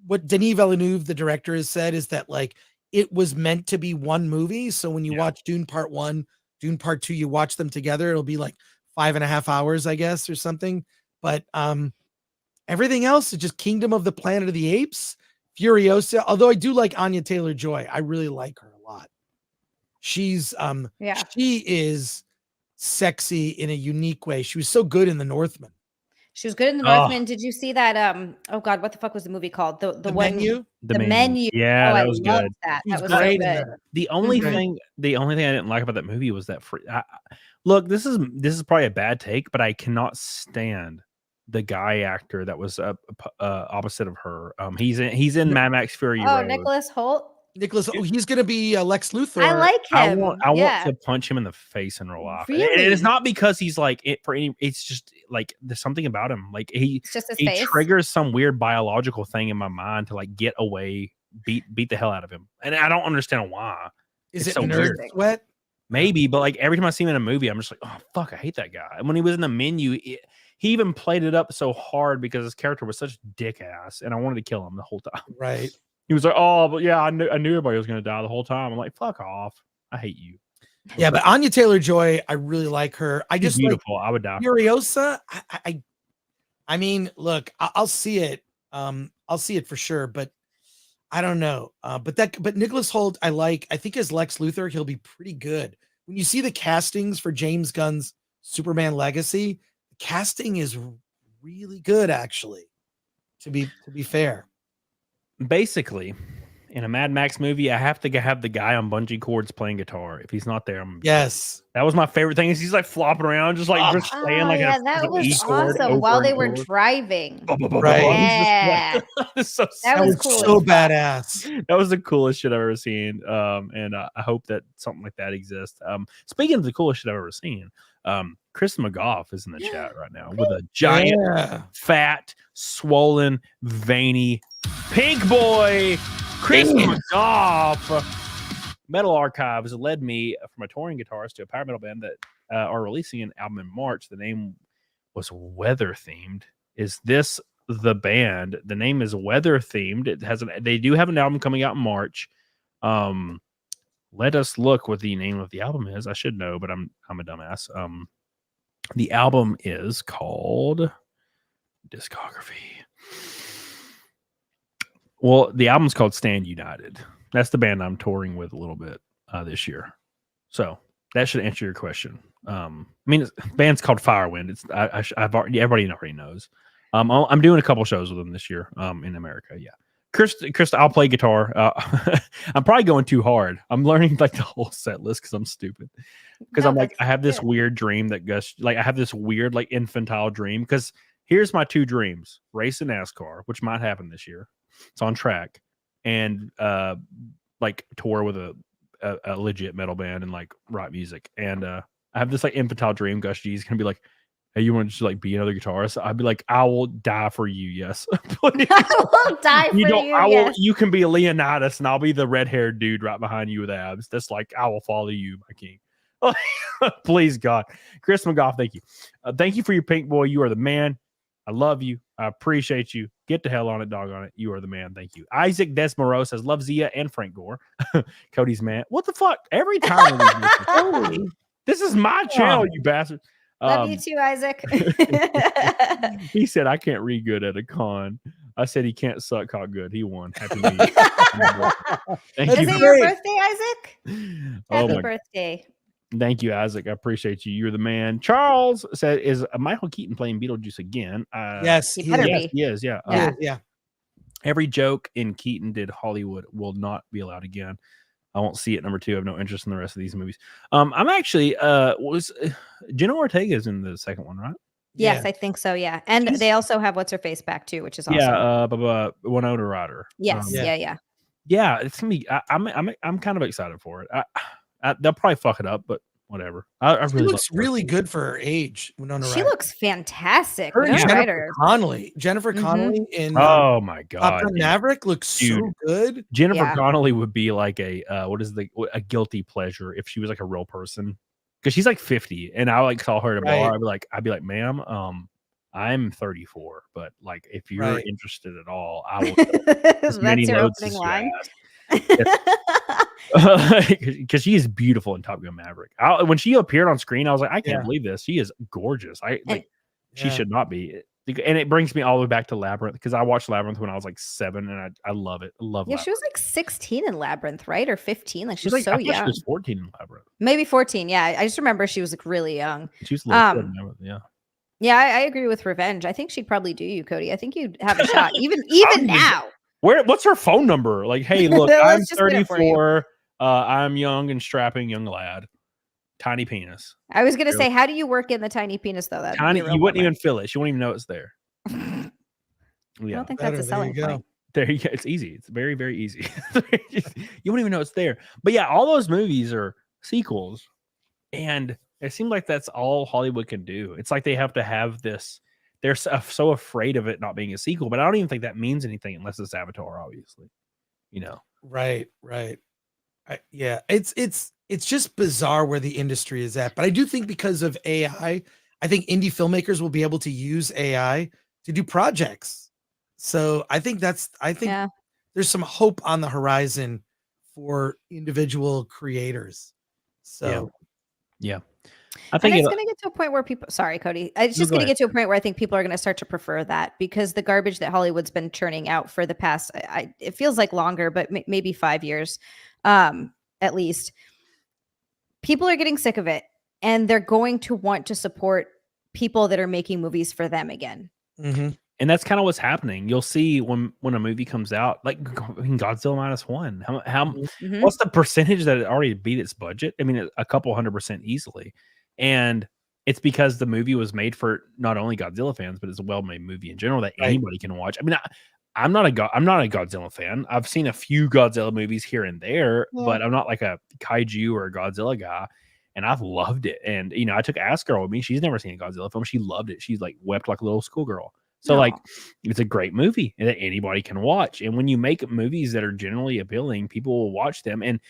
what Denis Villeneuve, the director, has said is that like it was meant to be one movie. So when you watch Dune Part 1, Dune Part 2, you watch them together, it'll be like 5.5 hours, I guess, or something. But everything else is just Kingdom of the Planet of the Apes, Furiosa. Although I do like Anya Taylor-Joy. I really like her a lot. She's she is sexy in a unique way. She was so good in The Northman. She was good in The Northman. Did you see that? Oh God, what the fuck was the movie called? The one Menu. The Menu. Yeah, Oh, that I was loved good. That She's was so great in good. that. The only Mhm. thing I didn't like about that movie was that look, this is probably a bad take, but I cannot stand the guy actor that was opposite of her. He's in Mad Max Fury Oh, Road. Nicholas Holt. Nicholas, he's gonna be Lex Luthor. I like him. I want to punch him in the face in real life. And it's not because he's like it's just like there's something about him. Like It's just his he face. triggers some weird biological thing in my mind to like get away, beat the hell out of him. And I don't understand why. Is It's it so Nerd weird. Sweat? Maybe, but like every time I see him in a movie, I'm just like, oh fuck, I hate that guy. And when he was in The Menu, he even played it up so hard because his character was such dick ass, and I wanted to kill him the whole time. Right. He was like, oh, but yeah, I knew everybody was gonna die the whole time. I'm like, fuck off. I hate you. Yeah, but Anya Taylor-Joy, I really like her. I She's just beautiful. I would die. like Furiosa. I mean, look, I'll see it. I'll see it for sure, but I don't know. But Nicholas Hoult, I think as Lex Luthor, he'll be pretty good. When you see the castings for James Gunn's Superman Legacy, the casting is really good, actually. To be fair. Basically, in a Mad Max movie, I have to have the guy on bungee cords playing guitar. If he's not there, Yes. that was my favorite thing. Is he's like flopping around, just like just staying like yeah, a that was E-chord awesome over while and they were over. driving. Right. Yeah. He's just, so That That was was cool so as fuck. badass. that was the coolest shit I've ever seen. And I hope that something like that exists. Speaking of the coolest shit I've ever seen, Chris McGough is in the chat right now with a giant, fat, swollen, veiny pink boy. Chris McGough. Metal Archives led me from a touring guitarist to a power metal band that are releasing an album in March. The name was weather themed. Is this the band? The name is weather themed. It has they do have an album coming out in March. Let us look what the name of the album is. I should know, but I'm a dumbass. The album is called Discography. Well, the album's called Stand United. That's the band I'm touring with a little bit this year. So that should answer your question. I mean, the band's called Firewind. It's everybody already knows. I'm doing a couple shows with them this year in America. Yeah. Chris, I'll play guitar. I'm probably going too hard. I'm learning like the whole set list because I'm stupid. Because I'm like, I have this weird dream that I have this weird like infantile dream. Because here's my two dreams: race in NASCAR, which might happen this year. It's on track, and like tour with a legit metal band and like rock music. And I have this like infantile dream. Gus G's gonna be like, hey, you want to just like be another guitarist? I'd be like, I will die for you. Yes. I will die for you. Yes. You can be a Leonidas and I'll be the red haired dude right behind you with abs. That's like, I will follow you, my king. Please, God. Chris McGough, thank you. Thank you for your pink boy. You are the man. I love you. I appreciate you. Get the hell on it, dog on it. You are the man. Thank you. Isaac Desmoro says, love Zia and Frank Gore. Cody's man. What the fuck? Every time. This is my channel, you bastard. Love you too, Isaac. He said, I can't read good at a con. I said he can't suck cock good. He won. Happy New Year. Is it your birthday, Isaac? Happy birthday. Thank you, Isaac. I appreciate you. You're the man. Charles said, is Michael Keaton playing Beetlejuice again? Yes, he better be. He is. Yeah. Yeah. Every joke in Keaton did Hollywood will not be allowed again. I won't see it. Number 2, I have no interest in the rest of these movies. I'm actually Jenna Ortega's in the second one, right? Yes, I think so. Yeah, and they also have what's her face back too, which is awesome. Yeah, Winona Ryder. Yes, yeah. It's gonna be. I'm kind of excited for it. They'll probably fuck it up, but whatever. She looks really good for her age. Winona Ryder. She looks fantastic. Her and Jennifer Connelly in oh my god, Top Gun Maverick looks so good. Jennifer Connelly would be like a guilty pleasure if she was like a real person, because she's like 50, and I like saw her at a bar. I'd be like, ma'am, I'm 34, but like if you're interested at all, I will. That's your opening line. Because she is beautiful in Top Gun Maverick. When she appeared on screen, I was like, I can't believe this. She is gorgeous. She should not be. And it brings me all the way back to Labyrinth, because I watched Labyrinth when I was like 7, and I love it. I love Labyrinth. She was like 16 in Labyrinth, right? Or 15. Like she was so young. She was 14 in Labyrinth. Maybe 14. Yeah, I just remember she was like really young. She was little yeah. Yeah, I agree with Revenge. I think she'd probably do you, Cody. I think you'd have a shot, even now. What's her phone number? Like, hey, look, I'm 34. I'm young and strapping young lad. Tiny penis. I was gonna say, how do you work in the tiny penis though? That you wouldn't even feel it. She wouldn't even know it's there. I don't think that's a selling point. There you go. It's easy. It's very, very easy. You wouldn't even know it's there. But yeah, all those movies are sequels, and it seems like that's all Hollywood can do. It's like they have to have this. They're so afraid of it not being a sequel, but I don't even think that means anything unless it's Avatar, obviously. Right. Yeah, it's just bizarre where the industry is at. But I do think because of AI, I think indie filmmakers will be able to use AI to do projects. So I think there's some hope on the horizon for individual creators. So yeah. I think it's going to get to a point where people, sorry, Cody, it's just going to get to a point where I think people are going to start to prefer that, because the garbage that Hollywood's been churning out for the past, it feels like longer, but maybe 5 years, at least, people are getting sick of it, and they're going to want to support people that are making movies for them again. Mm-hmm. And that's kind of what's happening. You'll see when a movie comes out, like Godzilla -1, what's the percentage that it already beat its budget? I mean, a couple 100% easily. And it's because the movie was made for not only Godzilla fans, but it's a well-made movie in general that anybody can watch. I mean, I'm not a Godzilla fan. I've seen a few Godzilla movies here and there, but I'm not like a kaiju or a Godzilla guy. and I've loved it. And you know, I took Ask Girl with me. She's never seen a Godzilla film. She loved it. She's like wept like a little schoolgirl. So like, it's a great movie that anybody can watch. And when you make movies that are generally appealing, people will watch them. And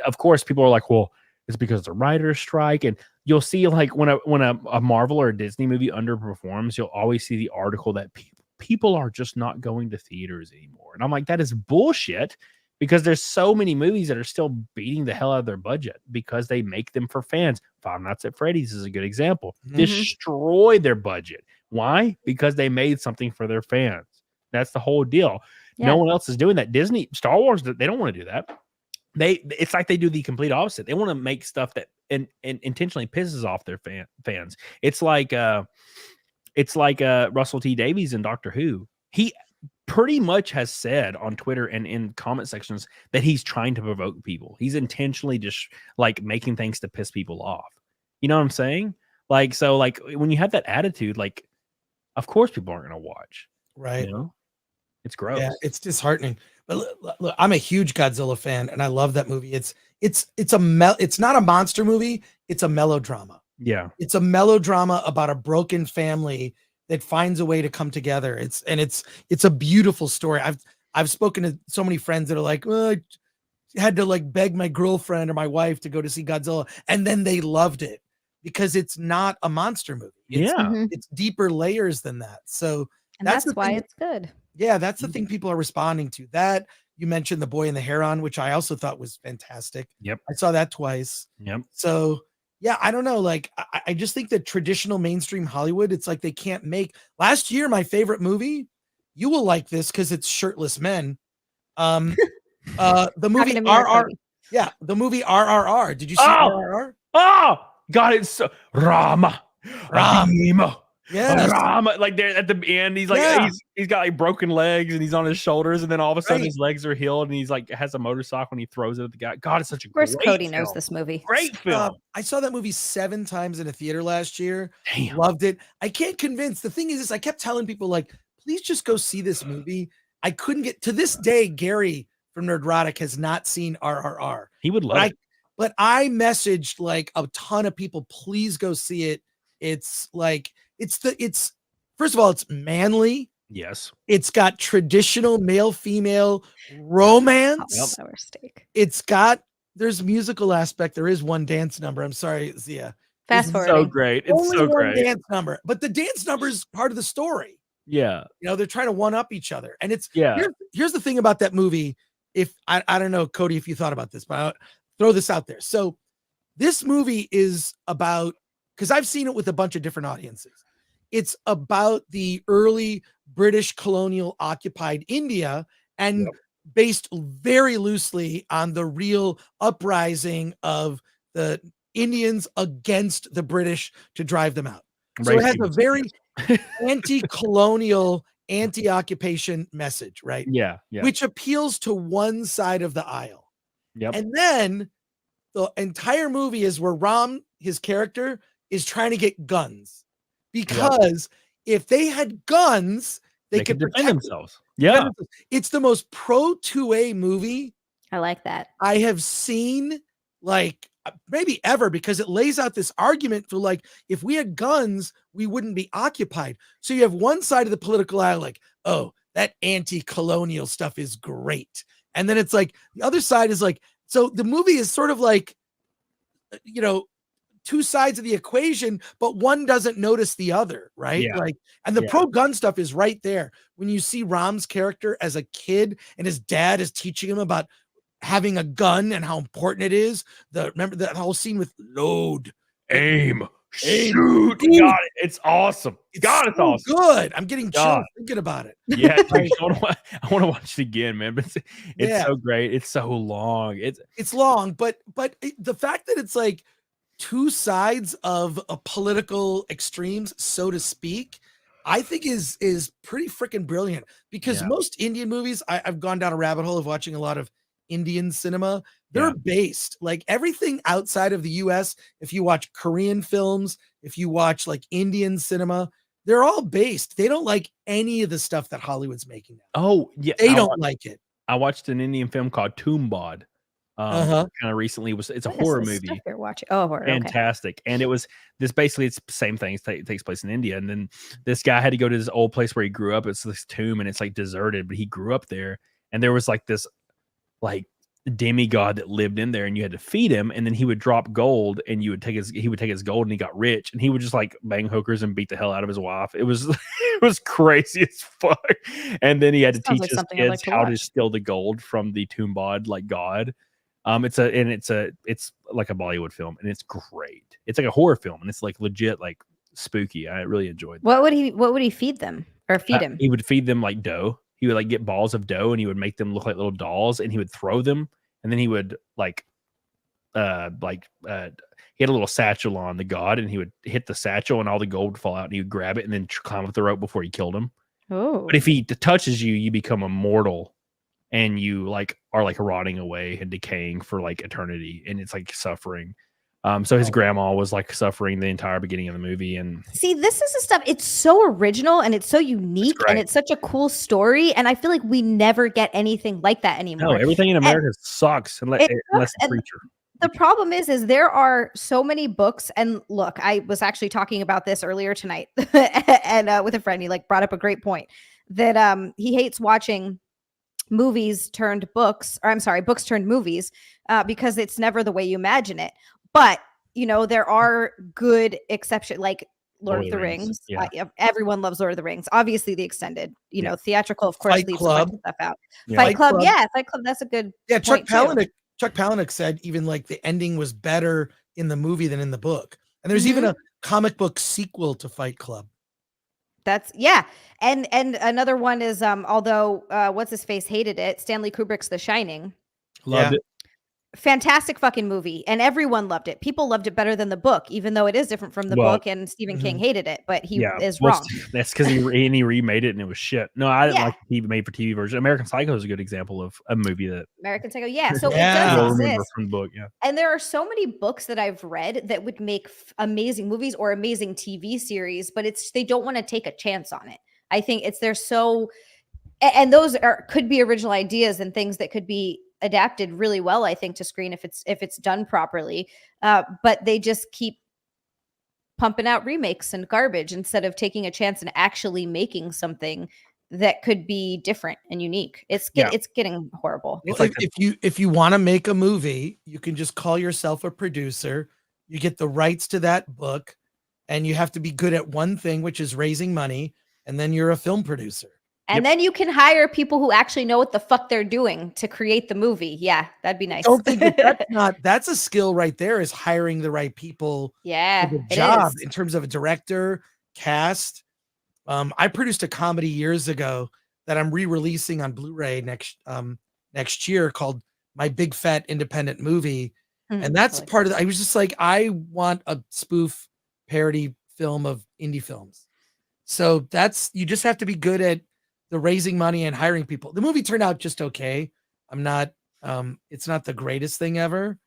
of course, people are like, well, it's because the writers strike. And you'll see like when a Marvel or a Disney movie underperforms, you'll always see the article that people are just not going to theaters anymore. And I'm like, that is bullshit, because there's so many movies that are still beating the hell out of their budget because they make them for fans. Five Nights at Freddy's is a good example. Destroy their budget. Why? Because they made something for their fans. That's the whole deal. No one else is doing that. Disney, Star Wars, they don't want to do that. It's like they do the complete opposite. They want to make stuff that and intentionally pisses off their fans. It's like Russell T Davies in Doctor Who. He pretty much has said on Twitter and in comment sections that he's trying to provoke people. He's intentionally just like making things to piss people off. You know what I'm saying? Like, so like when you have that attitude, like, of course people aren't going to watch. Right. You know? It's gross. Yeah, it's disheartening. But look, I'm a huge Godzilla fan, and I love that movie. It's not a monster movie. It's a melodrama. Yeah. It's a melodrama about a broken family that finds a way to come together. It's a beautiful story. I've spoken to so many friends that are like, well, I had to like beg my girlfriend or my wife to go to see Godzilla, and then they loved it because it's not a monster movie. It's deeper layers than that. So that's why it's good. Yeah, that's the thing people are responding to. That you mentioned The Boy and the Heron, which I also thought was fantastic. Yep. I saw that twice. Yep. So yeah, I don't know. Like, I just think that traditional mainstream Hollywood, it's like they can't make. Last year, my favorite movie, you will like this because it's shirtless men. The movie RR. Yeah, the movie RRR. Did you see RRR? Oh, God, it's so Rama. Yeah, Rama. Like there at the end, he's like he's got like broken legs and he's on his shoulders, and then all of a sudden his legs are healed, and he's like has a motorcycle and he throws it at the guy. God, it's such a great Cody film. knows this movie. Great film. I saw that movie 7 times in a theater last year. Damn. Loved it. I can't convince. The thing is, I kept telling people like, please just go see this movie. I couldn't get to this day. Gary from Nerdrotic has not seen RRR. He would love it. But I messaged like a ton of people, please go see it. It's like it's first of all, it's manly. Yes. It's got traditional male-female romance. There's musical aspect. There is one dance number. I'm sorry, Zia. Fast forward. So great. It's Only so one great. dance number, but the dance number is part of the story. Yeah. You know, they're trying to one up each other. And it's here's the thing about that movie. If I don't know, Cody, if you thought about this, but I'll throw this out there. So this movie is about, because I've seen it with a bunch of different audiences. It's about the early British colonial occupied India and based very loosely on the real uprising of the Indians against the British to drive them out. So it has a very anti-colonial, anti-occupation message, right? Yeah. Which appeals to one side of the aisle. Yep. And then the entire movie is where Ram, his character, is trying to get guns. Because if they had guns, they could defend themselves. Yeah. It's the most pro 2A movie I like that. I have seen, like, maybe ever, because it lays out this argument for like, if we had guns, we wouldn't be occupied. So you have one side of the political aisle like, oh, that anti-colonial stuff is great. And then it's like the other side is like, so the movie is sort of like, you know, two sides of the equation, but one doesn't notice the other, right? Yeah. Like, and the pro-gun stuff is right there. When you see Ram's character as a kid and his dad is teaching him about having a gun and how important it is. Remember that whole scene with load, aim, shoot. God, it's awesome. It's awesome. Good. I'm getting chills thinking about it. Yeah, I want to watch it again, man. But it's so great. It's so long. It's long, but the fact that it's like two sides of a political extremes, so to speak, I think is pretty freaking brilliant. Because most Indian movies, I've gone down a rabbit hole of watching a lot of Indian cinema. They're based, like, everything outside of the US. If you watch Korean films, if you watch like Indian cinema, they're all based. They don't like any of the stuff that Hollywood's making now. Oh yeah, they don't like it. I watched an Indian film called Toombad. Uh-huh. kind of recently. It's a What is horror this movie. stuff you're watching? Oh, horror. Okay. Fantastic. And it was this basically, it's the same thing. It takes place in India. And then this guy had to go to this old place where he grew up. It's this tomb and it's like deserted, but he grew up there. And there was like this like demigod that lived in there, and you had to feed him, and then he would drop gold, and he would take his gold, and he got rich, and he would just like bang hookers and beat the hell out of his wife. It was it was crazy as fuck. And then he had to Sounds teach like his something I'd kids like to how to watch. steal the gold from the tomb like god. It's like a Bollywood film, and it's great. It's like a horror film, and it's like legit like spooky. I really enjoyed that. What would he feed them or feed him? He would feed them like dough. He would like get balls of dough, and he would make them look like little dolls, and he would throw them, and then he would he had a little satchel on, the god, and he would hit the satchel, and all the gold would fall out, and he would grab it and then climb up the rope before he killed him. Oh, But if he touches you, you become immortal, and you like are like rotting away and decaying for like eternity, and it's like suffering. So his grandma was like suffering the entire beginning of the movie. And see, this is the stuff. It's so original and it's so unique and great. it's such a cool story. And I feel like we never get anything like that anymore. no, everything in America sucks unless the preacher. The problem is there are so many books. And look, I was actually talking about this earlier tonight and with a friend. He like brought up a great point that he hates watching movies turned books, or I'm sorry, books turned movies, because it's never the way you imagine it. But you know, there are good exceptions, like Lord of the Rings. Yeah. Everyone loves Lord of the Rings. Obviously, the extended, know, theatrical, of course, Fight leaves Club. a bunch of stuff out. Yeah. Fight Club, yeah, Fight Club. That's a good. Yeah, Chuck point, too. Palahniuk said even like the ending was better in the movie than in the book. And there's even a comic book sequel to Fight Club. That's and another one is although what's his face hated it, Stanley Kubrick's The Shining. Loved it. Fantastic fucking movie, and everyone loved it. People loved it better than the book, even though it is different from the book, and Stephen King hated it, but he is wrong. That's because he remade it and it was shit. No, I didn't like the made for TV version. American Psycho is a good example of a movie that American Psycho, so it I does remember exist. from the book, And there are so many books that I've read that would make amazing movies or amazing TV series, but they don't want to take a chance on it. I think they're so, and those could be original ideas and things that could be adapted really well, I think, to screen if it's done properly. But they just keep pumping out remakes and garbage instead of taking a chance and actually making something that could be different and unique. It's getting horrible. Well, if you want to make a movie, you can just call yourself a producer. You get the rights to that book, and you have to be good at one thing, which is raising money, and then you're a film producer. And then you can hire people who actually know what the fuck they're doing to create the movie. Yeah, that'd be nice. I don't think that's a skill right there, is hiring the right people for the job in terms of a director, cast. I produced a comedy years ago that I'm re-releasing on Blu-ray next year called My Big Fat Independent Movie. And that's part of I was just like, I want a spoof parody film of indie films. So you just have to be good at the raising money and hiring people. The movie turned out just okay. It's not the greatest thing ever,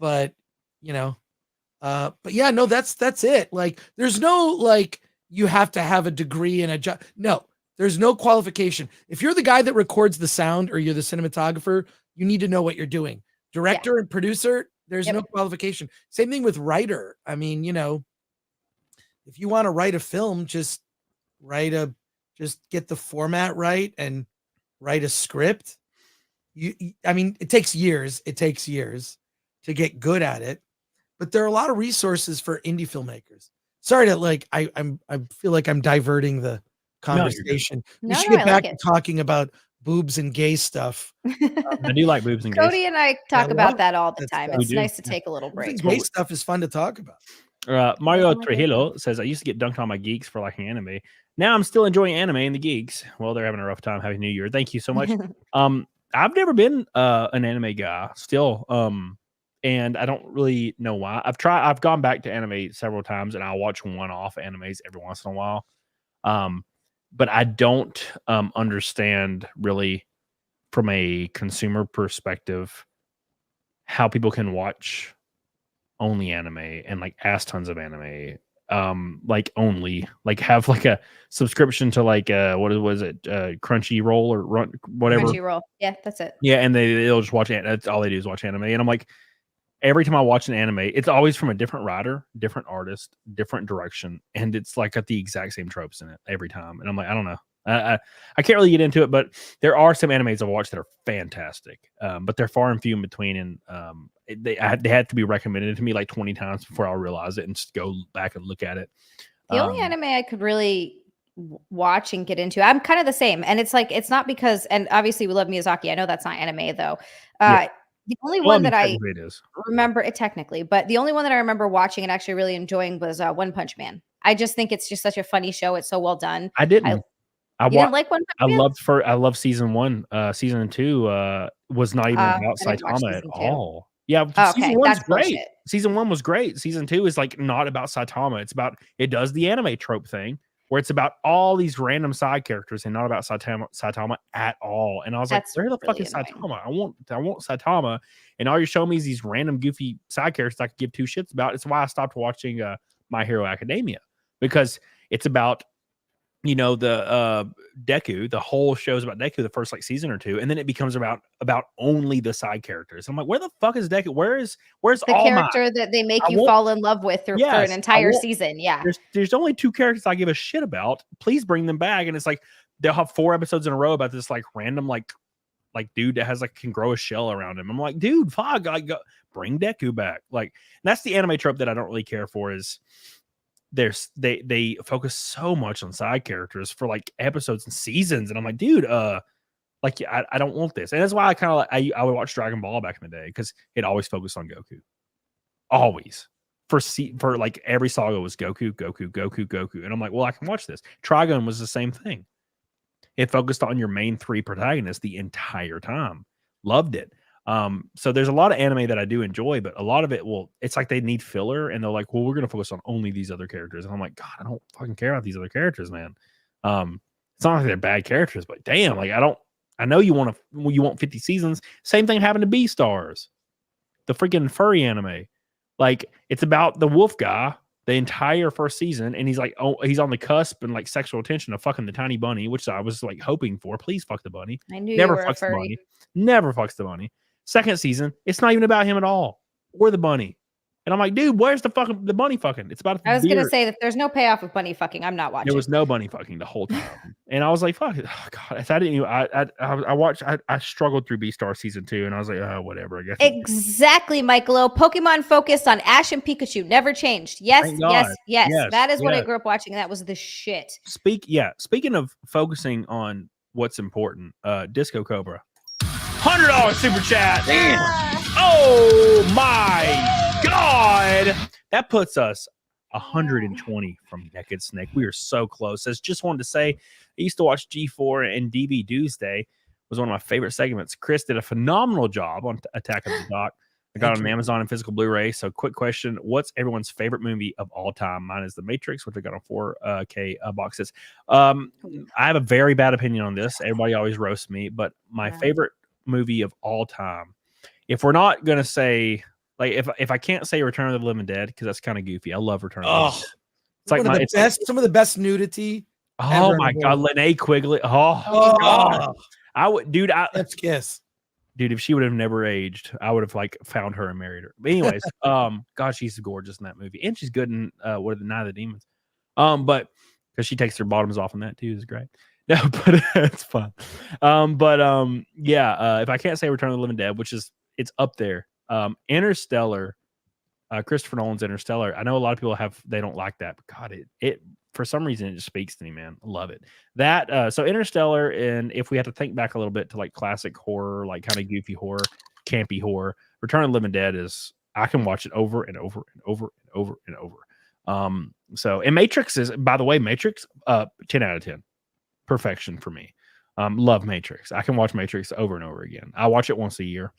but but yeah, no, that's it. Like, there's no, like, you have to have a degree in a job. No, there's no qualification. If you're the guy that records the sound or you're the cinematographer, you need to know what you're doing. Director and producer, there's no qualification. Same thing with writer. I mean, if you want to write a film, just get the format right and write a script. It takes years. It takes years to get good at it, but there are a lot of resources for indie filmmakers. Sorry to I feel like I'm diverting the conversation. We should get back to talking about boobs and gay stuff. I do like boobs and gay. Cody and I talk about that all the time. It's nice to take a little break. Gay stuff is fun to talk about. Mario Trujillo says, I used to get dunked on my geeks for liking anime. Now I'm still enjoying anime and the geeks. Well, they're having a rough time. Happy New Year. Thank you so much. I've never been an anime guy still. And I don't really know why. I've gone back to anime several times, and I'll watch one-off animes every once in a while. But I don't understand really from a consumer perspective how people can watch only anime and like ass tons of anime. like only like have like a subscription to like what was it, Crunchyroll or whatever. Crunchyroll. Yeah, that's it. Yeah, and they'll just watch it. That's all they do is watch anime. And I'm like, every time I watch an anime, it's always from a different writer, different artist, different direction, and it's like got the exact same tropes in it every time. And I'm like, I don't know. I can't really get into it, but there are some animes I've watched that are fantastic, but they're far and few in between. And they had to be recommended to me like 20 times before I'll realize it and just go back and look at it. The only anime I could really watch and get into, I'm kind of the same. And it's like, it's not because, and obviously we love Miyazaki. I know that's not anime though. Yeah. The only one that I is. remember it technically, but the only one that I remember watching and actually really enjoying was One Punch Man. I just think it's just such a funny show. It's so well done. I didn't. You didn't like One Punch Man? I loved season 1. Season 2 was not even about Saitama at all. Yeah, season 1's great. Bullshit. Season 1 was great. Season 2 is like not about Saitama. It's about, it does the anime trope thing where it's about all these random side characters and not about Saitama at all. And I was like, where the fuck is Saitama? I want Saitama. And all you're showing me is these random goofy side characters I could give two shits about. It's why I stopped watching My Hero Academia, because it's about, you know, the Deku. The whole show's about Deku the first like season or two, and then it becomes about only the side characters. I'm like, where the fuck is Deku? Where's the character that they make you fall in love with for an entire season? Yeah, there's only 2 characters I give a shit about. Please bring them back. And it's like they'll have 4 episodes in a row about this like random like dude that has like can grow a shell around him. I'm like, dude, fuck, like bring Deku back. Like, that's the anime trope that I don't really care for. Is they focus so much on side characters for like episodes and seasons, and I'm like, dude, like I don't want this. And that's why I kind of I would watch Dragon Ball back in the day, because it always focused on Goku, always for like every saga was Goku, and I'm like, well, I can watch this. Trigun was the same thing. It focused on your main 3 protagonists the entire time. Loved it. So there's a lot of anime that I do enjoy, but a lot of it it's like they need filler, and they're like, well, we're going to focus on only these other characters. And I'm like, God, I don't fucking care about these other characters, man. It's not like they're bad characters, but damn, like I know you want 50 seasons. Same thing happened to Beastars, the freaking furry anime. Like, it's about the wolf guy the entire first season, and he's like, oh, he's on the cusp and like sexual attention of fucking the tiny bunny, which I was like hoping for. Please fuck the bunny. I knew never you were fucks a furry. the bunny. Never fucks the bunny. Second season, it's not even about him at all, or the bunny. And I'm like, dude, where's the bunny fucking? It's about. I was gonna say that there's no payoff with bunny fucking. I'm not watching. There was no bunny fucking the whole time, and I was like, fuck it. Oh, God, if I didn't. I watched. I struggled through Beastars season 2, and I was like, oh, whatever. I guess exactly, Michael. Pokemon focused on Ash and Pikachu, never changed. Yes. That is what I grew up watching. And that was the shit. Speaking of focusing on what's important, Disco Cobra, $100 super chat. Damn. Oh my God, that puts us 120 from Naked Snake. We are so close. As just wanted to say, I used to watch G4 and DB Doomsday. Was one of my favorite segments. Chris did a phenomenal job on Attack of the Doc. I got it on Amazon and physical Blu-ray. So, quick question: what's everyone's favorite movie of all time? Mine is The Matrix, which I got on 4K boxes. I have a very bad opinion on this. Everybody always roasts me, but my favorite movie of all time, if we're not gonna say, like, if I can't say Return of the Living Dead, because that's kind of goofy. I love Return of the Living Dead. It's like some of the best nudity. Oh my God, Linnea Quigley. Oh God, I would, dude. Let's kiss, dude. If she would have never aged, I would have like found her and married her. But anyways, God, she's gorgeous in that movie, and she's good in what are the Night of the Demons. But because she takes her bottoms off in that too, is great. No, but it's fun. If I can't say Return of the Living Dead, which is it's up there. Interstellar, Christopher Nolan's Interstellar. I know a lot of people they don't like that, but God, it for some reason it just speaks to me, man. I love it. That so Interstellar, and if we have to think back a little bit to like classic horror, like kind of goofy horror, campy horror, Return of the Living Dead is, I can watch it over and over and over and over and over. So, and Matrix is, by the way, Matrix 10 out of 10. Perfection for me. Love Matrix. I can watch Matrix over and over again. I watch it once a year.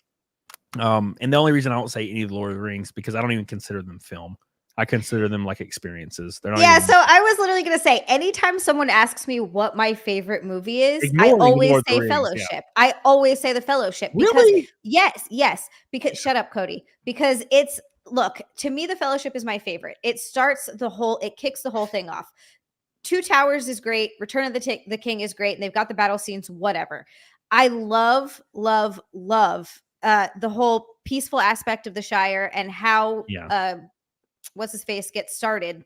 And the only reason I don't say any of the Lord of the Rings, because I don't even consider them film. I consider them like experiences. They're not so I was literally going to say, anytime someone asks me what my favorite movie is, I always say Fellowship. Yeah. I always say The Fellowship. Because, really? Yes. Because shut up, Cody. Because it's look, to me, The Fellowship is my favorite. It kicks the whole thing off. Two Towers is great. Return of the King is great. And they've got the battle scenes, whatever. I love the whole peaceful aspect of the Shire and how what's his face gets started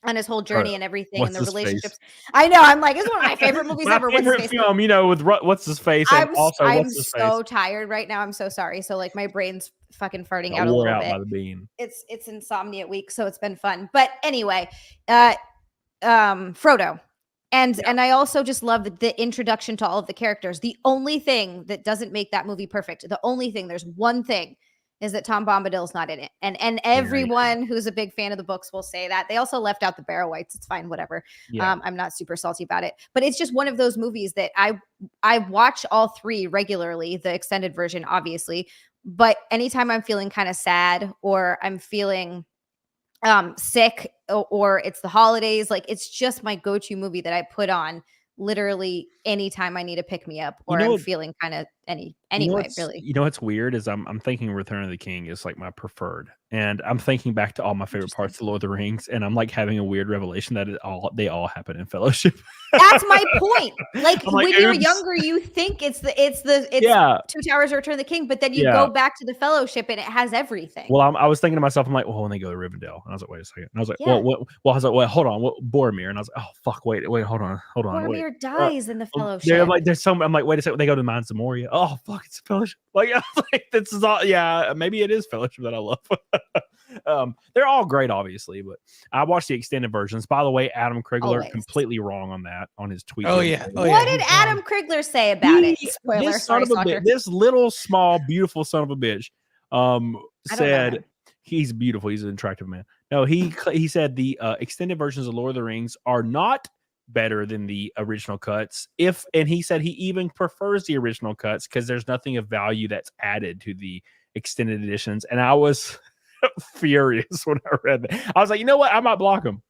on his whole journey and everything and the relationships. I know. I'm like, it's one of my favorite movies ever. My favorite film, you know, with what's his face. And I'm so tired right now. I'm so sorry. So like my brain's fucking farting out a little bit. By the bean. It's insomnia week, so it's been fun. But anyway, Frodo. And I also just love the introduction to all of the characters. The only thing that doesn't make that movie perfect, there's one thing, is that Tom Bombadil's not in it. And everyone who's a big fan of the books will say that. They also left out the Barrow-wights. It's fine, whatever. I'm not super salty about it. But it's just one of those movies that I watch all three regularly, the extended version, obviously. But anytime I'm feeling kind of sad or I'm feeling sick or it's the holidays, like it's just my go-to movie that I put on literally anytime I need to pick me up or I'm feeling kind of anyway, really. You know what's weird is I'm thinking Return of the King is like my preferred, and I'm thinking back to all my favorite parts of Lord of the Rings, and I'm like having a weird revelation that they all happen in Fellowship. That's my point. Like when you're younger, you think it's Two Towers or Return of the King, but then you go back to the Fellowship and it has everything. Well, I was thinking to myself, I'm like, well, when they go to Rivendell, and I was like, wait a second, and I was like, I was like, well, hold on, Boromir, and I was like, oh fuck, wait, hold on. Boromir dies in the Fellowship. I'm like, I'm like, wait a second, they go to the Mines of Moria. Oh fuck, it's Fellowship. Like, I was like, this is all. Yeah, maybe it is Fellowship that I love. They're all great, obviously, but I watched the extended versions. By the way, Adam Krigler completely wrong on that on his tweet. What did Adam Krigler say about it? Spoiler, this little small beautiful son of a bitch said he's beautiful. He's an attractive man. No, he said the extended versions of Lord of the Rings are not better than the original cuts. And he said he even prefers the original cuts because there's nothing of value that's added to the extended editions. And I was furious when I read that. I was like, you know what? I might block him.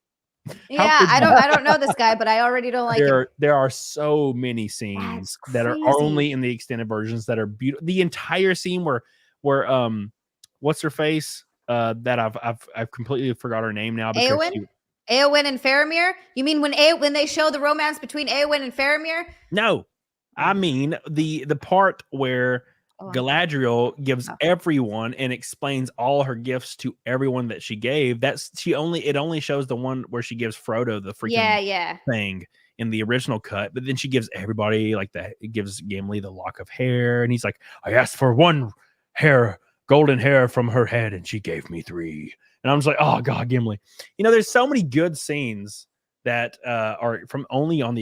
Yeah, I don't know this guy, but I already don't like him. There are so many scenes that are only in the extended versions that are beautiful. The entire scene where what's her face? That I've completely forgot her name now. Eowyn and Faramir? You mean when they show the romance between Eowyn and Faramir? No, I mean the part where Galadriel gives everyone and explains all her gifts to everyone that she gave. It only shows the one where she gives Frodo the freaking thing in the original cut, but then she gives everybody it gives Gimli the lock of hair, and he's like, I asked for one golden hair from her head, and she gave me 3. And I'm just like, oh god, Gimli. You know, there's so many good scenes that are from only in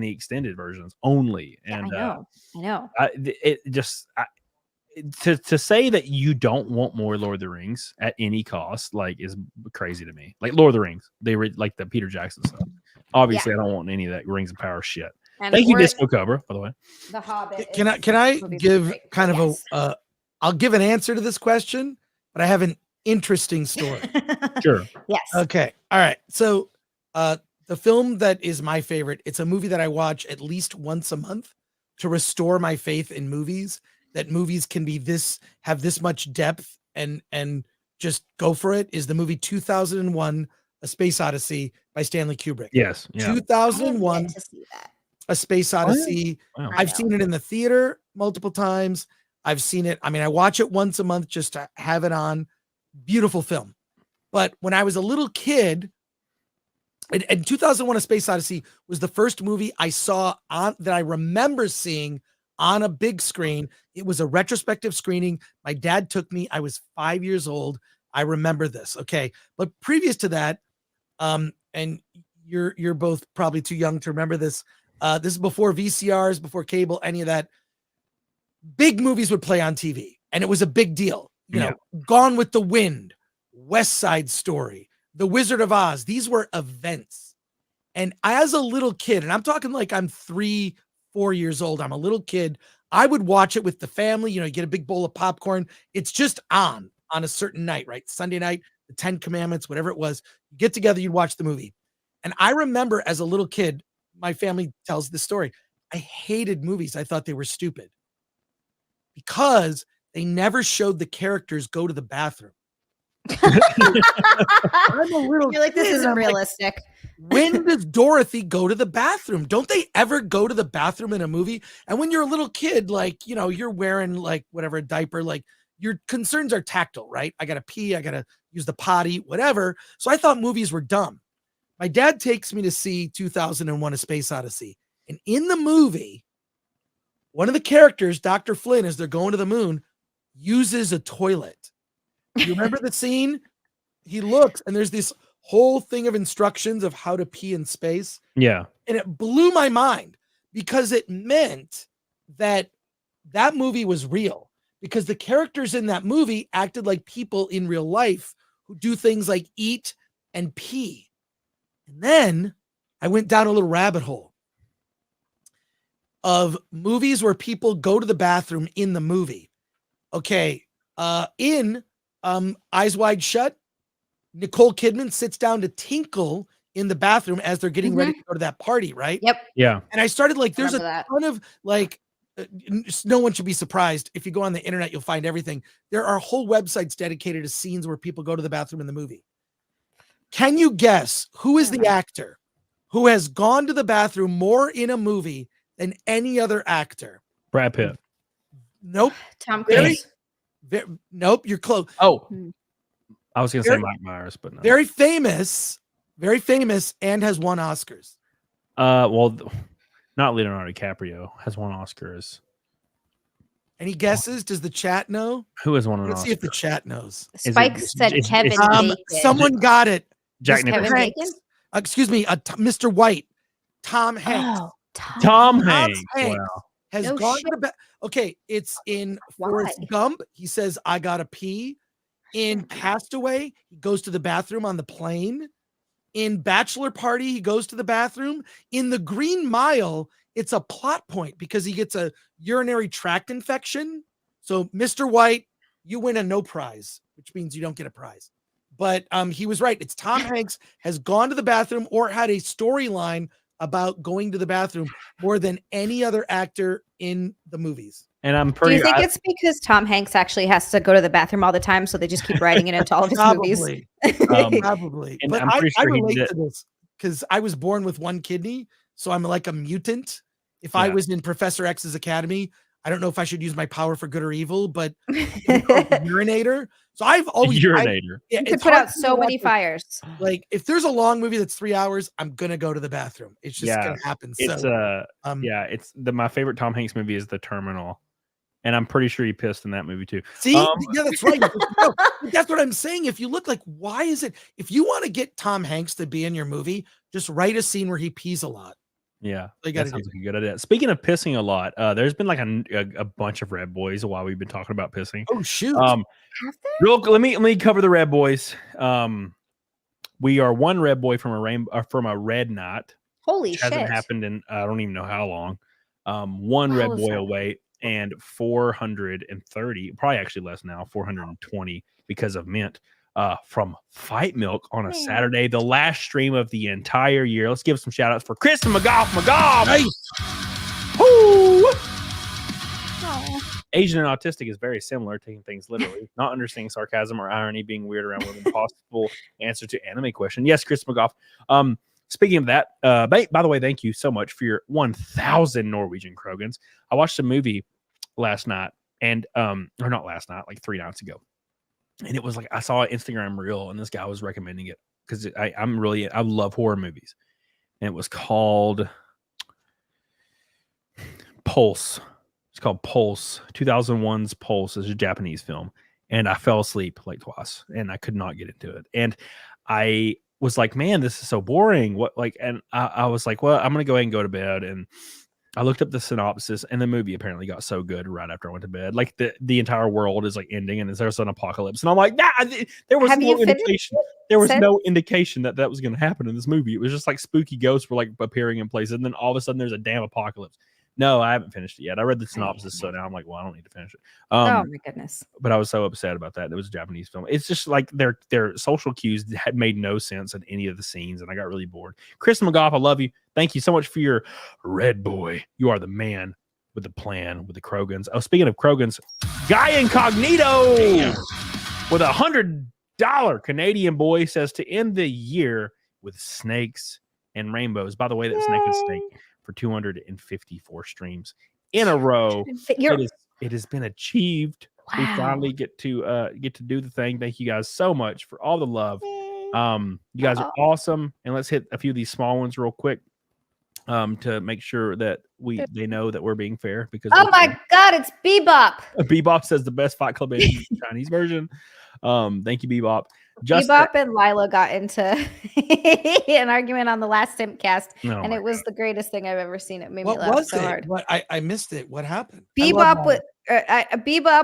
the extended versions only. And I know. To say that you don't want more Lord of the Rings at any cost, like, is crazy to me. Like Lord of the Rings, they read like the Peter Jackson stuff. Obviously, I don't want any of that Rings of Power shit. And thank you, Disco Cobra, by the way. The Hobbit. Can I give kind of I'll give an answer to this question, but I have an interesting story. Sure. Yes. Okay. All right. So the film that is my favorite, it's a movie that I watch at least once a month to restore my faith in movies, that movies can be have this much depth and just go for it, is the movie 2001 A Space Odyssey by Stanley Kubrick. Yes. Yeah. 2001 A Space Odyssey. Wow. I've seen it in the theater multiple times. I've seen it. I mean, I watch it once a month just to have it on. Beautiful film. But when I was a little kid, and 2001 A Space Odyssey was the first movie I saw that I remember seeing on a big screen. It was a retrospective screening. My dad took me. I was 5 years old. I remember this. Okay. But previous to that, and you're both probably too young to remember this. This is before VCRs, before cable, any of that. Big movies would play on TV, and it was a big deal. You know, Gone with the Wind, West Side Story, The Wizard of Oz. These were events. And as a little kid, and I'm talking like I'm 3-4 years old, I'm a little kid, I would watch it with the family. You know, you get a big bowl of popcorn. It's just on a certain night, right? Sunday night, the 10 Commandments, whatever it was. You get together, you'd watch the movie. And I remember as a little kid, my family tells this story. I hated movies. I thought they were stupid because they never showed the characters go to the bathroom. I'm a little You're like, this kid, isn't I'm like, realistic. when does Dorothy go to the bathroom? Don't they ever go to the bathroom in a movie? And when you're a little kid, like, you know, you're wearing like whatever, a diaper, like your concerns are tactile, right? I got to pee, I got to use the potty, whatever. So I thought movies were dumb. My dad takes me to see 2001: A Space Odyssey. And in the movie, one of the characters, Dr. Flynn, as they're going to the moon, uses a toilet. You remember the scene? He looks and there's this whole thing of instructions of how to pee in space. Yeah. And it blew my mind because it meant that that movie was real, because the characters in that movie acted like people in real life who do things like eat and pee. And then I went down a little rabbit hole of movies where people go to the bathroom in the movie. Okay. In Eyes Wide Shut, Nicole Kidman sits down to tinkle in the bathroom as they're getting ready to go to that party, right? Yep. Yeah. And I started like, there's a Remember that. ton of like, no one should be surprised. If you go on the internet, you'll find everything. There are whole websites dedicated to scenes where people go to the bathroom in the movie. Can you guess who is the actor who has gone to the bathroom more in a movie than any other actor? Brad Pitt. Nope. Tom Very- Cruise. Nope. You're close. Oh, Hmm. I was going to say Mike Myers, but no. Very famous, and has won Oscars. Well, not Leonardo DiCaprio has won Oscars. Any guesses? Does the chat know? Who has won an Let's Oscar? see if the chat knows. Spike said it's- Kevin it's- Bacon. Someone got it. Jack Kevin Nicholson. Bacon? Hanks. Excuse me, Mr. White. Tom Hanks Oh, Tom Hanks. Hanks. Wow. has No gone shit. to the back. Okay, it's in Why? Forrest Gump. He says, I gotta pee. In Castaway, he goes to the bathroom on the plane. In Bachelor Party, he goes to the bathroom. In The Green Mile, it's a plot point because he gets a urinary tract infection. So, Mr. White, you win a no prize, which means you don't get a prize. But he was right. It's Tom Hanks has gone to the bathroom or had a storyline about going to the bathroom more than any other actor in the movies. And I'm Do pretty you think it's because Tom Hanks actually has to go to the bathroom all the time, so they just keep writing it into all of his movies? Probably. Probably. and But I'm I pretty sure he relate did- to this because I was born with one kidney, so I'm like a mutant. If I Yeah. was in Professor X's academy, I don't know if I should use my power for good or evil, but I'm called the urinator. So I've always urinator. yeah, You could it's put hard out for me so to many watch it. fires. Like if there's a long movie that's 3 hours, I'm gonna go to the bathroom. It's just Yeah. gonna happen. It's So yeah, it's my favorite Tom Hanks movie is The Terminal. And I'm pretty sure he pissed in that movie too. see, yeah, that's right. No, but that's what I'm saying. If you look like, why is it? If you want to get Tom Hanks to be in your movie, just write a scene where he pees a lot. Yeah, They that gotta sounds like a good idea. Speaking of pissing a lot, there's been like a bunch of Red Boys while we've been talking about pissing. Oh shoot! Have there? Let me cover the Red Boys. We are one Red Boy from a red knot. Holy Which shit. hasn't happened in I don't even know how long. One Red Wow, Boy so- away and 430, probably actually less now, 420 because of mint. From Fight Milk on a Man. Saturday, the last stream of the entire year. Let's give some shout outs for Chris and McGough. Nice. Woo! Aw. Asian and autistic is very similar, taking things literally, not understanding sarcasm or irony, being weird around with an impossible answer to anime question. Yes, Chris McGough. Speaking of that, by the way, thank you so much for your 1,000 Norwegian Krogans. I watched a movie last night, and or not last night, like 3 nights ago, and it was like I saw an Instagram reel, and this guy was recommending it because I love horror movies, and it was called Pulse. It's called Pulse. 2001's Pulse is a Japanese film, and I fell asleep like twice, and I could not get into it, and I was like, man, this is so boring. What like, and I was like, well, I'm gonna go ahead and go to bed. And I looked up the synopsis, and the movie apparently got so good right after I went to bed. Like the entire world is like ending, and there's an apocalypse. And I'm like, nah, there was Have no you finished indication. There was since? no indication that was going to happen in this movie. It was just like spooky ghosts were like appearing in places, and then all of a sudden there's a damn apocalypse. No, I haven't finished it yet. I read the synopsis, so now I'm like, well, I don't need to finish it. Oh my goodness. But I was so upset about that. It was a Japanese film. It's just like their social cues had made no sense in any of the scenes, and I got really bored. Chris McGough, I love you. Thank you so much for your Red Boy. You are the man with the plan with the Krogans. Oh, speaking of Krogans, Guy Incognito with 100 Canadian boy says to end the year with snakes and rainbows. By the way, that's naked snake for 254 streams in a row. It has been achieved. Wow. We finally get to do the thing. Thank you guys so much for all the love. You guys are awesome. And let's hit a few of these small ones real quick to make sure that they know that we're being fair. Because my God, it's Bebop. Bebop says the best Fight Club is the Chinese version. Thank you, Bebop. Bebop and Lila got into an argument on the last Simpcast, and it was the greatest thing I've ever seen. It made me laugh so hard. What I missed it. What happened? Bebop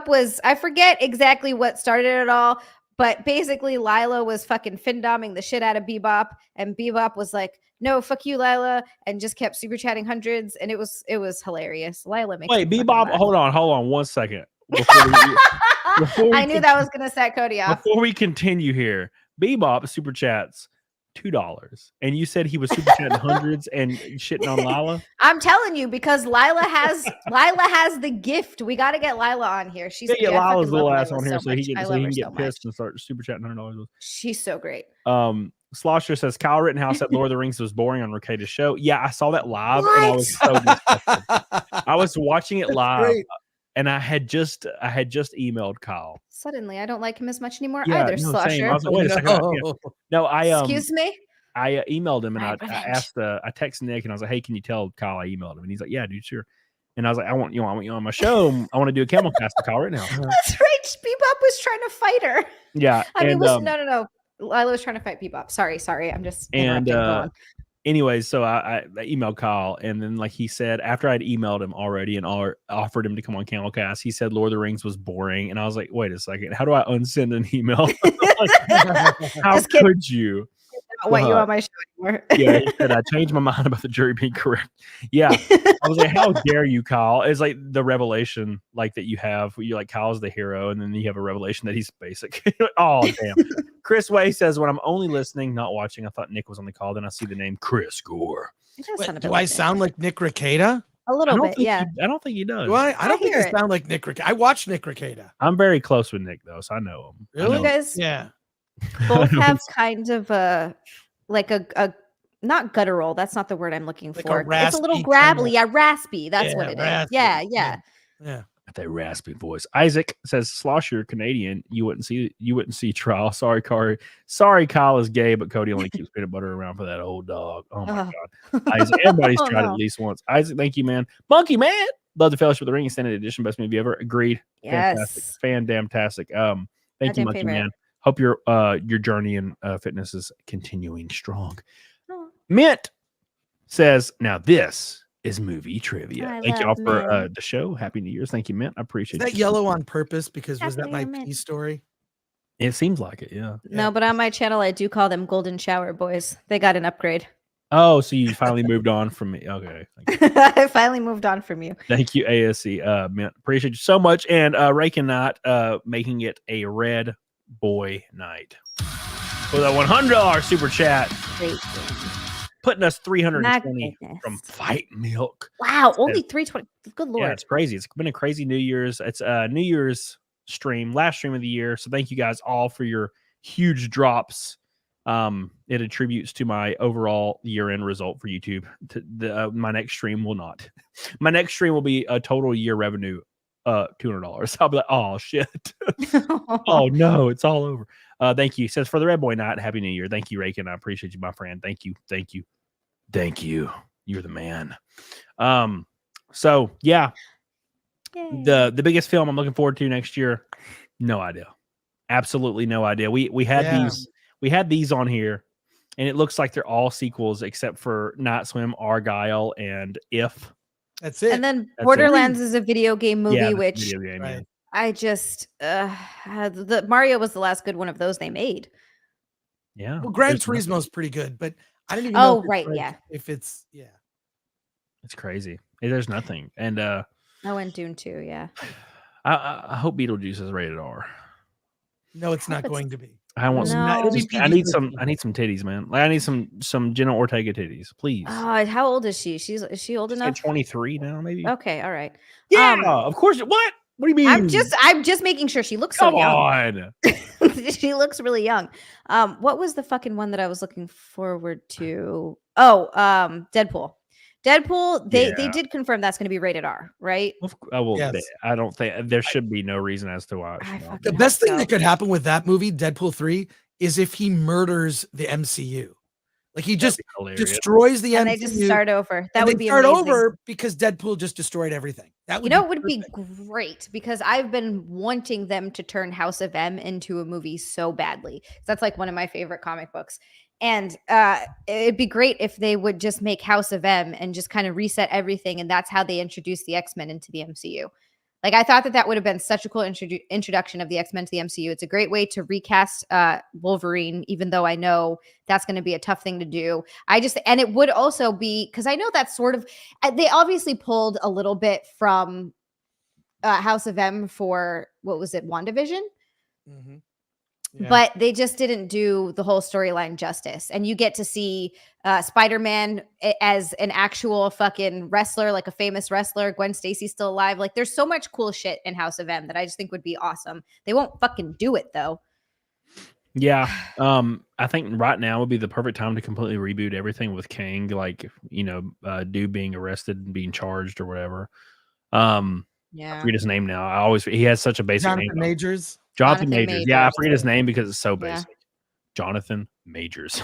was I forget exactly what started it all, but basically Lila was fucking fin-doming the shit out of Bebop, and Bebop was like, "No, fuck you, Lila," and just kept super chatting hundreds, and it was hilarious. Lila makes Bebop. Hold on 1 second. I knew that was going to set Cody off. Before we continue here, Bebop super chats $2, and you said he was super chatting hundreds and shitting on Lila. I'm telling you, because Lila has the gift. We got to get Lila on here. She's Lila's little ass on here so he can get pissed and start super chatting $100. She's so great. Slosher says Kyle Rittenhouse said Lord of the Rings was boring on Ricada's show. Yeah, I saw that live and I was so disgusted. I was watching it live. Great. And I had just emailed Kyle. Suddenly, I don't like him as much anymore either. Slosher. I was like, wait a second. No, excuse me. I emailed him and I texted Nick and I was like, hey, can you tell Kyle I emailed him? And he's like, yeah, dude, sure. And I was like, I want you on my show. I want to do a camel cast to Kyle right now. That's right. Bebop was trying to fight her. Yeah. No. Lila was trying to fight Bebop. Sorry. I'm just interrupting. Anyways, so I emailed Kyle, and then like he said, after I'd emailed him already and offered him to come on Camelcast, he said Lord of the Rings was boring, and I was like, wait a second, how do I unsend an email? How could you? I don't want you on my show anymore. Yeah, he said I changed my mind about the jury being correct. Yeah, I was like, how dare you, Kyle? It's like the revelation, like that you have. You like Kyle's the hero, and then you have a revelation that he's basic. Oh damn. Chris Way says, when I'm only listening, not watching, I thought Nick was on the call. Then I see the name Chris Gore. Do I sound like Nick Ricada? A little bit, yeah. I don't think he does. Do I don't think I sound like Nick Ricada. I watch Nick Ricada. I'm very close with Nick, though, so I know him. Really? You guys both have kind of a not guttural. That's not the word I'm looking for. It's a little gravelly. Yeah, raspy. That's what it is. Yeah. That raspy voice. Isaac says, Slosher Canadian, you wouldn't see trial. Sorry, Kyle is gay, but Cody only keeps peanut butter around for that old dog. Oh my god. Isaac, everybody's tried at least once. Isaac, thank you, man. Monkey Man, love the Fellowship of the Ring extended edition, best movie ever. Agreed. Yes. Fantastic. Thank you, Monkey Man. Hope your journey in fitness is continuing strong. Mint says, now this is movie trivia. Thank you all for the show. Happy New Year's. Thank you, Mint. I appreciate it. Is that yellow on purpose? Because was that my pee story? It seems like it, yeah. No, but on my channel, I do call them Golden Shower Boys. They got an upgrade. Oh, so you finally moved on from me. Okay. I finally moved on from you. Thank you, ASC. Mint. Appreciate you so much. And Ray cannot making it a red boy night. With a $100 super chat. Great. Putting us 320 from Fight Milk. Wow, only 320. Good lord. Yeah, it's crazy. It's been a crazy New Year's. It's a New Year's stream, last stream of the year. So thank you guys all for your huge drops. It attributes to my overall year-end result for YouTube. My next stream will not. My next stream will be a total year revenue $200. I'll be like, oh shit. Oh no, it's all over. Thank you. Says for the Red Boy Night, Happy New Year. Thank you, Rakin. I appreciate you, my friend. Thank you. You're the man. So yeah. Yay. The biggest film I'm looking forward to next year, no idea. Absolutely no idea. We had these on here, and it looks like they're all sequels except for Night Swim, Argyle, and If. That's it. And then Borderlands is a video game movie, which video game, right. I just the Mario was the last good one of those they made. Yeah. Well, Gran Turismo is pretty good, but I didn't even know. If it's it's crazy. There's nothing. And and Dune 2, yeah. I hope Beetlejuice is rated R. No, it's not going to be. I want some. I need some titties, man. Like I need some Jenna Ortega titties, please. How old is she? Is she old enough? 23 now, maybe. Okay, all right. Yeah, of course. What? What do you mean? I'm just making sure she looks Come so young. on. She looks really young. What was the fucking one that I was looking forward to? Oh, Deadpool. Deadpool, they Yeah. did confirm that's going to be rated R, right? Yes. I don't think there should be no reason as to why. it should not. The fucking best hope thing so. that could happen with that movie, Deadpool 3, is if he murders the MCU. Like he just That'd be hilarious. destroys the And MCU. they just start over. That and would they be start amazing. over because Deadpool just destroyed everything. That would You know, it would be perfect. great because I've been wanting them to turn House of M into a movie so badly. That's like one of my favorite comic books. And it'd be great if they would just make House of M and just kind of reset everything. And that's how they introduce the X-Men into the MCU. Like, I thought that would have been such a cool introduction of the X-Men to the MCU. It's a great way to recast Wolverine, even though I know that's going to be a tough thing to do. And it would also be, because I know that's sort of, they obviously pulled a little bit from House of M for, what was it, WandaVision? Mm-hmm. Yeah. But they just didn't do the whole storyline justice. And you get to see Spider-Man as an actual fucking wrestler, like a famous wrestler. Gwen Stacy's still alive. Like, there's so much cool shit in House of M that I just think would be awesome. They won't fucking do it, though. Yeah. I think right now would be the perfect time to completely reboot everything with Kang, like, dude being arrested and being charged or whatever. Yeah. I forget his name now. He has such a basic Jonathan name. Majors. Jonathan Majors. Yeah, I forget his name because it's so basic. Yeah. Jonathan Majors.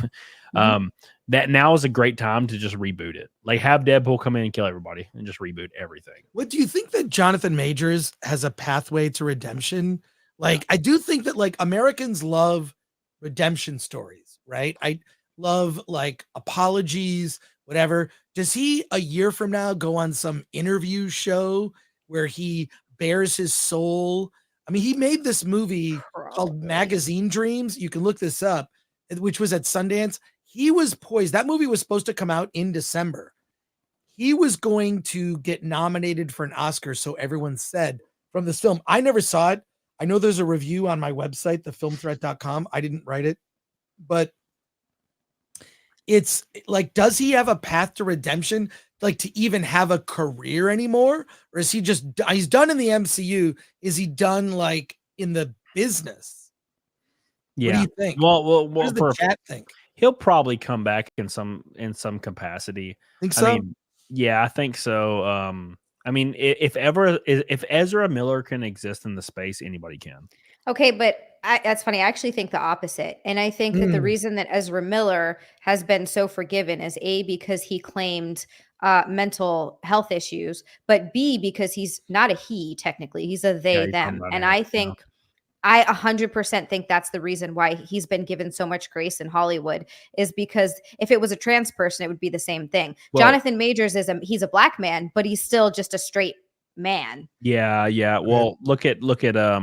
That now is a great time to just reboot it. Like, have Deadpool come in and kill everybody and just reboot everything. What do you think that Jonathan Majors has a pathway to redemption? Like, I do think that like Americans love redemption stories, right? I love like apologies, whatever. Does he a year from now go on some interview show where he bears his soul? I mean, he made this movie called Magazine Dreams. You can look this up, which was at Sundance. He was poised. That movie was supposed to come out in December. He was going to get nominated for an Oscar, so everyone said, from this film. I never saw it. I know there's a review on my website, thefilmthreat.com. I didn't write it, but it's like, does he have a path to redemption, like to even have a career anymore? Or is he just, he's done in the MCU? Is he done like in the business? Yeah. What do you think? Well, what does the chat think? He'll probably come back in some capacity. Think so? I mean, yeah, I think so. I mean, if Ezra Miller can exist in the space, anybody can. Okay, but that's funny. I actually think the opposite. And I think that the reason that Ezra Miller has been so forgiven is A, because he claimed mental health issues, but B, because he's not a he, technically. He's a they, them. And I think, I 100% think that's the reason why he's been given so much grace in Hollywood, is because if it was a trans person, it would be the same thing. Well, Jonathan Majors he's a black man, but he's still just a straight man. Yeah. Well, look at I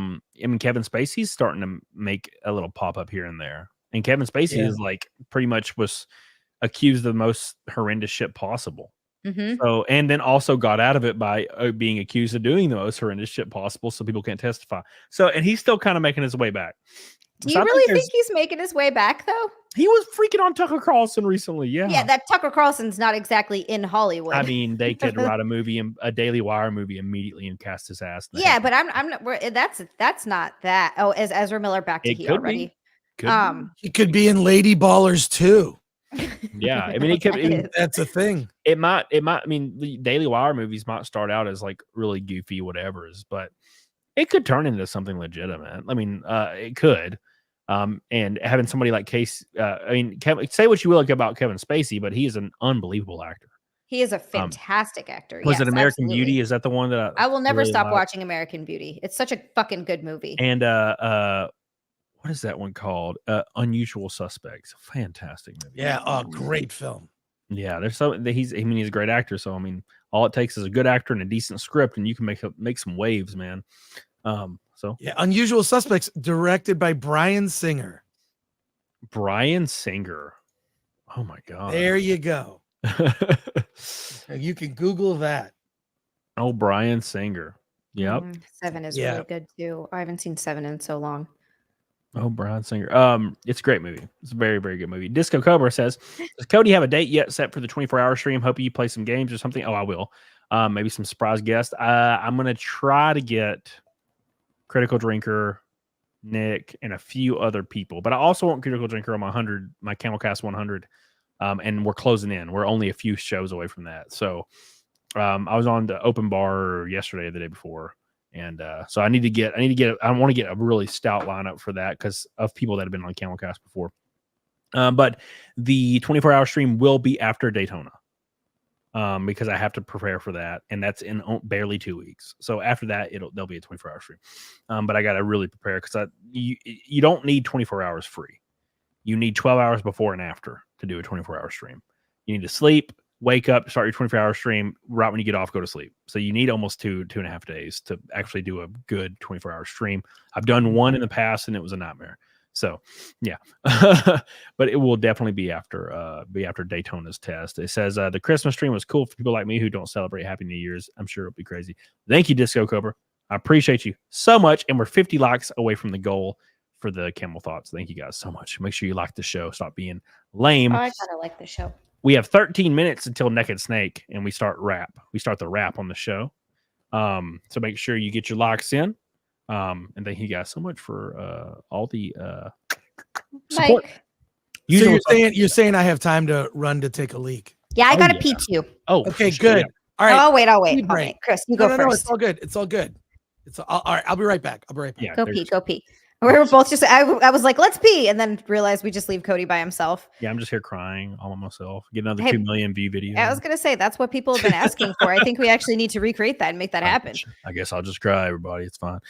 mean, Kevin Spacey's starting to make a little pop up here and there. And Kevin Spacey is like pretty much was accused of the most horrendous shit possible. So, and then also got out of it by being accused of doing the most horrendous shit possible, so people can't testify. So, and he's still kind of making his way back. Do you really think he's making his way back, though? He was freaking on Tucker Carlson recently. Yeah, that Tucker Carlson's not exactly in Hollywood. I mean, they could write a movie, a Daily Wire movie, immediately and cast his ass. Yeah, but I'm not. That's not that. Oh, is Ezra Miller back to he already? He could be in Lady Ballers too. Yeah, I mean, that's a thing. It might. I mean, the Daily Wire movies might start out as like really goofy whatever's, but it could turn into something legitimate. I mean, it could. And having somebody like Case, I mean, say what you will about Kevin Spacey, but he is an unbelievable actor. He is a fantastic actor. Was it American Beauty? Is that the one that I will never really stop watching American Beauty? It's such a fucking good movie. And what is that one called? Unusual Suspects. Fantastic movie. Yeah, great film. Yeah, he's a great actor. So I mean, all it takes is a good actor and a decent script, and you can make some waves, man. So yeah, Unusual Suspects, directed by Bryan Singer. Bryan Singer. Oh my god. There you go. You can Google that. Oh, Bryan Singer. Yep. 7 is really good too. I haven't seen 7 in so long. Oh, Bryan Singer. It's a great movie. It's a very, very good movie. Disco Cobra says, does Cody have a date yet set for the 24-hour stream? Hope you play some games or something. Oh, I will. Maybe some surprise guest. I'm going to try to get Critical Drinker, Nick, and a few other people. But I also want Critical Drinker on my CamelCast 100. And we're closing in. We're only a few shows away from that. So I was on the open bar yesterday or the day before. And so I want to get a really stout lineup for that because of people that have been on CamelCast before. But the 24-hour stream will be after Daytona. Because I have to prepare for that, and that's in barely 2 weeks. So after that, there'll be a 24-hour stream. But I got to really prepare because you don't need 24 hours free. You need 12 hours before and after to do a 24-hour stream. You need to sleep, wake up, start your 24-hour stream. Right when you get off, go to sleep. So you need almost 2.5 days to actually do a good 24-hour stream. I've done one in the past, and it was a nightmare. So, yeah, but it will definitely be after Daytona's test. It says the Christmas stream was cool for people like me who don't celebrate Happy New Year's. I'm sure it'll be crazy. Thank you, Disco Cobra. I appreciate you so much, and we're 50 likes away from the goal for the Camel Thoughts. Thank you guys so much. Make sure you like the show. Stop being lame. Oh, I gotta like the show. We have 13 minutes until Naked Snake, and we start rap. We start the rap on the show. So make sure you get your likes in. And thank you guys so much for all the support. So you're saying I have time to run to take a leak? Yeah, I gotta pee too. Oh, okay, good. Yeah. All right. Oh, I'll wait. Okay, Chris, you go first. No, it's all good. It's all good. All right. I'll be right back. Yeah, go pee. We were both just. I was like, let's pee, and then realized we just leave Cody by himself. Yeah, I'm just here crying all by myself. Get another 2 million view video. I was gonna say that's what people have been asking for. I think we actually need to recreate that and make that happen. I guess I'll just cry, everybody. It's fine.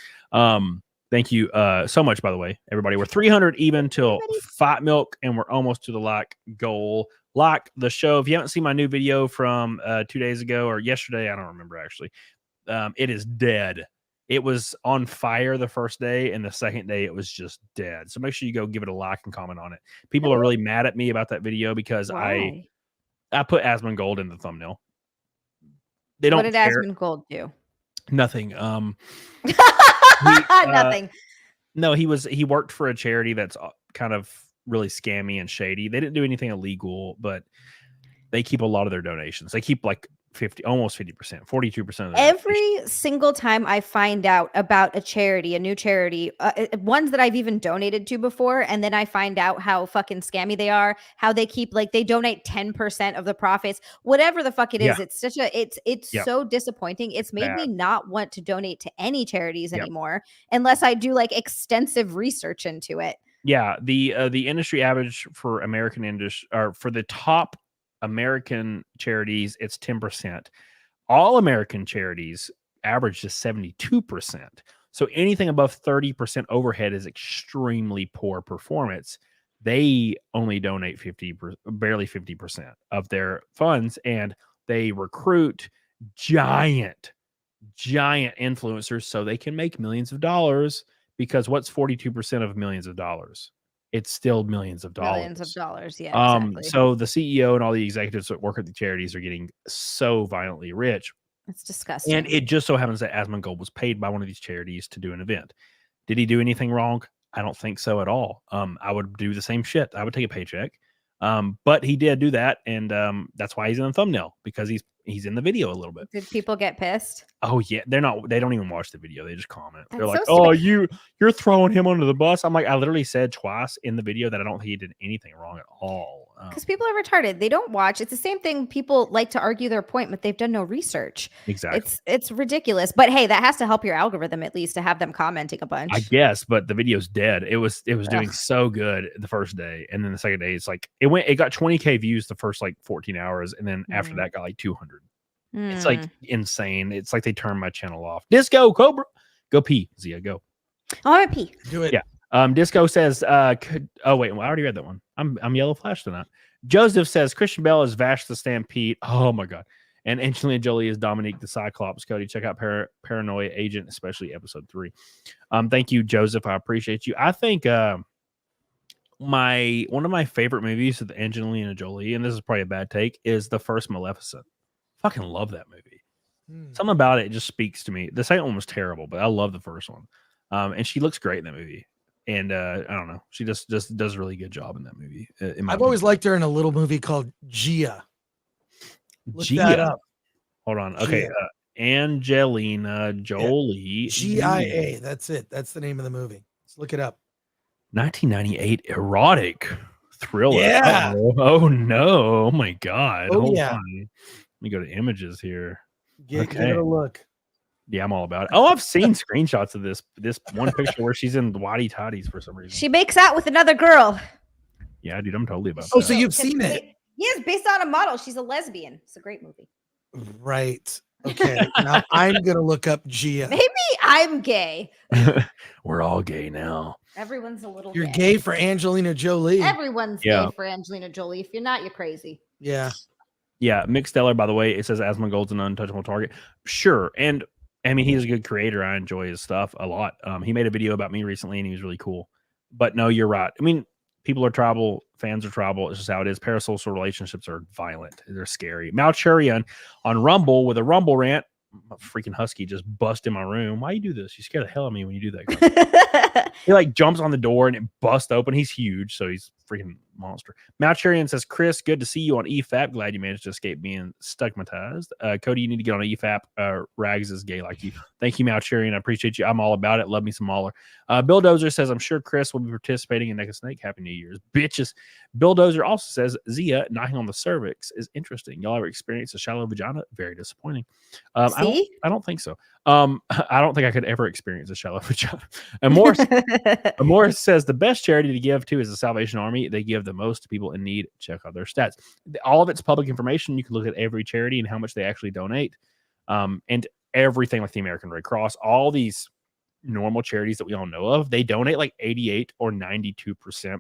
Thank you so much, by the way, everybody. We're 300 even till Fight Milk, and we're almost to the like goal. Like the show. If you haven't seen my new video from 2 days ago or yesterday, I don't remember actually. It is dead. It was on fire the first day, and the second day it was just dead. So make sure you go give it a like and comment on it. People are really mad at me about that video because I put Asmongold in the thumbnail. They don't. What did Asmongold do? Nothing. Nothing. No, he worked for a charity that's kind of really scammy and shady. They didn't do anything illegal, but they keep a lot of their donations. They keep like almost 50%, 42% of every single time I find out about a new charity, ones that I've even donated to before, and then I find out how fucking scammy they are, how they keep they donate 10% of the profits, whatever the fuck it is. It's such it's so disappointing. It's made me not want to donate to any charities anymore unless I do extensive research into it. Yeah, the industry average for American industry, or for the top American charities, it's 10%. All American charities average to 72%. So anything above 30% overhead is extremely poor performance. They only donate barely 50% of their funds, and they recruit giant influencers so they can make millions of dollars. Because what's 42% of millions of dollars? It's still millions of dollars. Millions of dollars, yeah. Exactly. So the CEO and all the executives that work at the charities are getting so violently rich. It's disgusting. And it just so happens that Asmongold was paid by one of these charities to do an event. Did he do anything wrong? I don't think so at all. I would do the same shit. I would take a paycheck. But he did do that, and that's why he's in the thumbnail, because he's in the video a little bit. Did people get pissed? Oh yeah, they don't even watch the video. They just comment. They're like, "Oh, you're throwing him under the bus." I'm like, I literally said twice in the video that I don't think he did anything wrong at all. Because people are retarded. They don't watch. It's the same thing. People like to argue their point, but they've done no research. Exactly. It's ridiculous. But hey, that has to help your algorithm at least to have them commenting a bunch. I guess, but the video's dead. It was doing so good the first day, and then the second day, it's like it got 20K views the first 14 hours, and then after that got 200. It's insane. It's like they turned my channel off. Disco Cobra, go pee. Zia, go. I want to pee. Do it. Yeah. Disco says, oh wait, I already read that one. I'm Yellow Flash tonight. Joseph says Christian Bell is Vash the Stampede. Oh my god. And Angelina Jolie is Dominique the Cyclops. Cody, check out Paranoia Agent, especially episode 3. Thank you, Joseph. I appreciate you. I think one of my favorite movies with Angelina Jolie, and this is probably a bad take, is the first Maleficent. Fucking love that movie. Something about it just speaks to me. The second one was terrible, but I love the first one. And she looks great in that movie. And I don't know, she just does a really good job in that movie. I've always liked her in a little movie called Gia. Look Gia. that up. Hold on. Okay. Angelina Jolie. GIA. That's it. That's the name of the movie. Let's look it up. 1998 erotic thriller. Yeah. Oh no. Oh my God. Oh, Hold yeah. on. Let me go to images here. Give Okay. it a look. Yeah, I'm all about it. Oh, I've seen screenshots of this one picture where she's in whitey toddies for some reason. She makes out with another girl. Yeah, dude, I'm totally about Oh, that. so you've seen it? Yes, based on a model. She's a lesbian. It's a great movie. Right. Okay. Now I'm gonna look up Gia. Maybe I'm gay. We're all gay now. Everyone's a little You're gay for Angelina Jolie. Everyone's gay for Angelina Jolie. If you're not, you're crazy. Yeah. Yeah. Mick Stellar, by the way, it says Asmongold's an untouchable target. Sure. And I mean, he's a good creator. I enjoy his stuff a lot. He made a video about me recently and he was really cool. But no, you're right. I mean, people are tribal, fans are tribal. It's just how it is. Parasocial relationships are violent. They're scary. Malchurian on Rumble with a Rumble rant. A freaking husky just bust in my room. Why you do this? You scare the hell out of me when you do that. He like jumps on the door and it busts open. He's huge, so he's freaking monster. Malchurian says, Chris, good to see you on EFAP. Glad you managed to escape being stigmatized. Cody, you need to get on EFAP. Rags is gay like you. Thank you, Malchurian. I appreciate you. I'm all about it. Love me some Mauler. Bill Dozer says, I'm sure Chris will be participating in Naked Snake. Happy New Year's, bitches. Bill Dozer also says, Zia knocking on the cervix is interesting. Y'all ever experienced a shallow vagina? Very disappointing. I don't think so. I don't think I could ever experience a shallow vagina. And Morris says the best charity to give to is the Salvation Army. They give the most to people in need. Check out their stats. All of it's public information. You can look at every charity and how much they actually donate. And everything like the American Red Cross, all these normal charities that we all know of, they donate like 88 or 92%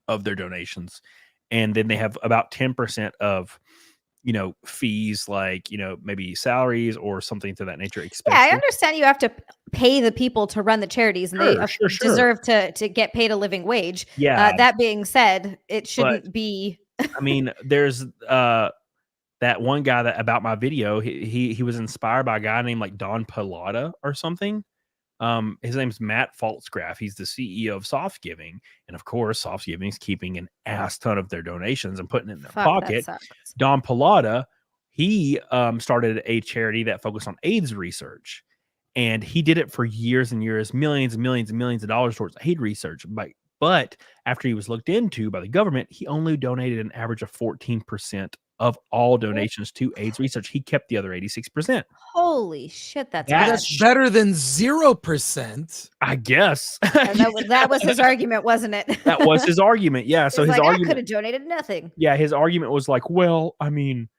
of their donations. And then they have about 10% of fees, like, maybe salaries or something to that nature. Yeah, I understand you have to pay the people to run the charities and they deserve to get paid a living wage. Yeah. That being said, it shouldn't be. I mean, there's that one guy that about my video, he was inspired by a guy named like Don Pilata or something. His name's Matt Faltzgraf. He's the CEO of Soft Giving. And of course, Soft Giving is keeping an ass ton of their donations and putting it in their pocket. Don Pilata, he started a charity that focused on AIDS research. And he did it for years and years, millions and millions and millions of dollars towards AIDS research. But after he was looked into by the government, he only donated an average of 14% of all donations to AIDS research. He kept the other 86%. Holy shit, that's better than 0%. I guess. And that was his argument, wasn't it? That was his argument. Yeah. So his argument, I could have donated nothing. Yeah, his argument was like, well, I mean,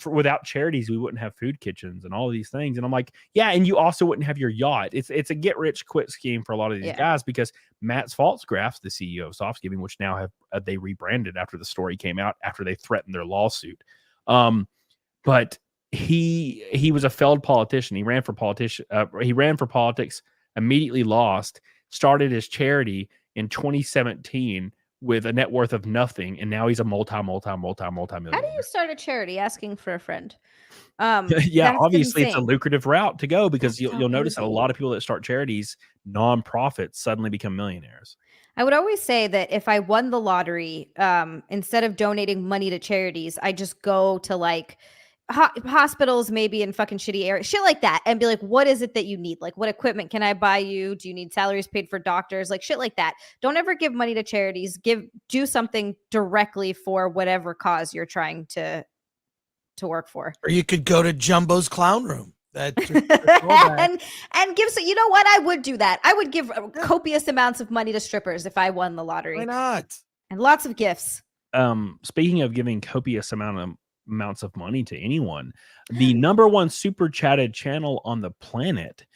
without charities, we wouldn't have food kitchens and all of these things. And I'm like, yeah, and you also wouldn't have your yacht. It's a get rich quick scheme for a lot of these guys, because Matt Faltzgraf, the CEO of Soft Giving, which now have they rebranded after the story came out, after they threatened their lawsuit. But he was a failed politician. He ran for politics, immediately lost, started his charity in 2017 with a net worth of nothing, and now he's a multi-millionaire. How do you start a charity? Asking for a friend. Yeah, obviously it's a lucrative route to go, because you'll notice that a lot of people that start charities, nonprofits, suddenly become millionaires. I would always say that if I won the lottery, instead of donating money to charities, I just go to like hospitals, maybe in fucking shitty areas, shit like that, and be like, what is it that you need? Like, what equipment can I buy you? Do you need salaries paid for doctors? Like shit like that. Don't ever give money to charities. Do something directly for whatever cause you're trying to work for. Or you could go to Jumbo's Clown Room. And give you know what? I would do that. I would give copious amounts of money to strippers if I won the lottery. Why not? And lots of gifts. Speaking of giving copious amounts of money to anyone, the #1 super chatted channel on the planet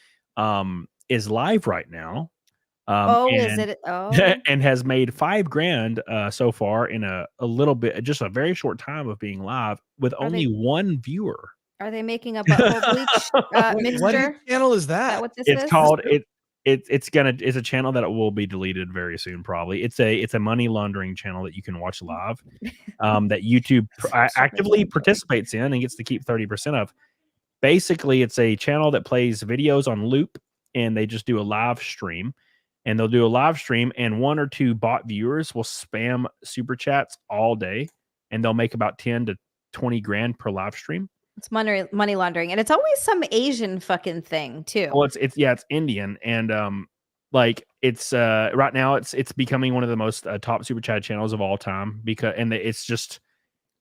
is live right now. Is it? Oh, and has made $5,000 so far in a little bit, just a very short time of being live with only one viewer. Are they making a butthole bleach mixture? What channel is that? Is that what this it's is? called it's a channel that will be deleted very soon, probably. It's a money laundering channel that you can watch live, that YouTube actively participates in and gets to keep 30% of. Basically, it's a channel that plays videos on loop, and they just do a live stream. And they'll do a live stream, and 1 or 2 bot viewers will spam super chats all day, and they'll make about 10 to 20 grand per live stream. It's money laundering, and it's always some Asian fucking thing too. Well, it's Indian, and like it's right now it's becoming one of the most top super chat channels of all time it's just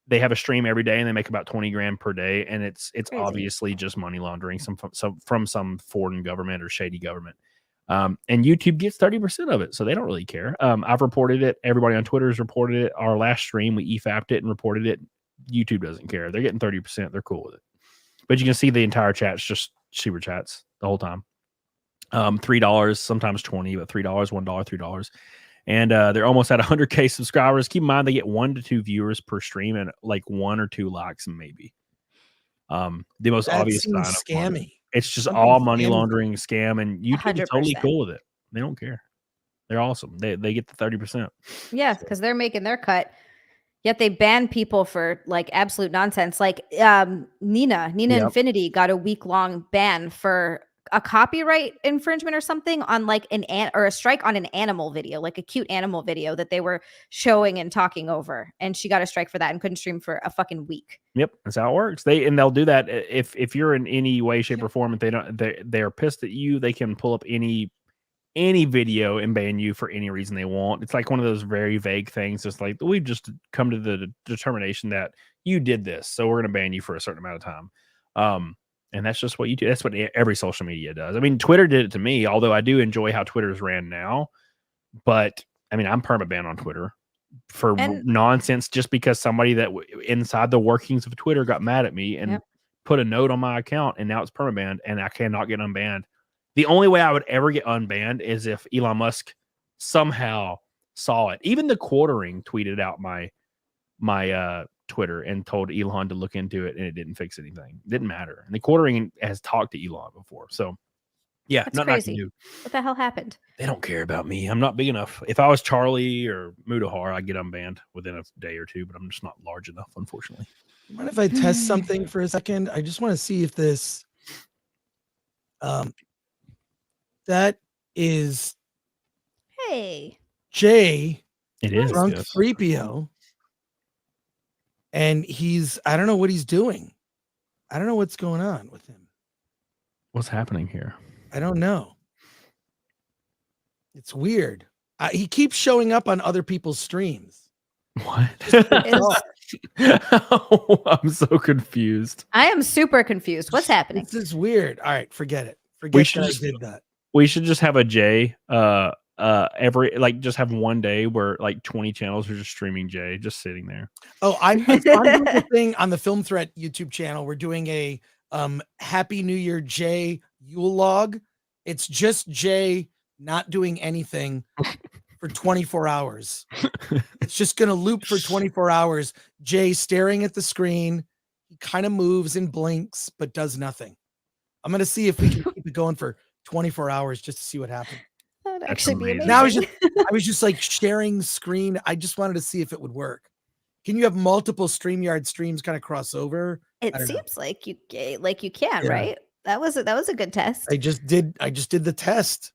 they have a stream every day and they make about 20 grand per day, and it's Crazy. obviously just money laundering from some foreign government or shady government. And YouTube gets 30% of it, so they don't really care. I've reported it. Everybody on Twitter has reported it. Our last stream, we EFAP'd it and reported it. YouTube doesn't care. They're getting 30%. They're cool with it. But you can see the entire chat's just super chats the whole time. $3, sometimes 20, but $3, $1, $3. And they're almost at 100K subscribers. Keep in mind, they get 1 to 2 viewers per stream and like 1 or 2 likes, maybe. The most obvious sign of scammy. It's just all money laundering scam, and YouTube is totally 100%. cool with it. They don't care. They're awesome. They get the 30%. Yeah, because they're making their cut. Yet they ban people for like absolute nonsense. Like Nina Infinity got a week-long ban for a copyright infringement or something on like or a strike on an animal video, like a cute animal video that they were showing and talking over, and she got a strike for that and couldn't stream for a fucking week. Yep, that's how it works. They'll do that if you're in any way, shape, or form. If they're pissed at you, they can pull up any video and ban you for any reason they want. It's like one of those very vague things. It's like, we've just come to the determination that you did this, so we're going to ban you for a certain amount of time. And that's just what you do. That's what every social media does. I mean, Twitter did it to me, although I do enjoy how Twitter's ran now. But I mean, I'm permabanned on Twitter for nonsense just because somebody that inside the workings of Twitter got mad at me and put a note on my account, and now it's permabanned and I cannot get unbanned. The only way I would ever get unbanned is if Elon Musk somehow saw it. Even the Quartering tweeted out my Twitter and told Elon to look into it, and it didn't fix anything. It didn't matter. And the Quartering has talked to Elon before. So yeah, that's nothing crazy. I can do. What the hell happened? They don't care about me. I'm not big enough. If I was Charlie or Mudahar, I'd get unbanned within a day or two, but I'm just not large enough, unfortunately. Mind if I test something for a second? I just want to see if this that is Jay. It is Drunk 3PO. And I don't know what he's doing. I don't know what's going on with him. What's happening here? I don't know. It's weird. He keeps showing up on other people's streams. What? Oh, I'm so confused. I am super confused. What's happening? This is weird. All right, forget it. Forget that I did that. We should just have a Jay just have one day where like 20 channels are just streaming Jay just sitting there. Oh, I'm doing the thing on the Film Threat YouTube channel. We're doing a Happy New Year Jay Yule log. It's just Jay not doing anything for 24 hours. It's just gonna loop for 24 hours. Jay staring at the screen. He kind of moves and blinks but does nothing. I'm gonna see if we can keep it going for 24 hours just to see what happens. That'd actually be amazing. Now I was just like sharing screen. I just wanted to see if it would work. Can you have multiple StreamYard streams kind of cross over? It seems like you can, right? That was a good test. I just did the test.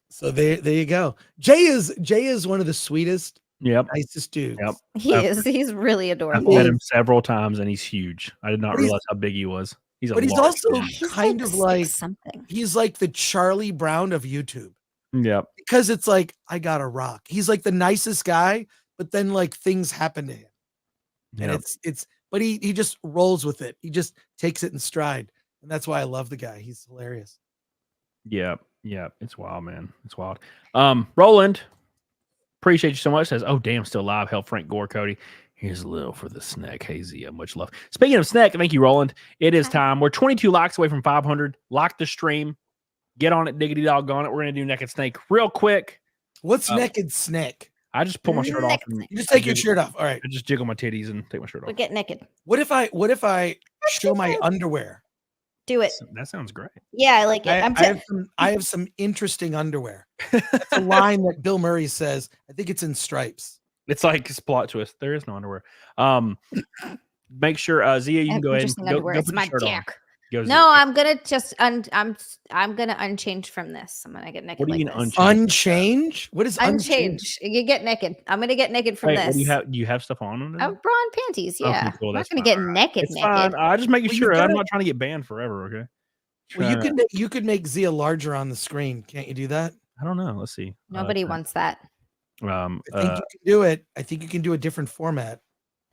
So there you go. Jay is one of the sweetest, nicest dudes. Yep. He's really adorable. I've met him several times and he's huge. I did not realize how big he was. He's also He's kind of like something. He's like the Charlie Brown of YouTube. Yep. Because it's like, I gotta rock. He's like the nicest guy, but then like things happen to him. And but he just rolls with it. He just takes it in stride. And that's why I love the guy. He's hilarious. Yeah. It's wild, man. It's wild. Roland, appreciate you so much. Says, oh damn, still live. Help Frank Gore, Cody. Here's a little for the snack. Hazy, much love. Speaking of snack, thank you, Roland. It is time. We're 22 likes away from 500. Lock the stream. Get on it, diggity doggone it. We're gonna do Naked Snake real quick. What's Naked Snake? I just pull my shirt off. And you just take your shirt off. All right. I just jiggle my titties and take my shirt off. We get naked. What if I show my underwear? Do it. That sounds great. Yeah, I like it. I have some interesting underwear. That's a line that Bill Murray says. I think it's in Stripes. It's like a plot twist. There is no underwear. Make sure, Zia, you can go ahead and go it's put my your shirt dick. Go No, I'm gonna just I'm gonna unchange from this. I'm gonna get naked. What do you like mean this. Unchange? What is unchange? Unchange. You get naked. I'm gonna get naked from Wait, this. what do you have? Do you have stuff on? I'm bra and panties. Yeah. Okay, cool. I'm not That's gonna fine. get naked. It's naked. fine. I just making Well, you sure. I'm gotta- not trying to get banned forever. Okay. Well, you could make Zia larger on the screen. Can't you do that? I don't know. Let's see. Nobody wants that. I think you can do it. I think you can do a different format.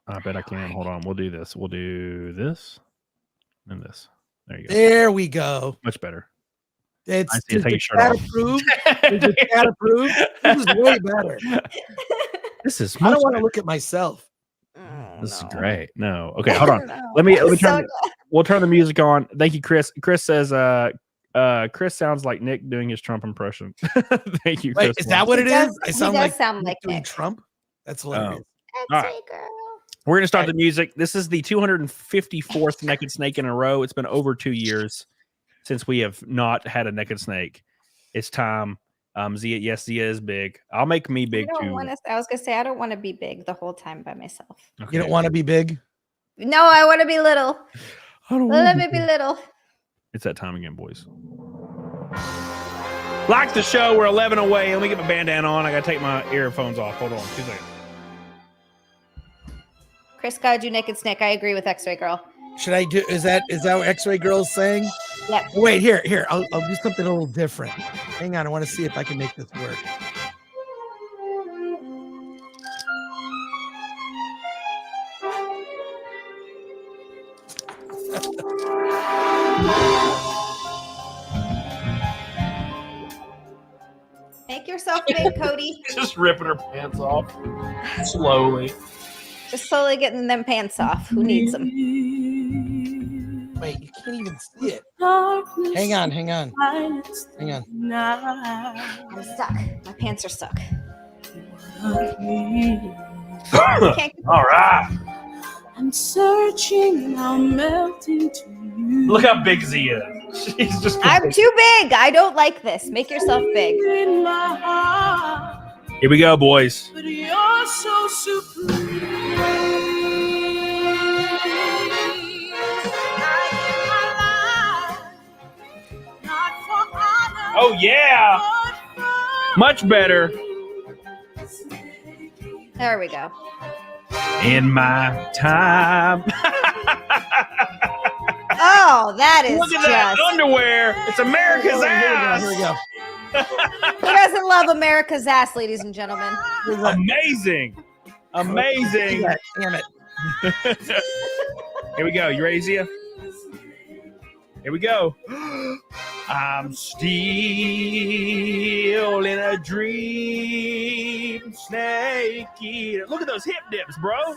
I bet I can. Hold on. We'll do this. We'll do this and this. There you go. There we go. Much better. It's I see. Take your shirt chat off. approved. Is the chat approved? This is way better. This is. I Much don't want to better. look at myself. This is great. No. Okay. Hold on. No. Let me So turn. We'll turn the music on. Thank you, Chris. Chris says, Chris sounds like Nick doing his Trump impression. Thank you, Wait, Chris. is that what it is? I He sound does like sound like doing Nick. Trump. That's hilarious. All right. We're gonna start the music. This is the 254th naked snake in a row. It's been over 2 years since we have not had a naked snake. It's time. Zia, yes, Zia is big. I'll make me big too. I was gonna say I don't want to be big the whole time by myself. Okay. You don't want to be big? No, I want to be little. I don't Let want me be little. It's that time again, boys. Like the show, we're 11 away. Let me get my bandana on. I gotta take my earphones off. Hold on, 2 seconds. Chris God, you naked snake. I agree with X-Ray Girl. Should I do? Is that what X-Ray Girl's saying? Yep. Wait, here. I'll do something a little different. Hang on, I want to see if I can make this work. Make yourself big, Cody. Just ripping her pants off slowly. Just slowly getting them pants off. Who needs them? Wait, you can't even see it. Hang on. I'm stuck. My pants are stuck. All right. I'm searching, I'm melting to you. Look how big Z is. She's just. I'm too big. I don't like this. Make yourself big. In my heart, Here we go, boys. but you're so supreme. I give my life, not for honor, Oh yeah, but for much better. There we go. In my time. Oh, that is Look at that just. underwear. It's America's ass. Here we go. Who doesn't love America's ass, ladies and gentlemen? Amazing. Amazing. Damn it. Here we go. You ready, Zia? Here we go. I'm still in a dream, snake eater. Look at those hip dips, bro. Here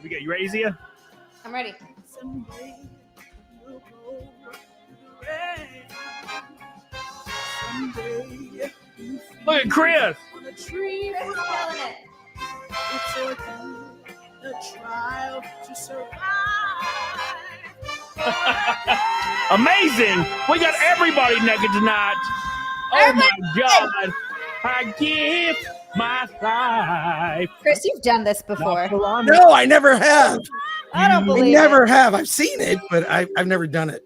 we go. You ready, Zia? I'm ready. someday we'll go through the rain. Someday you Look at Chris. on a tree. Chris is killing it. It's a trial to survive. Amazing. We got everybody naked tonight. Oh my God. I give my life. Chris, you've done this before. No, I never have. I don't I believe never have. I've seen it, but I've never done it.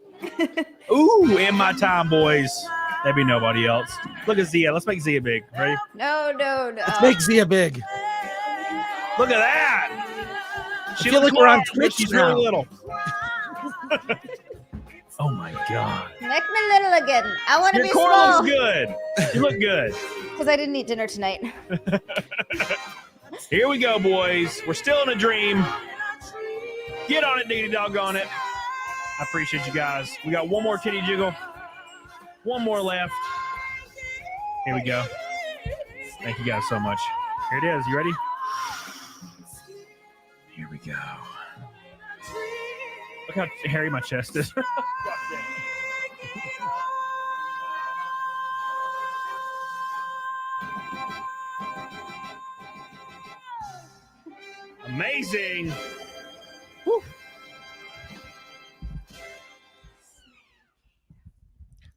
Ooh, in my time, boys. There'd be nobody else. Look at Zia. Let's make Zia big. Ready? it. No. Let's make Zia big. Look at that. She feel looks like we're on large, but Twitch she's now. really little. Oh my God. Make me little again. I want to Your be core small. looks good. You look good. Because I didn't eat dinner tonight. Here we go, boys. We're still in a dream. Get on it, diggity doggone it. I appreciate you guys. We got one more titty jiggle. One more left. Here we go. Thank you guys so much. Here it is. You ready? Here we go. Look how hairy my chest is. Amazing. Woo.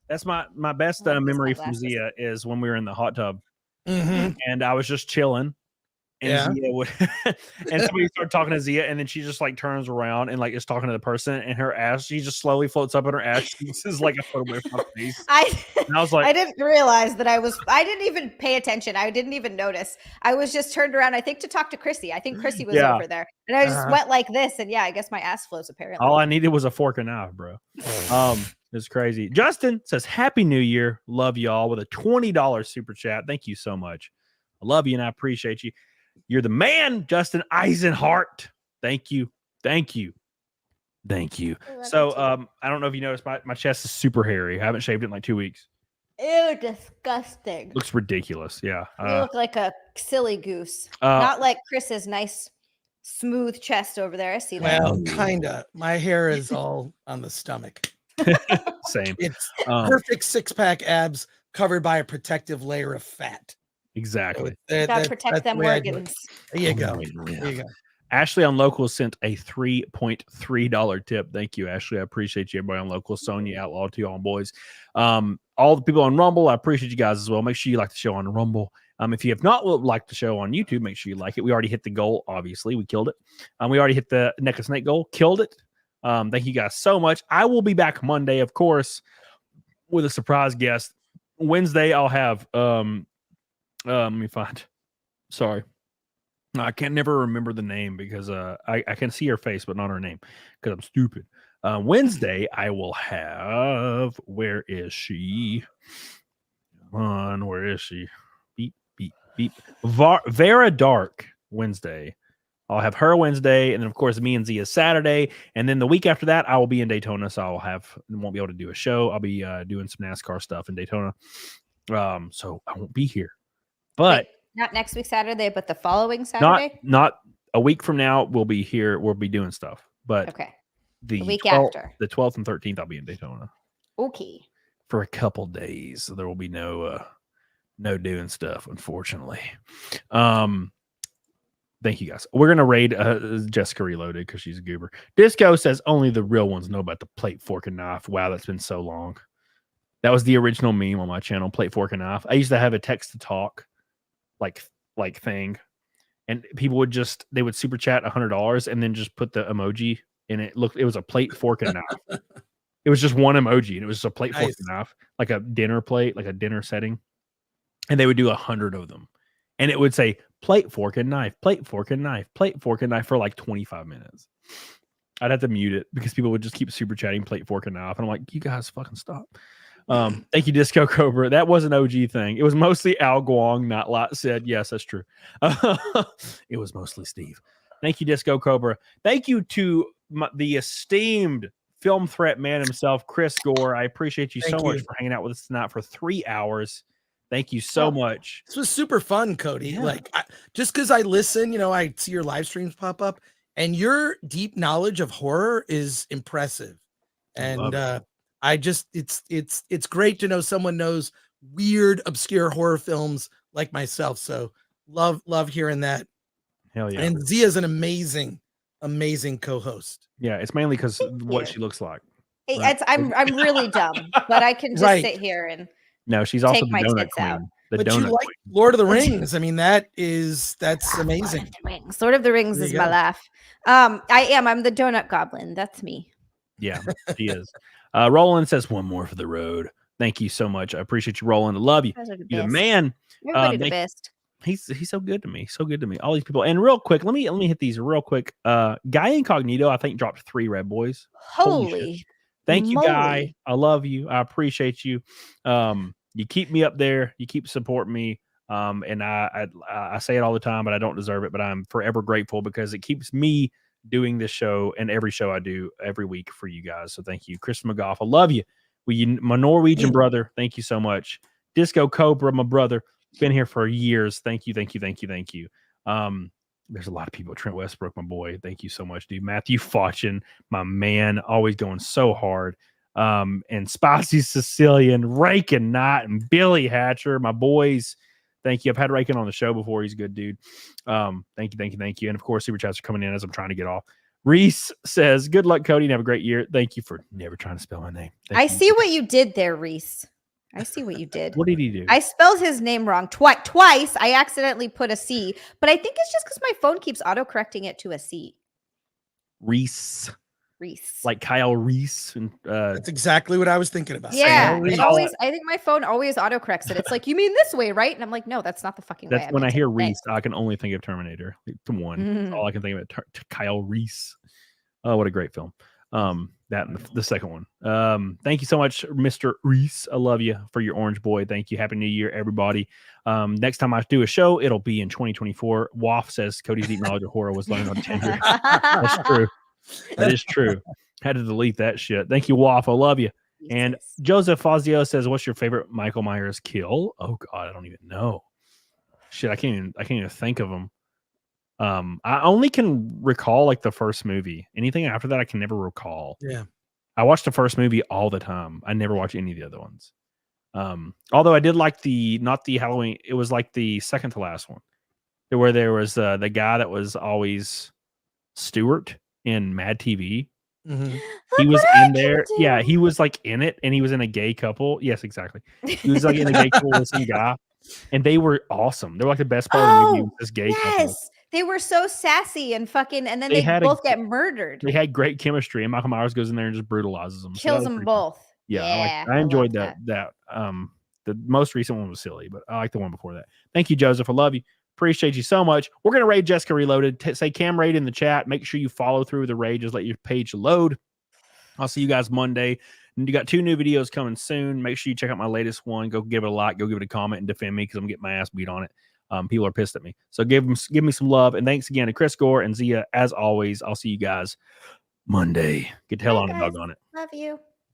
That's my best I like these memory from sunglasses. Zia is when we were in the hot tub Mm-hmm. and I was just chilling And Yeah. Zia would, and somebody started talking to Zia, and then she just like turns around and like is talking to the person, and her ass, she just slowly floats up in her ass. This is like a foot away from her face. And I was like, I didn't realize that I didn't even pay attention. I didn't even notice. I was just turned around, I think, to talk to Chrissy. I think Chrissy was Yeah. over there. And I just went like this. And yeah, I guess my ass flows apparently. all I needed was a fork and knife, bro. It's crazy. Justin says, Happy New Year. Love y'all with a $20 super chat. Thank you so much. I love you and I appreciate you. You're the man, Justin Eisenhart. Thank you. Thank you. Thank you. So I don't know if you noticed, my chest is super hairy. I haven't shaved it in like 2 weeks. Ew, disgusting. Looks ridiculous. Yeah. You look like a silly goose. Not like Chris's nice, smooth chest over there. I see that. Well, kinda. My hair is all on the stomach. Same. It's perfect 6-pack abs covered by a protective layer of fat. Exactly. Gotta protect them organs. There you go. There you go. Ashley on Local sent a $3.3 tip. Thank you, Ashley. I appreciate you, everybody on Local. Sonia, Outlaw, to y'all boys. All the people on Rumble, I appreciate you guys as well. Make sure you like the show on Rumble. If you have not liked the show on YouTube, make sure you like it. We already hit the goal, obviously. We killed it. We already hit the Neck of Snake goal. Killed it. Thank you guys so much. I will be back Monday, of course, with a surprise guest. Wednesday, I'll have let me find. Sorry. I can never remember the name because I can see her face, but not her name because I'm stupid. Wednesday, I will have. Where is she? Come on, where is she? Beep, beep, beep. Vera Dark Wednesday. I'll have her Wednesday, and then of course me and Zia Saturday, and then the week after that I will be in Daytona, so won't be able to do a show. I'll be doing some NASCAR stuff in Daytona, so I won't be here. But wait, not next week Saturday, but the following Saturday. Not a week from now. We'll be here. We'll be doing stuff. But okay, the week 12th, after, the 12th and 13th, I'll be in Daytona. Okay. For a couple days, so there will be no doing stuff, unfortunately. Thank you guys. We're gonna raid Jessica Reloaded because she's a goober. Disco says only the real ones know about the plate, fork, and knife. Wow, that's been so long. That was the original meme on my channel, plate, fork, and knife. I used to have a text to talk like thing, and people would they would super chat $100 and then just put the emoji in it. Look, it was a plate, fork, and knife. It was just one emoji, and it was just a plate, fork, and knife, like a dinner plate, like a dinner setting. And they would do 100 of them, and it would say plate, fork, and knife, plate, fork, and knife, plate, fork, and knife for like 25 minutes. I'd have to mute it because people would just keep super chatting plate, fork, and knife, and I'm like, you guys fucking stop. Thank you, Disco Cobra. That was an OG thing. It was mostly Al Guang, not Lot said. Yes, that's true. It was mostly Steve. Thank you, Disco Cobra. Thank you to the esteemed film threat man himself, Chris Gore. I appreciate you so much for hanging out with us tonight for 3 hours. Thank you so much. This was super fun, Cody. Yeah. Like, just because I listen, I see your live streams pop up, and your deep knowledge of horror is impressive. And it's great to know someone knows weird, obscure horror films like myself. So love hearing that. Hell yeah. And Zia's an amazing co-host. Yeah, it's mainly because what she looks like. Right? I'm really dumb, but I can just sit here and no, she's also take the my donut tits queen. out. The but donut you like queen. Lord of the Rings. I mean, that's amazing. Lord of the Rings is my laugh. I'm the donut goblin. That's me. Yeah, she is. Roland says one more for the road. Thank you so much. I appreciate you, Roland. I love you. You're the man. Everybody the best. He's so good to me. So good to me. All these people. And real quick, let me hit these real quick. Guy Incognito, I think, dropped 3 red boys. Holy thank you, moly. Guy. I love you. I appreciate you. You keep me up there. You keep supporting me. And I say it all the time, but I don't deserve it. But I'm forever grateful because it keeps me doing this show and every show I do every week for you guys. So thank you, Chris McGough. I love you. My Norwegian brother. Thank you so much. Disco Cobra, my brother. Been here for years. Thank you. There's a lot of people. Trent Westbrook, my boy. Thank you so much, dude. Matthew Fauchin, my man, always going so hard. And Spicy Sicilian, Rakin Knight, and Billy Hatcher, my boys. Thank you. I've had Rakin on the show before. He's a good dude. Thank you. And of course, super chats are coming in as I'm trying to get off. Reese says, good luck, Cody, and have a great year. Thank you for never trying to spell my name. I see what you did there, Reese. I see what you did. What did he do? I spelled his name wrong twice. I accidentally put a C, but I think it's just because my phone keeps auto-correcting it to a C. Reese. Reese. Like Kyle Reese. And That's exactly what I was thinking about. Yeah, Reese. it always. I think my phone always autocorrects it. It's like, you mean this way, right? And I'm like, no, that's not the fucking way. that's when I meant hear it. Reese, I can only think of Terminator. Come on. That's all I can think of. Kyle Reese. Oh, what a great film. That and the second one. Thank you so much, Mr. Reese. I love you for your orange boy. Thank you. Happy New Year, everybody. Next time I do a show, it'll be in 2024. Waff says Cody's deep knowledge of horror was learned on Tinder. That's true. That is true. Had to delete that shit. Thank you, Waff. I love you. And Joseph Fazio says, "What's your favorite Michael Myers kill?" Oh God, I don't even know. Shit, I can't even think of them. I only can recall like the first movie. Anything after that, I can never recall. Yeah. I watched the first movie all the time. I never watched any of the other ones. Although I did like not the Halloween. It was like the second to last one, where there was the guy that was always Stewart in Mad TV. Mm-hmm. He was in there. Yeah, he was like in it, and he was in a gay couple. Yes, exactly. He was like in a gay couple with some guy, and they were awesome. They were like the best part of the movie. This gay couple. They were so sassy and fucking, and then They they both get murdered. They had great chemistry, and Michael Myers goes in there and just brutalizes them. Kills them both. Fun. Yeah, I enjoyed that. The most recent one was silly, but I like the one before that. Thank you, Joseph. I love you. Appreciate you so much. We're gonna raid Jessica Reloaded. Say Cam Raid in the chat. Make sure you follow through the raid. Just let your page load. I'll see you guys Monday. And you got 2 new videos coming soon. Make sure you check out my latest one. Go give it a like. Go give it a comment and defend me because I'm getting my ass beat on it. People are pissed at me. So give me some love. And thanks again to Chris Gore and Zia. As always, I'll see you guys Monday. Get the hell on the dog on it. Love you.